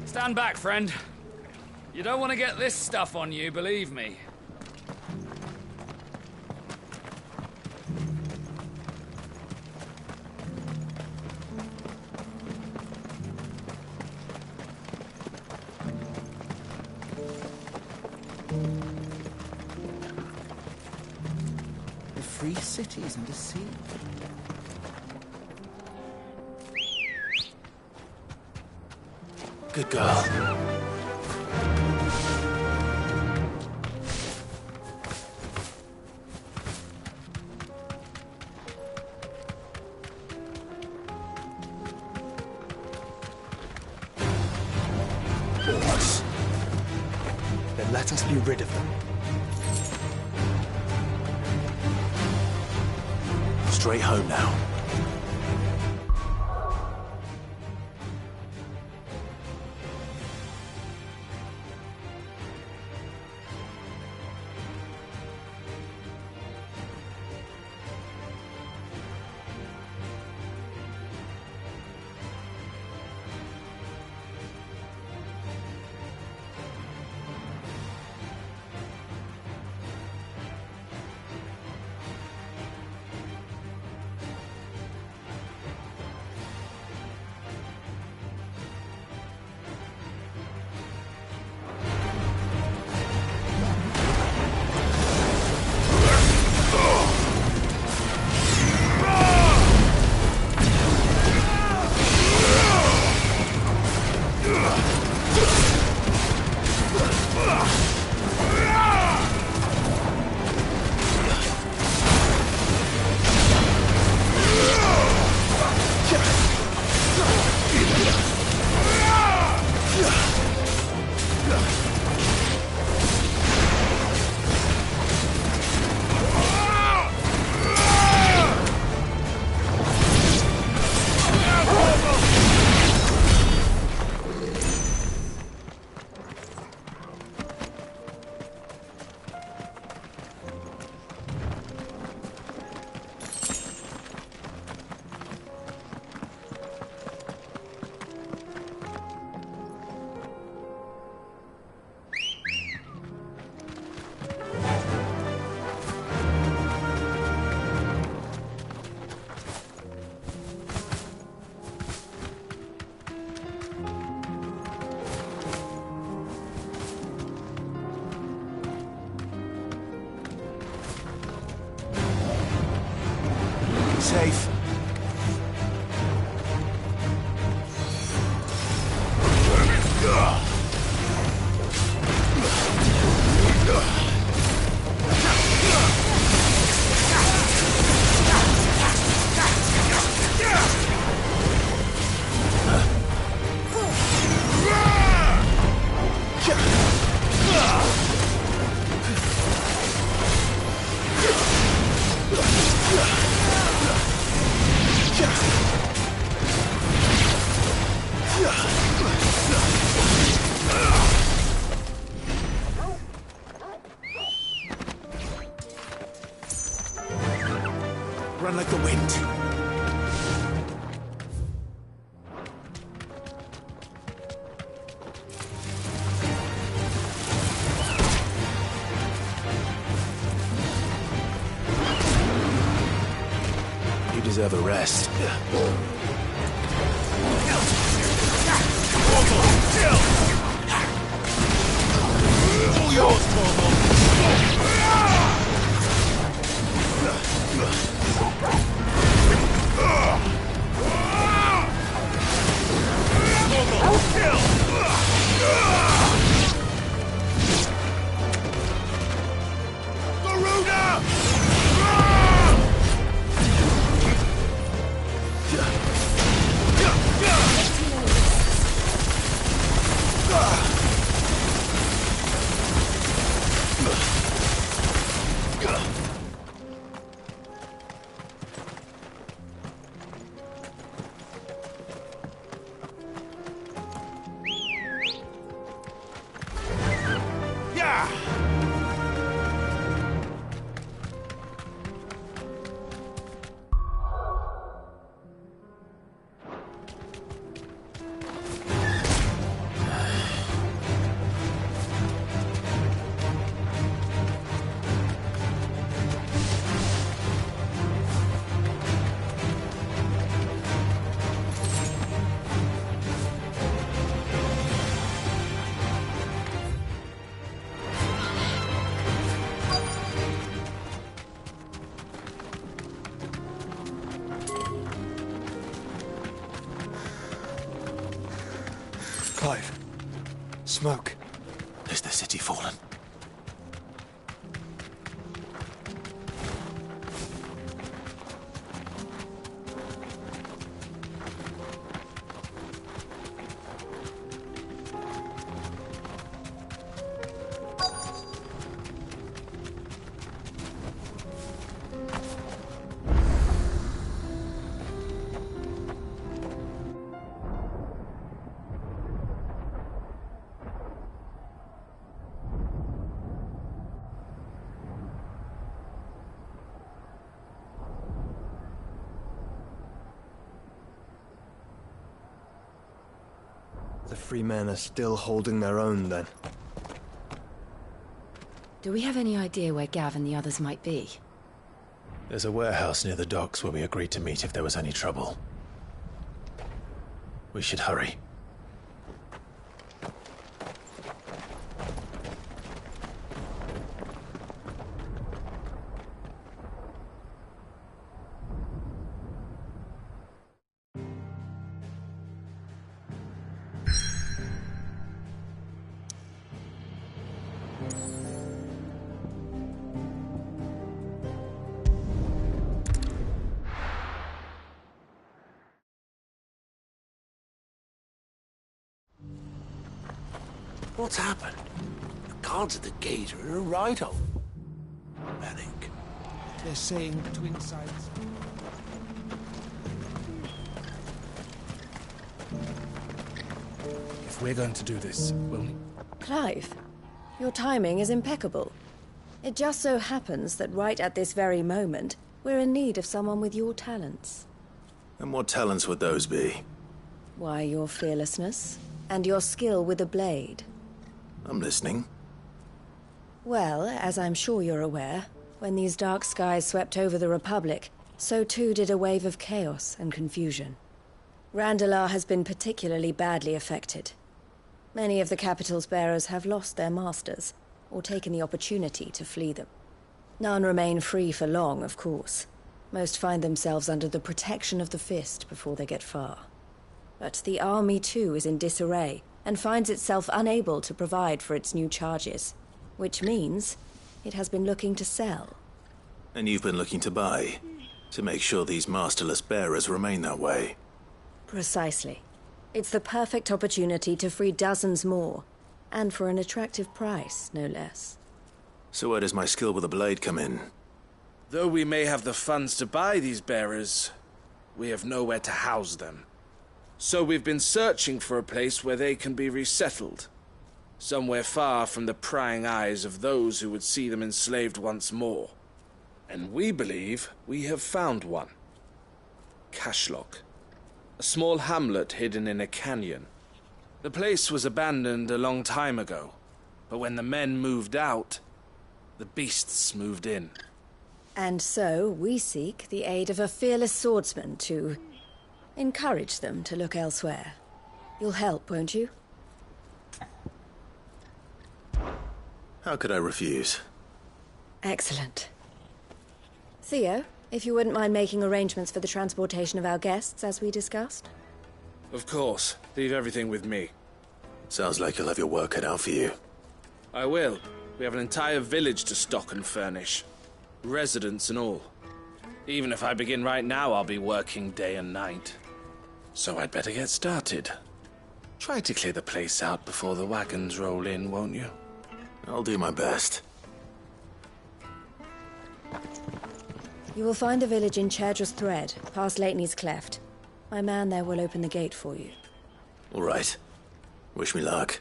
Stand back, friend. You don't want to get this stuff on you, believe me. The free cities and the sea. Good girl. Orcs. Then let us be rid of them. Straight home now. Safe. Run like the wind. You deserve a rest. All yours, Mormon! Clive. Smoke. Is the city fallen? The free men are still holding their own, then. Do we have any idea where Gav and the others might be? There's a warehouse near the docks where we agreed to meet if there was any trouble. We should hurry. What's happened? The guards at the gate are in a right of panic. They're saying twin sides. If we're going to do this, we'll... Clive, your timing is impeccable. It just so happens that right at this very moment, we're in need of someone with your talents. And what talents would those be? Why, your fearlessness, and your skill with a blade. I'm listening. Well, as I'm sure you're aware, when these dark skies swept over the Republic, so too did a wave of chaos and confusion. Randalar has been particularly badly affected. Many of the capital's bearers have lost their masters, or taken the opportunity to flee them. None remain free for long, of course. Most find themselves under the protection of the Fist before they get far. But the army too is in disarray, and finds itself unable to provide for its new charges. Which means it has been looking to sell. And you've been looking to buy, to make sure these masterless bearers remain that way. Precisely. It's the perfect opportunity to free dozens more, and for an attractive price, no less. So where does my skill with a blade come in? Though we may have the funds to buy these bearers, we have nowhere to house them. So we've been searching for a place where they can be resettled. Somewhere far from the prying eyes of those who would see them enslaved once more. And we believe we have found one. Cashlock. A small hamlet hidden in a canyon. The place was abandoned a long time ago, but when the men moved out, the beasts moved in. And so we seek the aid of a fearless swordsman to encourage them to look elsewhere. You'll help, won't you? How could I refuse? Excellent. Theo, if you wouldn't mind making arrangements for the transportation of our guests, as we discussed. Of course. Leave everything with me. Sounds like you'll have your work cut out for you. I will. We have an entire village to stock and furnish. Residents and all. Even if I begin right now, I'll be working day and night. So I'd better get started. Try to clear the place out before the wagons roll in, won't you? I'll do my best. You will find a village in Chairdra's Thread, past Lateney's Cleft. My man there will open the gate for you. All right. Wish me luck.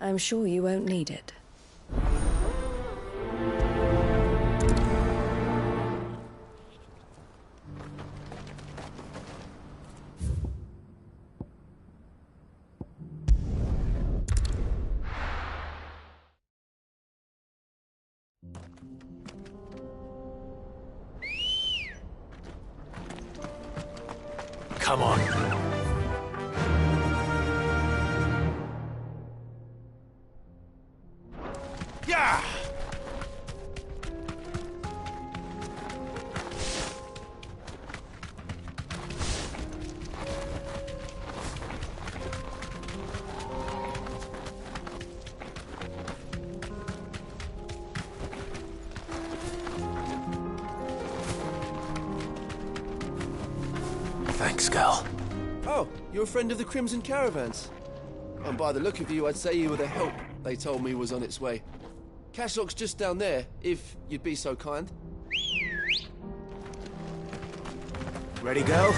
I'm sure you won't need it. Come on. Yeah! Thanks, Gal. Oh, you're a friend of the Crimson Caravans. And by the look of you, I'd say you were the help they told me was on its way. Cashlock's just down there, if you'd be so kind. Ready, go?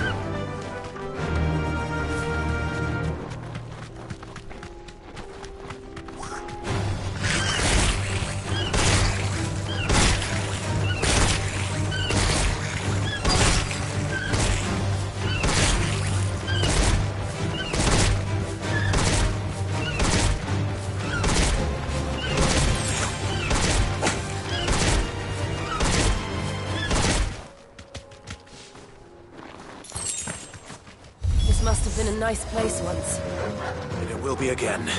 Must have been a nice place once. And it will be again.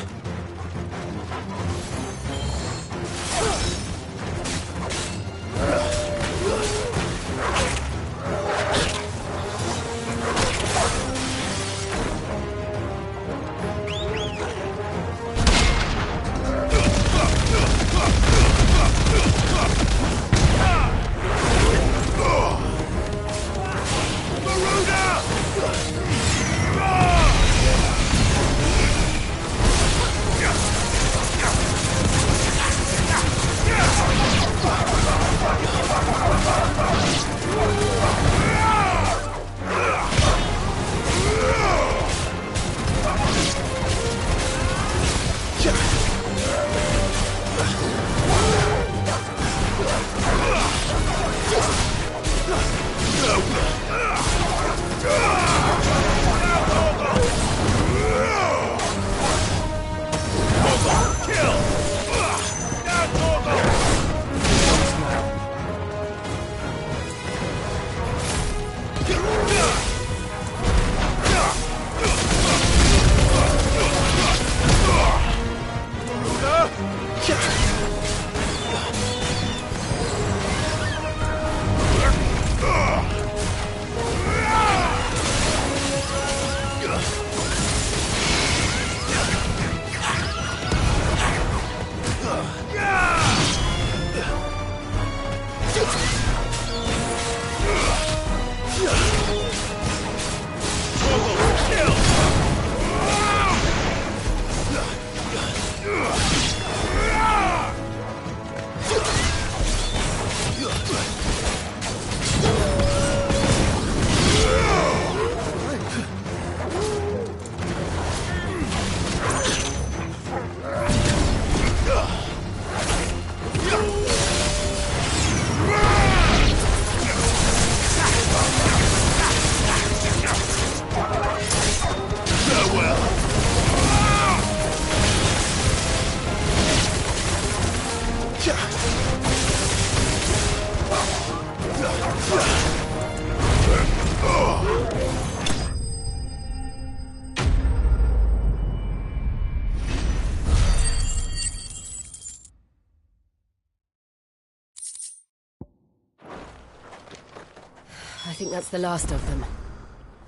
I think that's the last of them.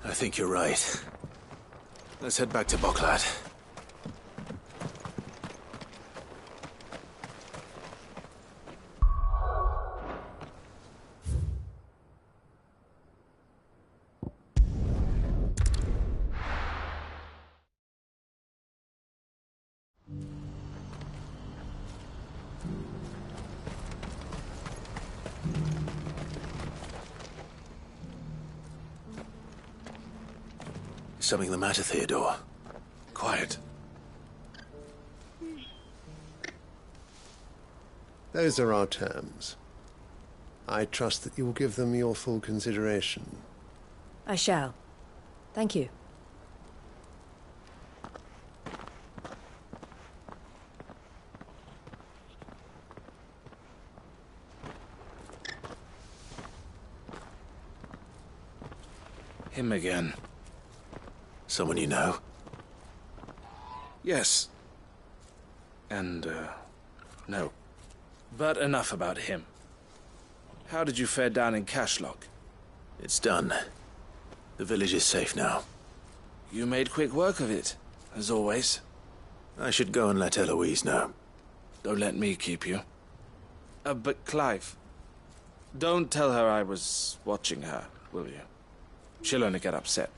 I think you're right. Let's head back to Boklat. Is something the matter, Theodore? Quiet. Those are our terms. I trust that you will give them your full consideration. I shall. Thank you. Him again. Someone you know? Yes. And, no. But enough about him. How did you fare down in Cashlock? It's done. The village is safe now. You made quick work of it, as always. I should go and let Eloise know. Don't let me keep you. But Clive, don't tell her I was watching her, will you? She'll only get upset.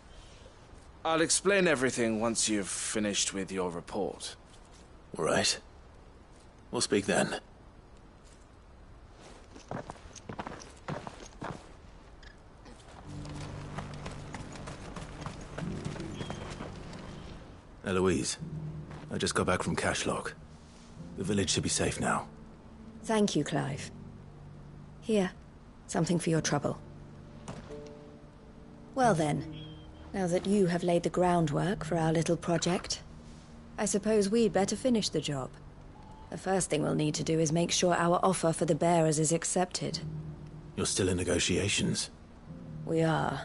I'll explain everything once you've finished with your report. All right. We'll speak then. Eloise, I just got back from Cashlock. The village should be safe now. Thank you, Clive. Here, something for your trouble. Well then, now that you have laid the groundwork for our little project, I suppose we'd better finish the job. The first thing we'll need to do is make sure our offer for the bearers is accepted. You're still in negotiations? We are.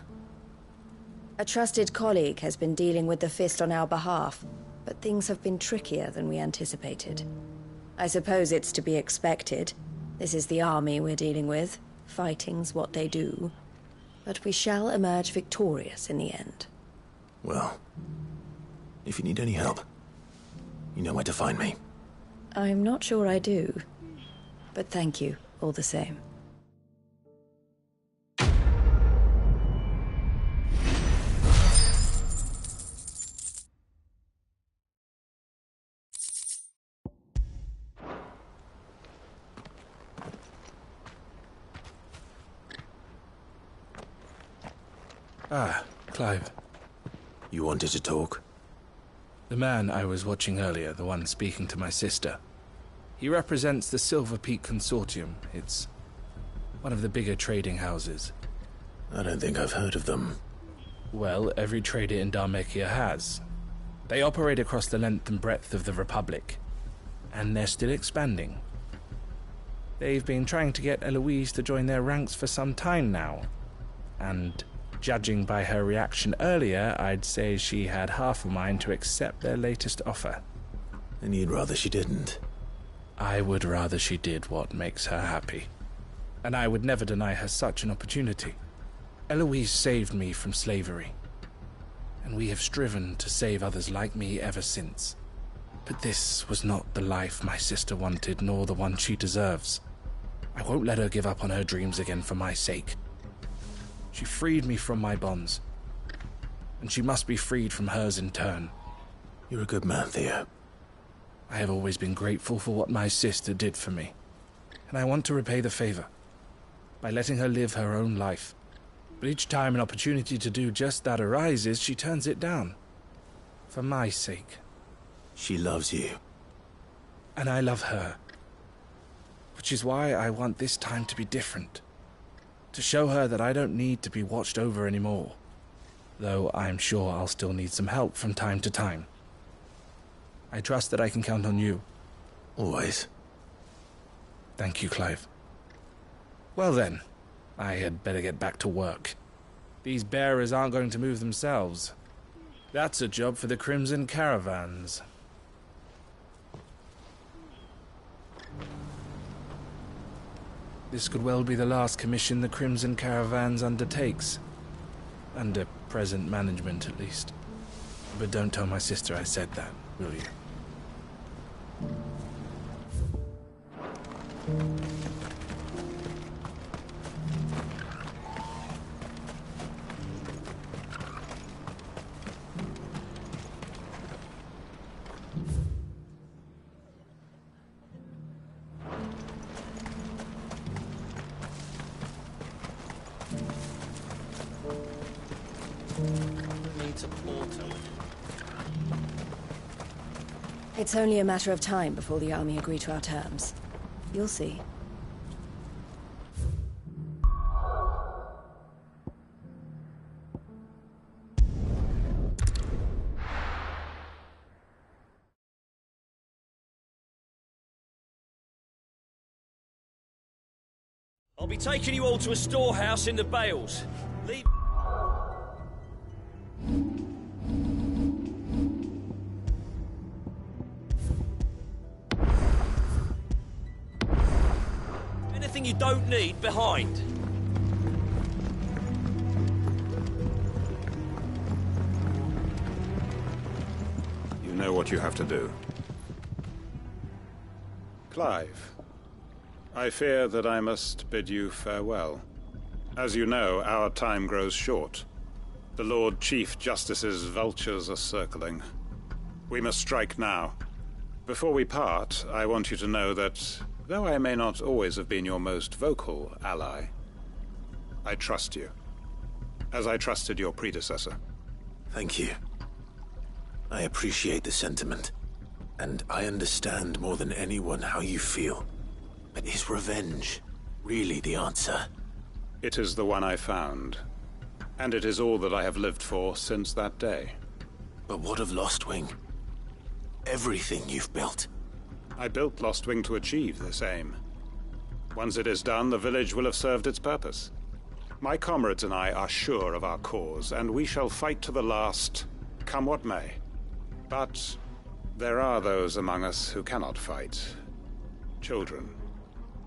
A trusted colleague has been dealing with the Fist on our behalf, but things have been trickier than we anticipated. I suppose it's to be expected. This is the army we're dealing with. Fighting's what they do. But we shall emerge victorious in the end. Well, if you need any help, you know where to find me. I'm not sure I do, but thank you all the same. Ah, Clive. You wanted to talk? The man I was watching earlier, the one speaking to my sister. He represents the Silver Peak Consortium. It's one of the bigger trading houses. I don't think I've heard of them. Well, every trader in Dharmekia has. They operate across the length and breadth of the Republic, and they're still expanding. They've been trying to get Eloise to join their ranks for some time now, and judging by her reaction earlier, I'd say she had half a mind to accept their latest offer. And you'd rather she didn't? I would rather she did what makes her happy. And I would never deny her such an opportunity. Eloise saved me from slavery, and we have striven to save others like me ever since. But this was not the life my sister wanted, nor the one she deserves. I won't let her give up on her dreams again for my sake. She freed me from my bonds, and she must be freed from hers in turn. You're a good man, Theo. I have always been grateful for what my sister did for me, and I want to repay the favor by letting her live her own life. But each time an opportunity to do just that arises, she turns it down. For my sake. She loves you. And I love her. Which is why I want this time to be different. To show her that I don't need to be watched over anymore. Though I'm sure I'll still need some help from time to time. I trust that I can count on you. Always. Thank you, Clive. Well then, I had better get back to work. These bearers aren't going to move themselves. That's a job for the Crimson Caravans. This could well be the last commission the Crimson Caravans undertakes. Under present management, at least. But don't tell my sister I said that, will you? It's only a matter of time before the army agree to our terms. You'll see. I'll be taking you all to a storehouse in the Bales. Leave... Anything you don't need behind. You know what you have to do. Clive, I fear that I must bid you farewell. As you know, our time grows short. The Lord Chief Justice's vultures are circling. We must strike now. Before we part, I want you to know that, though I may not always have been your most vocal ally, I trust you, as I trusted your predecessor. Thank you. I appreciate the sentiment, and I understand more than anyone how you feel. But is revenge really the answer? It is the one I found, and it is all that I have lived for since that day. But what of Lostwing? Everything you've built. I built Lostwing to achieve this aim. Once it is done, the village will have served its purpose. My comrades and I are sure of our cause, and we shall fight to the last, come what may. But there are those among us who cannot fight. Children,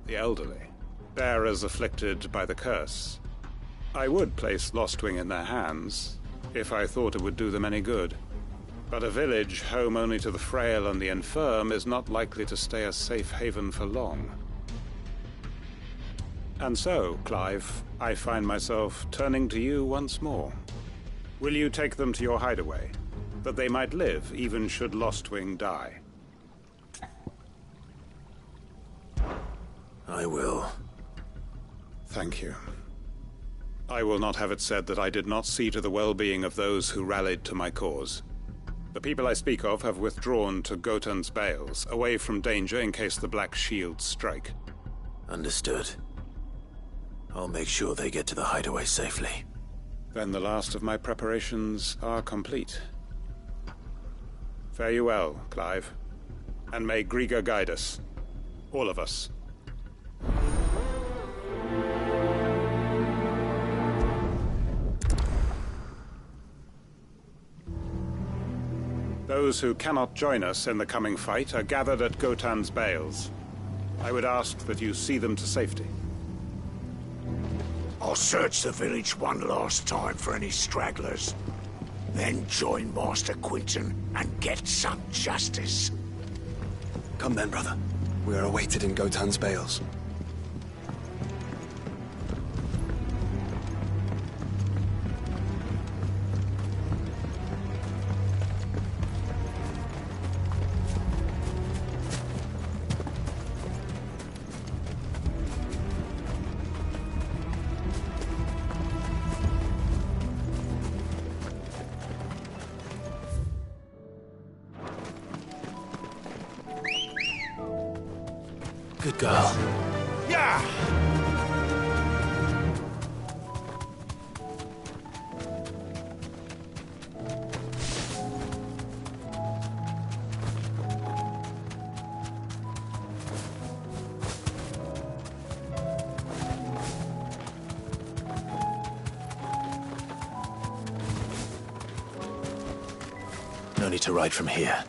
the elderly, bearers afflicted by the curse. I would place Lostwing in their hands, if I thought it would do them any good. But a village home only to the frail and the infirm is not likely to stay a safe haven for long. And so, Clive, I find myself turning to you once more. Will you take them to your hideaway, that they might live even should Lostwing die? I will. Thank you. I will not have it said that I did not see to the well-being of those who rallied to my cause. The people I speak of have withdrawn to Gotan's Bales, away from danger in case the Black Shields strike. Understood. I'll make sure they get to the hideaway safely. Then the last of my preparations are complete. Fare you well, Clive. And may Griga guide us. All of us. Those who cannot join us in the coming fight are gathered at Gotan's Bales. I would ask that you see them to safety. I'll search the village one last time for any stragglers. Then join Master Quinton and get some justice. Come then, brother. We are awaited in Gotan's Bales. Good girl. Yeah! No need to ride from here.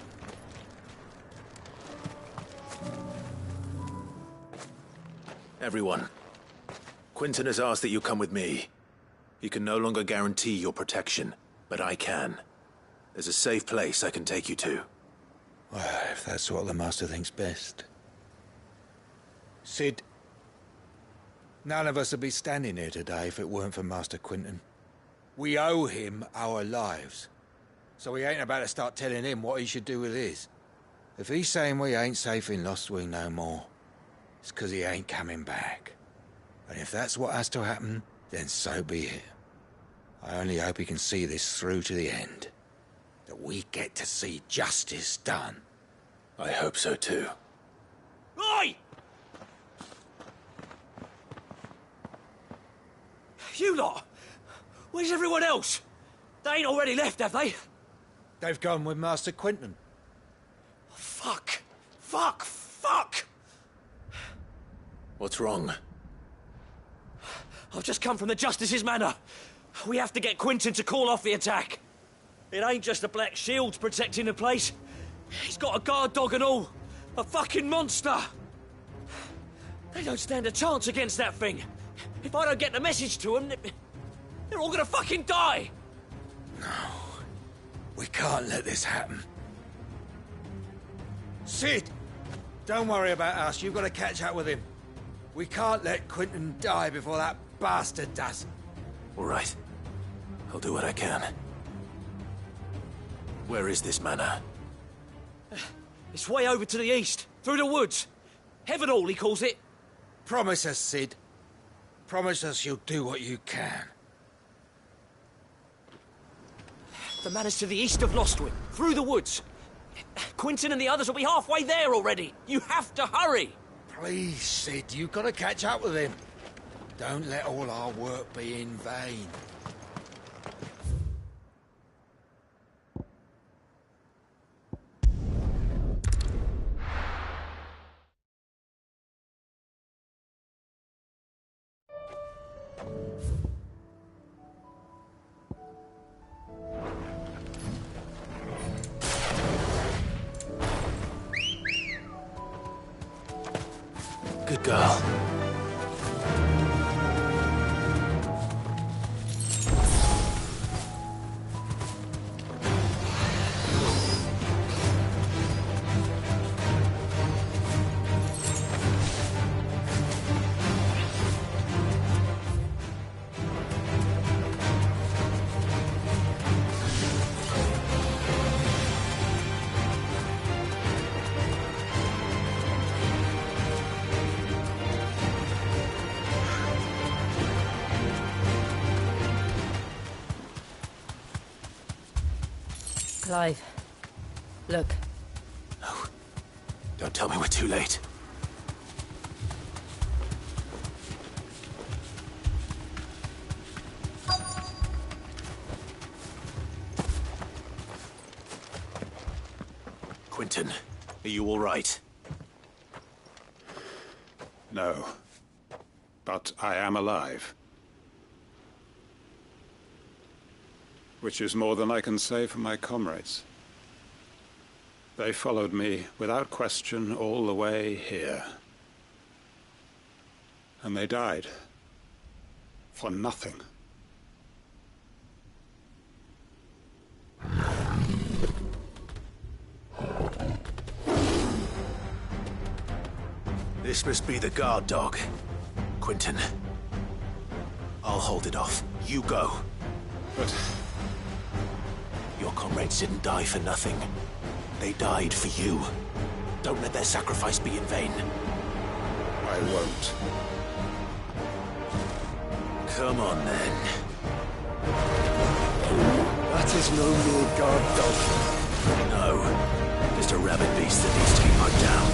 Everyone, Quinton has asked that you come with me. He can no longer guarantee your protection, but I can. There's a safe place I can take you to. Well, if that's what the Master thinks best. Sid, none of us would be standing here today if it weren't for Master Quinton. We owe him our lives. So we ain't about to start telling him what he should do with his. If he's saying we ain't safe in Lost Wing no more, it's 'cause he ain't coming back. And if that's what has to happen, then so be it. I only hope he can see this through to the end. That we get to see justice done. I hope so too. Oi! You lot! Where's everyone else? They ain't already left, have they? They've gone with Master Quinton. Fuck! Fuck! Fuck! What's wrong? I've just come from the Justice's Manor. We have to get Quinton to call off the attack. It ain't just the Black Shields protecting the place. He's got a guard dog and all. A fucking monster. They don't stand a chance against that thing. If I don't get the message to them, they're all gonna fucking die. No. We can't let this happen. Sid! Don't worry about us. You've got to catch up with him. We can't let Quinton die before that bastard does. All right. I'll do what I can. Where is this manor? It's way over to the east, through the woods. Heavenhall, he calls it. Promise us, Sid. Promise us you'll do what you can. The manor's to the east of Lostwing, through the woods. Quinton and the others will be halfway there already. You have to hurry. Please, Sid, you've got to catch up with him. Don't let all our work be in vain. Good girl. Clive, look. No. Don't tell me we're too late. Quinton, are you all right? No. But I am alive. Which is more than I can say for my comrades. They followed me without question all the way here. And they died. For nothing. This must be the guard dog. Quinton. I'll hold it off. You go. But... your comrades didn't die for nothing. They died for you. Don't let their sacrifice be in vain. I won't. Come on, then. That is no mere guard dog. No. Just a rabid beast that needs to be put down.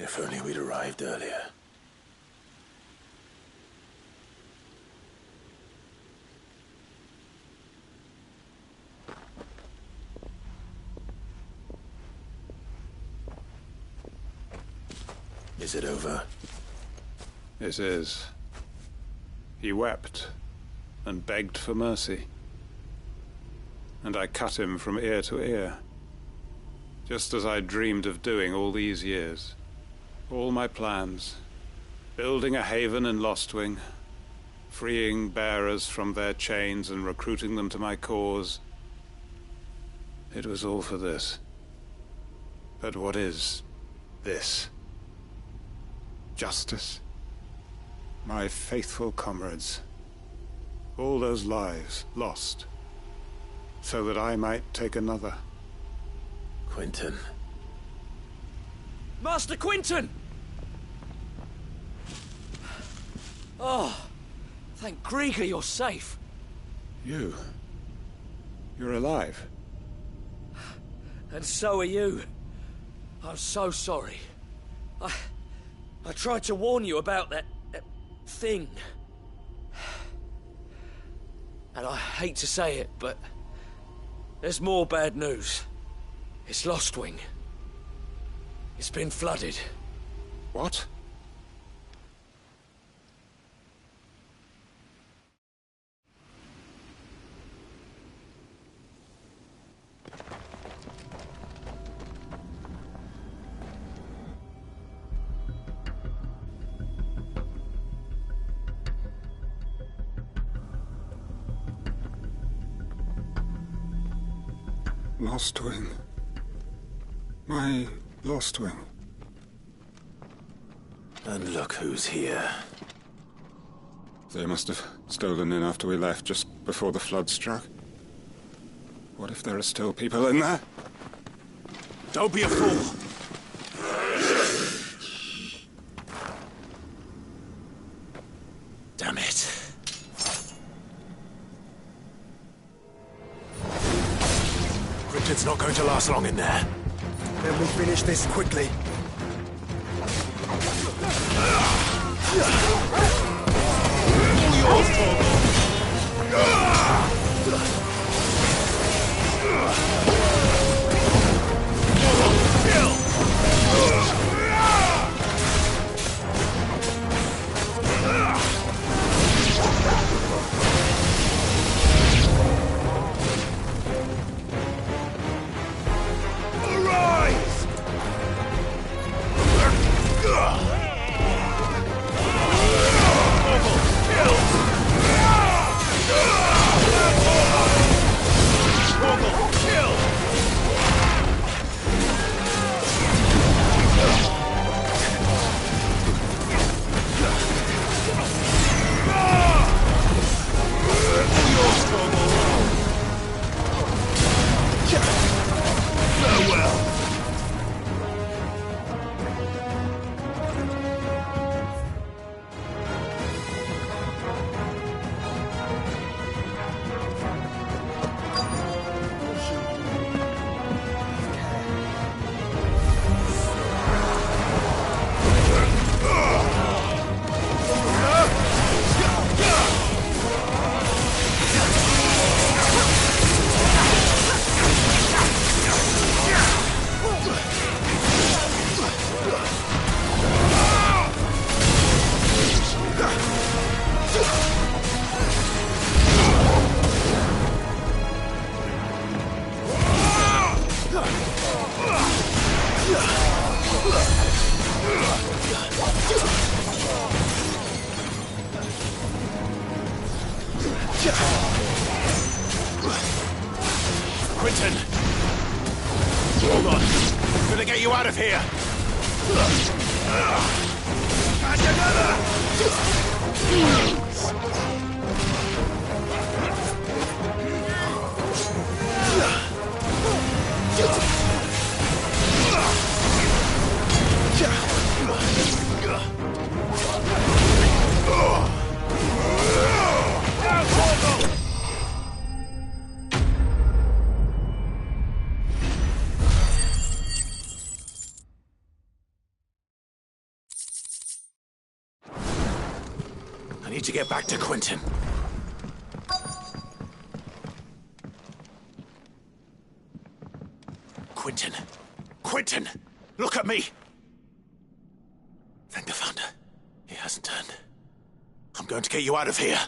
If only we'd arrived earlier. Is it over? It is. He wept and begged for mercy. And I cut him from ear to ear, just as I dreamed of doing all these years. All my plans, building a haven in Lostwing, freeing bearers from their chains and recruiting them to my cause. It was all for this. But what is this? Justice? My faithful comrades. All those lives lost, so that I might take another. Quinton. Master Quinton! Oh, thank Grieger you're safe. You're alive. And so are you. I'm so sorry. I tried to warn you about that thing. And I hate to say it, but there's more bad news. It's Lostwing. It's been flooded. What? Lostwing. My Lostwing. And look who's here. They must have stolen in after we left, just before the flood struck. What if there are still people in there? Don't be a fool! Damn it. Richard's not going to last long in there. Then we finish this quickly. Quinton! Hold on. I'm gonna get you out of here! need to get back to Quentin. Quentin! Quentin! Look at me! Thank the Founder. He hasn't turned. I'm going to get you out of here.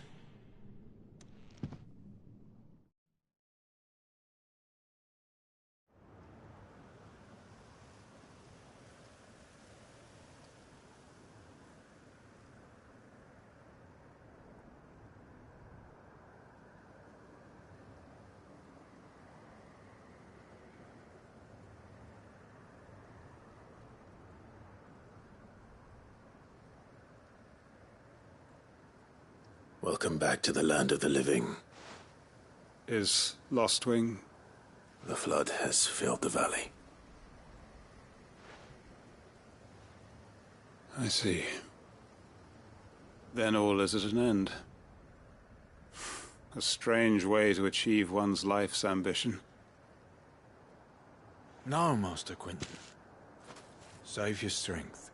Welcome back to the land of the living. Is Lostwing? The flood has filled the valley. I see. Then all is at an end. A strange way to achieve one's life's ambition. No, Master Quentin. Save your strength.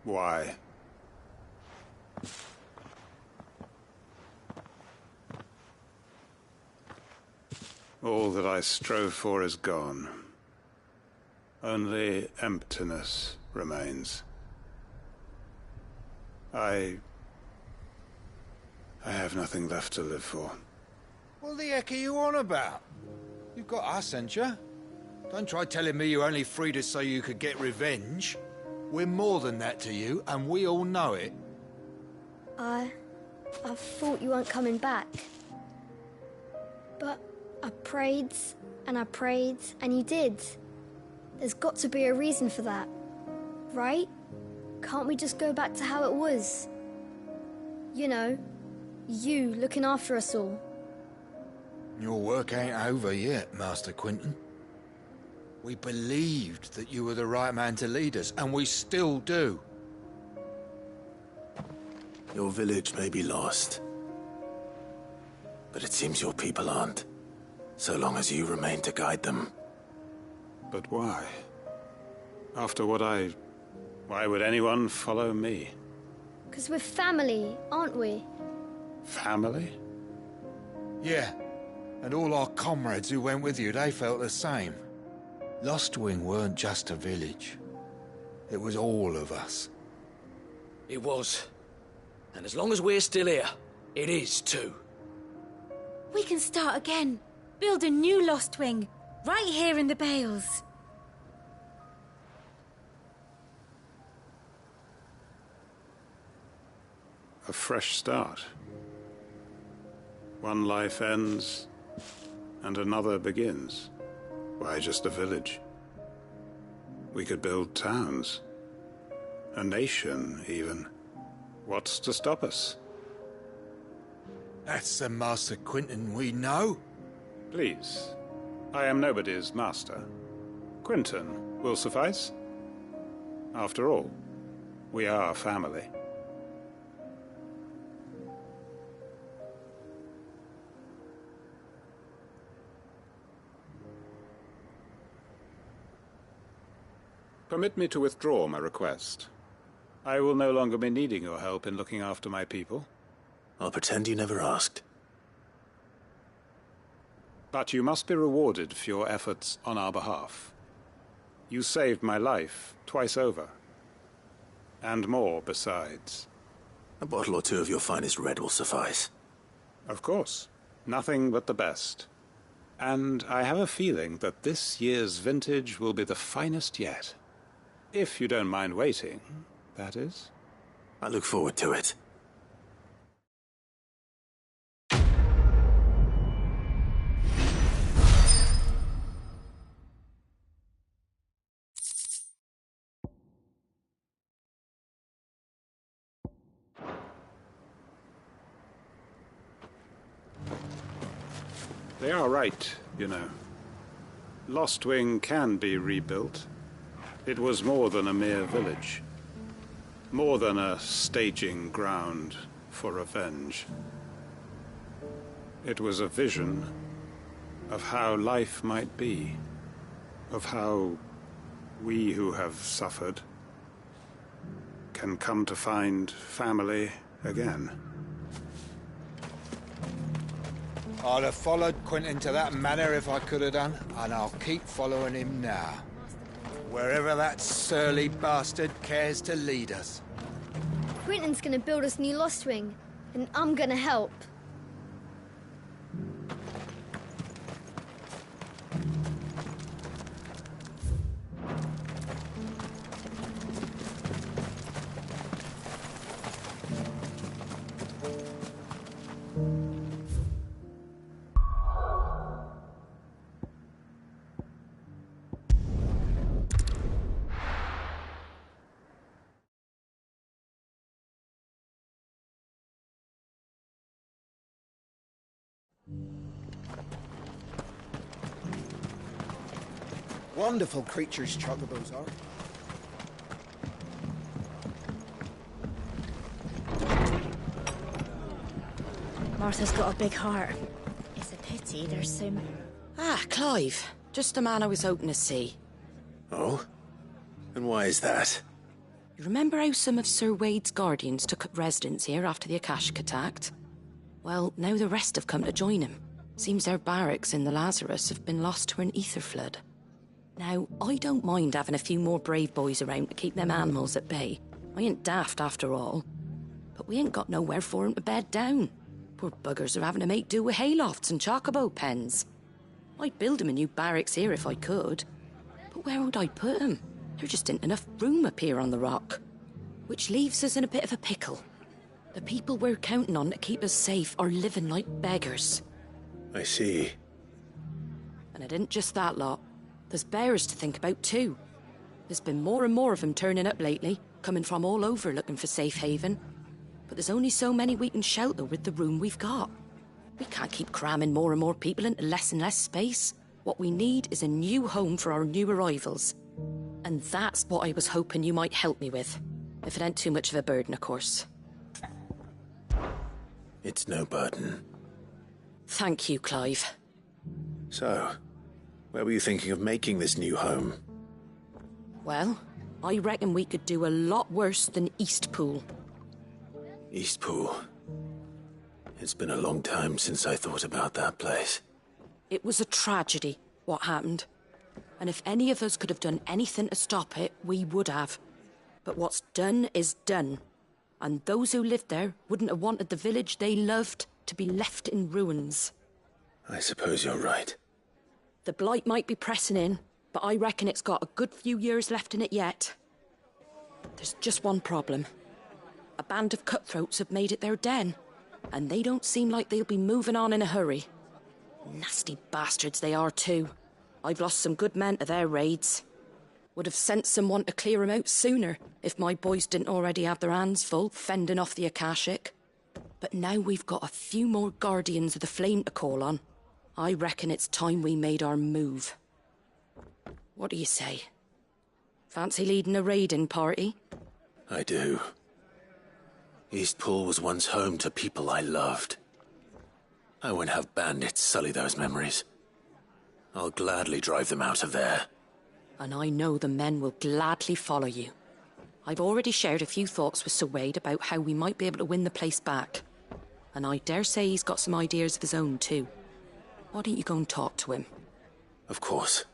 Why? All that I strove for is gone. Only emptiness remains. I have nothing left to live for. What the heck are you on about? You've got us, ain't you? Don't try telling me you only freed us so you could get revenge. We're more than that to you, and we all know it. I thought you weren't coming back. But I prayed, and you did. There's got to be a reason for that, right? Can't we just go back to how it was? You know, you looking after us all. Your work ain't over yet, Master Quentin. We believed that you were the right man to lead us, and we still do. Your village may be lost, but it seems your people aren't. So long as you remain to guide them. But why? After what why would anyone follow me? 'Cause we're family, aren't we? Family? Yeah, and all our comrades who went with you, they felt the same. Lostwing weren't just a village. It was all of us. It was. And as long as we're still here, it is too. We can start again. Build a new Lostwing, right here in the Bales. A fresh start. One life ends, and another begins. Why just a village? We could build towns. A nation, even. What's to stop us? That's the Master Quentin we know. Please. I am nobody's master. Quentin will suffice. After all, we are family. Permit me to withdraw my request. I will no longer be needing your help in looking after my people. I'll pretend you never asked. But you must be rewarded for your efforts on our behalf. You saved my life twice over. And more besides. A bottle or two of your finest red will suffice. Of course. Nothing but the best. And I have a feeling that this year's vintage will be the finest yet. If you don't mind waiting, that is. I look forward to it. They are right, you know. Lostwing can be rebuilt. It was more than a mere village. More than a staging ground for revenge. It was a vision of how life might be. Of how we who have suffered can come to find family again. I'd have followed Quentin to that manor if I could have done, and I'll keep following him now. Wherever that surly bastard cares to lead us. Quentin's gonna build us new Lost Wing, and I'm gonna help. Wonderful creatures, chocobos are. Martha's got a big heart. It's a pity there's so many. Ah, Clive. Just the man I was hoping to see. Oh? And why is that? You remember how some of Sir Wade's guardians took up residence here after the Akashic attacked? Well, now the rest have come to join him. Seems their barracks in the Lazarus have been lost to an ether flood. Now, I don't mind having a few more brave boys around to keep them animals at bay. I ain't daft after all. But we ain't got nowhere for 'em to bed down. Poor buggers are having to make do with haylofts and chocobo pens. I'd build 'em a new barracks here if I could. But where would I put 'em? There just ain't enough room up here on the rock. Which leaves us in a bit of a pickle. The people we're counting on to keep us safe are living like beggars. I see. And it ain't just that lot. There's bears to think about too. There's been more and more of them turning up lately, coming from all over looking for safe haven. But there's only so many we can shelter with the room we've got. We can't keep cramming more and more people into less and less space. What we need is a new home for our new arrivals. And that's what I was hoping you might help me with. If it ain't too much of a burden, of course. It's no burden. Thank you, Clive. So, where were you thinking of making this new home? Well, I reckon we could do a lot worse than Eastpool. Eastpool. It's been a long time since I thought about that place. It was a tragedy, what happened. And if any of us could have done anything to stop it, we would have. But what's done is done. And those who lived there wouldn't have wanted the village they loved to be left in ruins. I suppose you're right. The blight might be pressing in, but I reckon it's got a good few years left in it yet. There's just one problem. A band of cutthroats have made it their den, and they don't seem like they'll be moving on in a hurry. Nasty bastards they are too. I've lost some good men to their raids. Would have sent someone to clear 'em out sooner if my boys didn't already have their hands full fending off the Akashic. But now we've got a few more guardians of the flame to call on. I reckon it's time we made our move. What do you say? Fancy leading a raiding party? I do. Eastpool was once home to people I loved. I won't have bandits sully those memories. I'll gladly drive them out of there. And I know the men will gladly follow you. I've already shared a few thoughts with Sir Wade about how we might be able to win the place back. And I dare say he's got some ideas of his own too. Why don't you go and talk to him? Of course.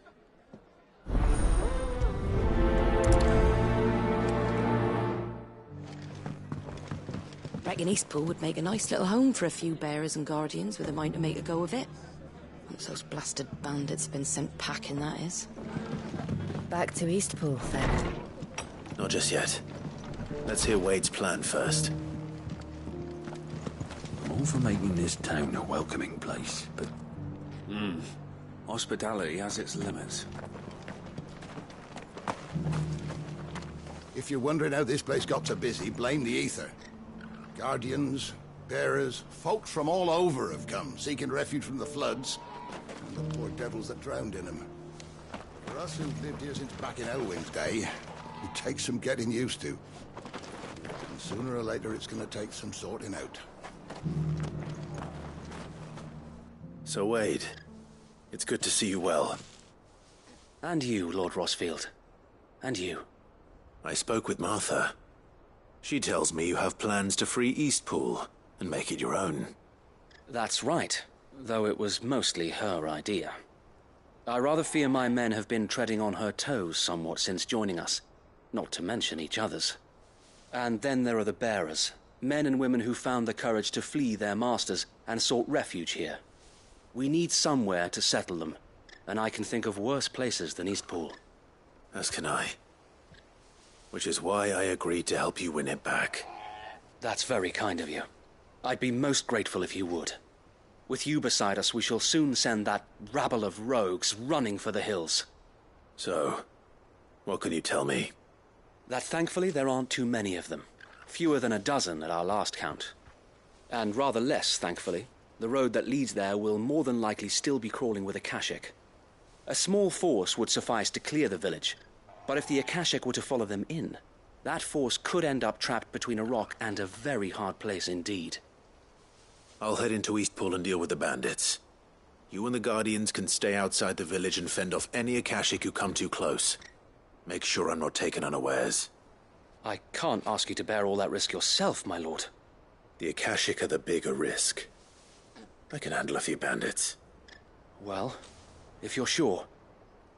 Reckon Eastpool would make a nice little home for a few bearers and guardians with a mind to make a go of it. Once those blasted bandits have been sent packing, that is. Back to Eastpool, then. Not just yet. Let's hear Wade's plan first. I'm all for making this town a welcoming place, but... hospitality has its limits. If you're wondering how this place got so busy, blame the ether. Guardians, bearers, folks from all over have come, seeking refuge from the floods, and the poor devils that drowned in them. For us who've lived here since back in Elwyn's day, it takes some getting used to. And sooner or later it's gonna take some sorting out. So Wade, it's good to see you well. And you, Lord Rossfield. And you. I spoke with Martha. She tells me you have plans to free Eastpool and make it your own. That's right, though it was mostly her idea. I rather fear my men have been treading on her toes somewhat since joining us, not to mention each other's. And then there are the bearers, men and women who found the courage to flee their masters and sought refuge here. We need somewhere to settle them, and I can think of worse places than Eastpool. As can I. Which is why I agreed to help you win it back. That's very kind of you. I'd be most grateful if you would. With you beside us, we shall soon send that rabble of rogues running for the hills. So, what can you tell me? That thankfully there aren't too many of them. Fewer than a dozen at our last count. And rather less, thankfully, the road that leads there will more than likely still be crawling with Akashic. A small force would suffice to clear the village, but if the Akashic were to follow them in, that force could end up trapped between a rock and a very hard place indeed. I'll head into Eastpool and deal with the bandits. You and the Guardians can stay outside the village and fend off any Akashic who come too close. Make sure I'm not taken unawares. I can't ask you to bear all that risk yourself, my lord. The Akashic are the bigger risk. I can handle a few bandits. Well, if you're sure,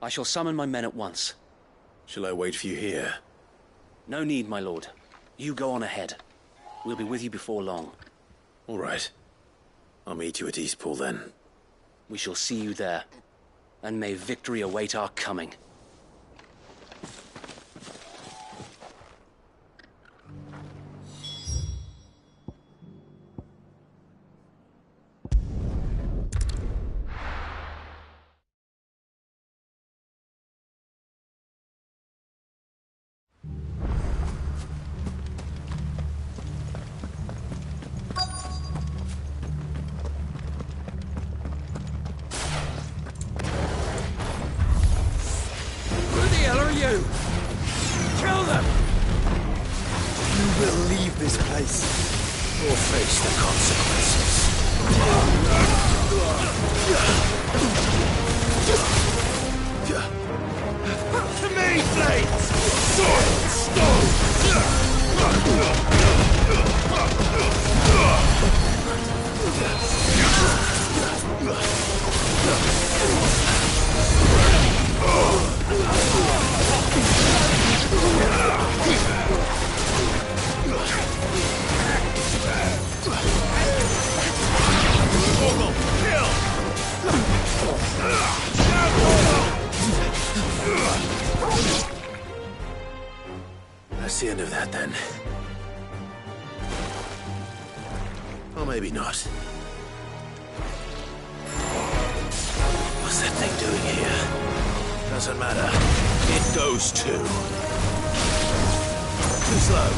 I shall summon my men at once. Shall I wait for you here? No need, my lord. You go on ahead. We'll be with you before long. All right. I'll meet you at Eastpool then. We shall see you there. And may victory await our coming. Or face the consequences. To me, blades! Sword and stone! That's the end of that, then. Or maybe not. What's that thing doing here? Doesn't matter. It goes too. Too slow.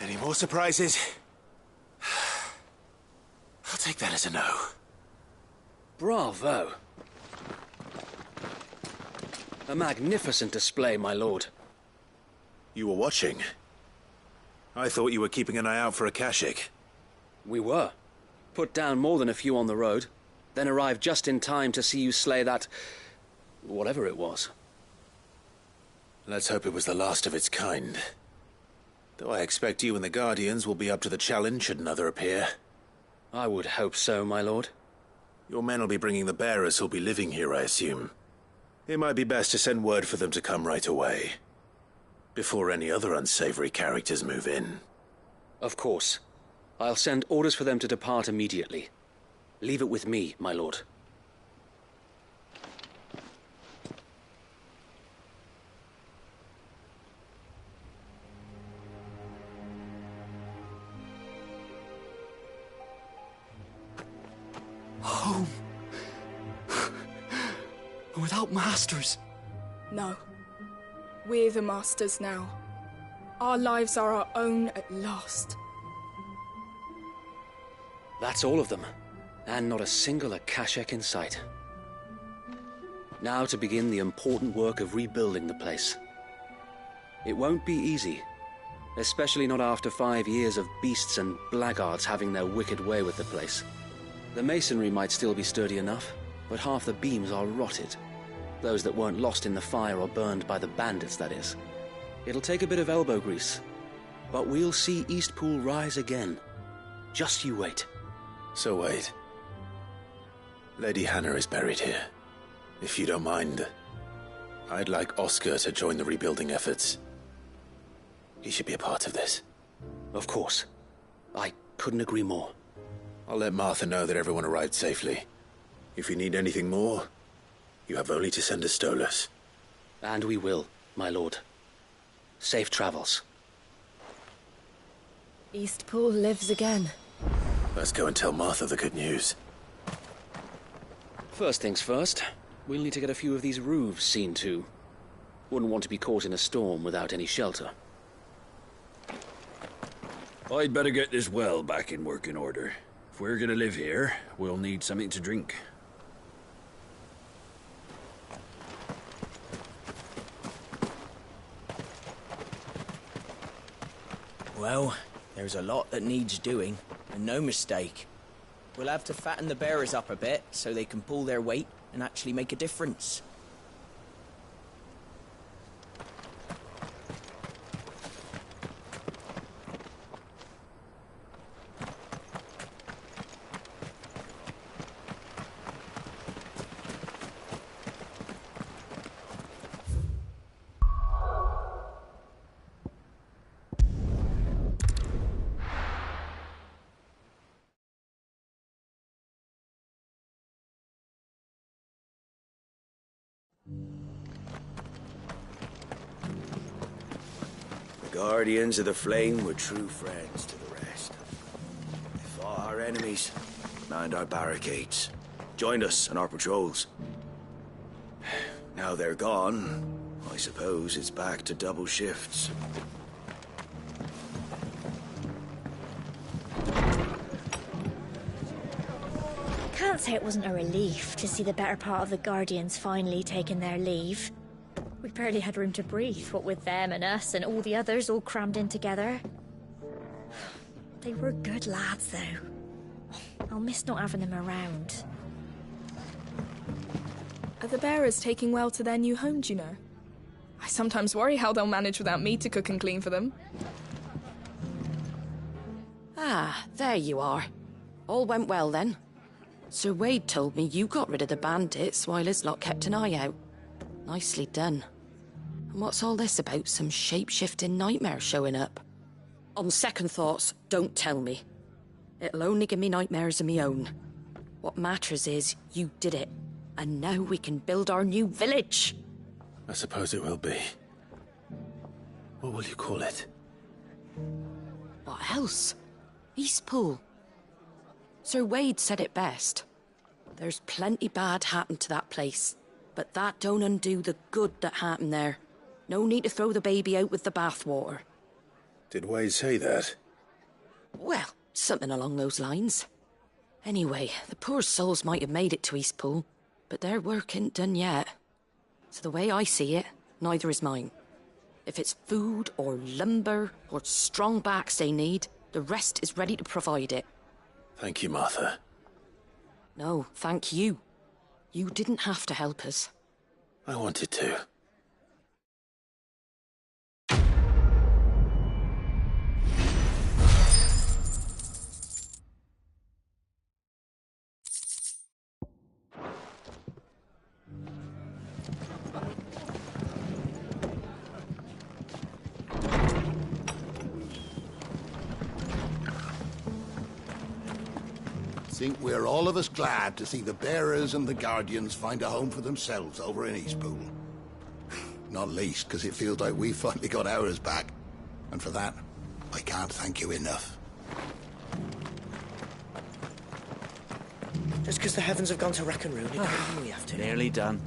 Any more surprises? take that as a no. Bravo. A magnificent display, my lord. You were watching? I thought you were keeping an eye out for a Kashik. We were. Put down more than a few on the road, then arrived just in time to see you slay that... whatever it was. Let's hope it was the last of its kind. Though I expect you and the Guardians will be up to the challenge should another appear. I would hope so, my lord. Your men will be bringing the bearers who'll be living here, I assume. It might be best to send word for them to come right away, before any other unsavory characters move in. Of course. I'll send orders for them to depart immediately. Leave it with me, my lord. Home. Without masters. No. We're the masters now. Our lives are our own at last. That's all of them. And not a single Akashek in sight. Now to begin the important work of rebuilding the place. It won't be easy. Especially not after 5 years of beasts and blackguards having their wicked way with the place. The masonry might still be sturdy enough, but half the beams are rotted. Those that weren't lost in the fire or burned by the bandits, that is. It'll take a bit of elbow grease, but we'll see Eastpool rise again. Just you wait. So wait. Lady Hannah is buried here. If you don't mind, I'd like Oscar to join the rebuilding efforts. He should be a part of this. Of course. I couldn't agree more. I'll let Martha know that everyone arrived safely. If you need anything more, you have only to send a Stolas. And we will, my lord. Safe travels. Eastpool lives again. Let's go and tell Martha the good news. First things first, we'll need to get a few of these roofs seen to. Wouldn't want to be caught in a storm without any shelter. I'd better get this well back in working order. If we're gonna live here, we'll need something to drink. Well, there's a lot that needs doing, and no mistake. We'll have to fatten the bearers up a bit so they can pull their weight and actually make a difference. Guardians of the Flame were true friends to the rest. They fought our enemies, manned our barricades, joined us on our patrols. Now they're gone, I suppose it's back to double shifts. Can't say it wasn't a relief to see the better part of the Guardians finally taking their leave. We barely had room to breathe, what with them and us and all the others all crammed in together. They were good lads, though. I'll miss not having them around. Are the bearers taking well to their new home, do you know? I sometimes worry how they'll manage without me to cook and clean for them. Ah, there you are. All went well then. Sir Wade told me you got rid of the bandits while his lot kept an eye out. Nicely done. And what's all this about some shape-shifting nightmare showing up? On second thoughts, don't tell me. It'll only give me nightmares of me own. What matters is you did it. And now we can build our new village. I suppose it will be. What will you call it? What else? Eastpool. Sir Wade said it best. There's plenty bad happened to that place. But that don't undo the good that happened there. No need to throw the baby out with the bathwater. Did Wade say that? Well, something along those lines. Anyway, the poor souls might have made it to Eastpool, but their work ain't done yet. So the way I see it, neither is mine. If it's food or lumber or strong backs they need, the rest is ready to provide it. Thank you, Martha. No, thank you. You didn't have to help us. I wanted to. I think we're all of us glad to see the bearers and the guardians find a home for themselves over in Eastpool. Not least because it feels like we finally got ours back. And for that, I can't thank you enough. Just because the heavens have gone to Rackaroon, it doesn't mean we have to. Nearly done.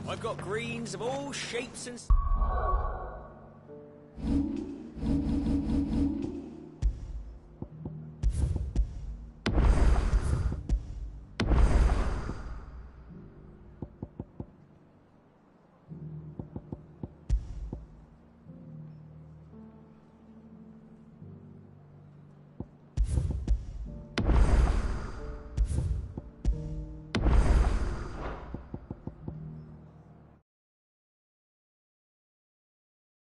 I've got greens of all shapes and...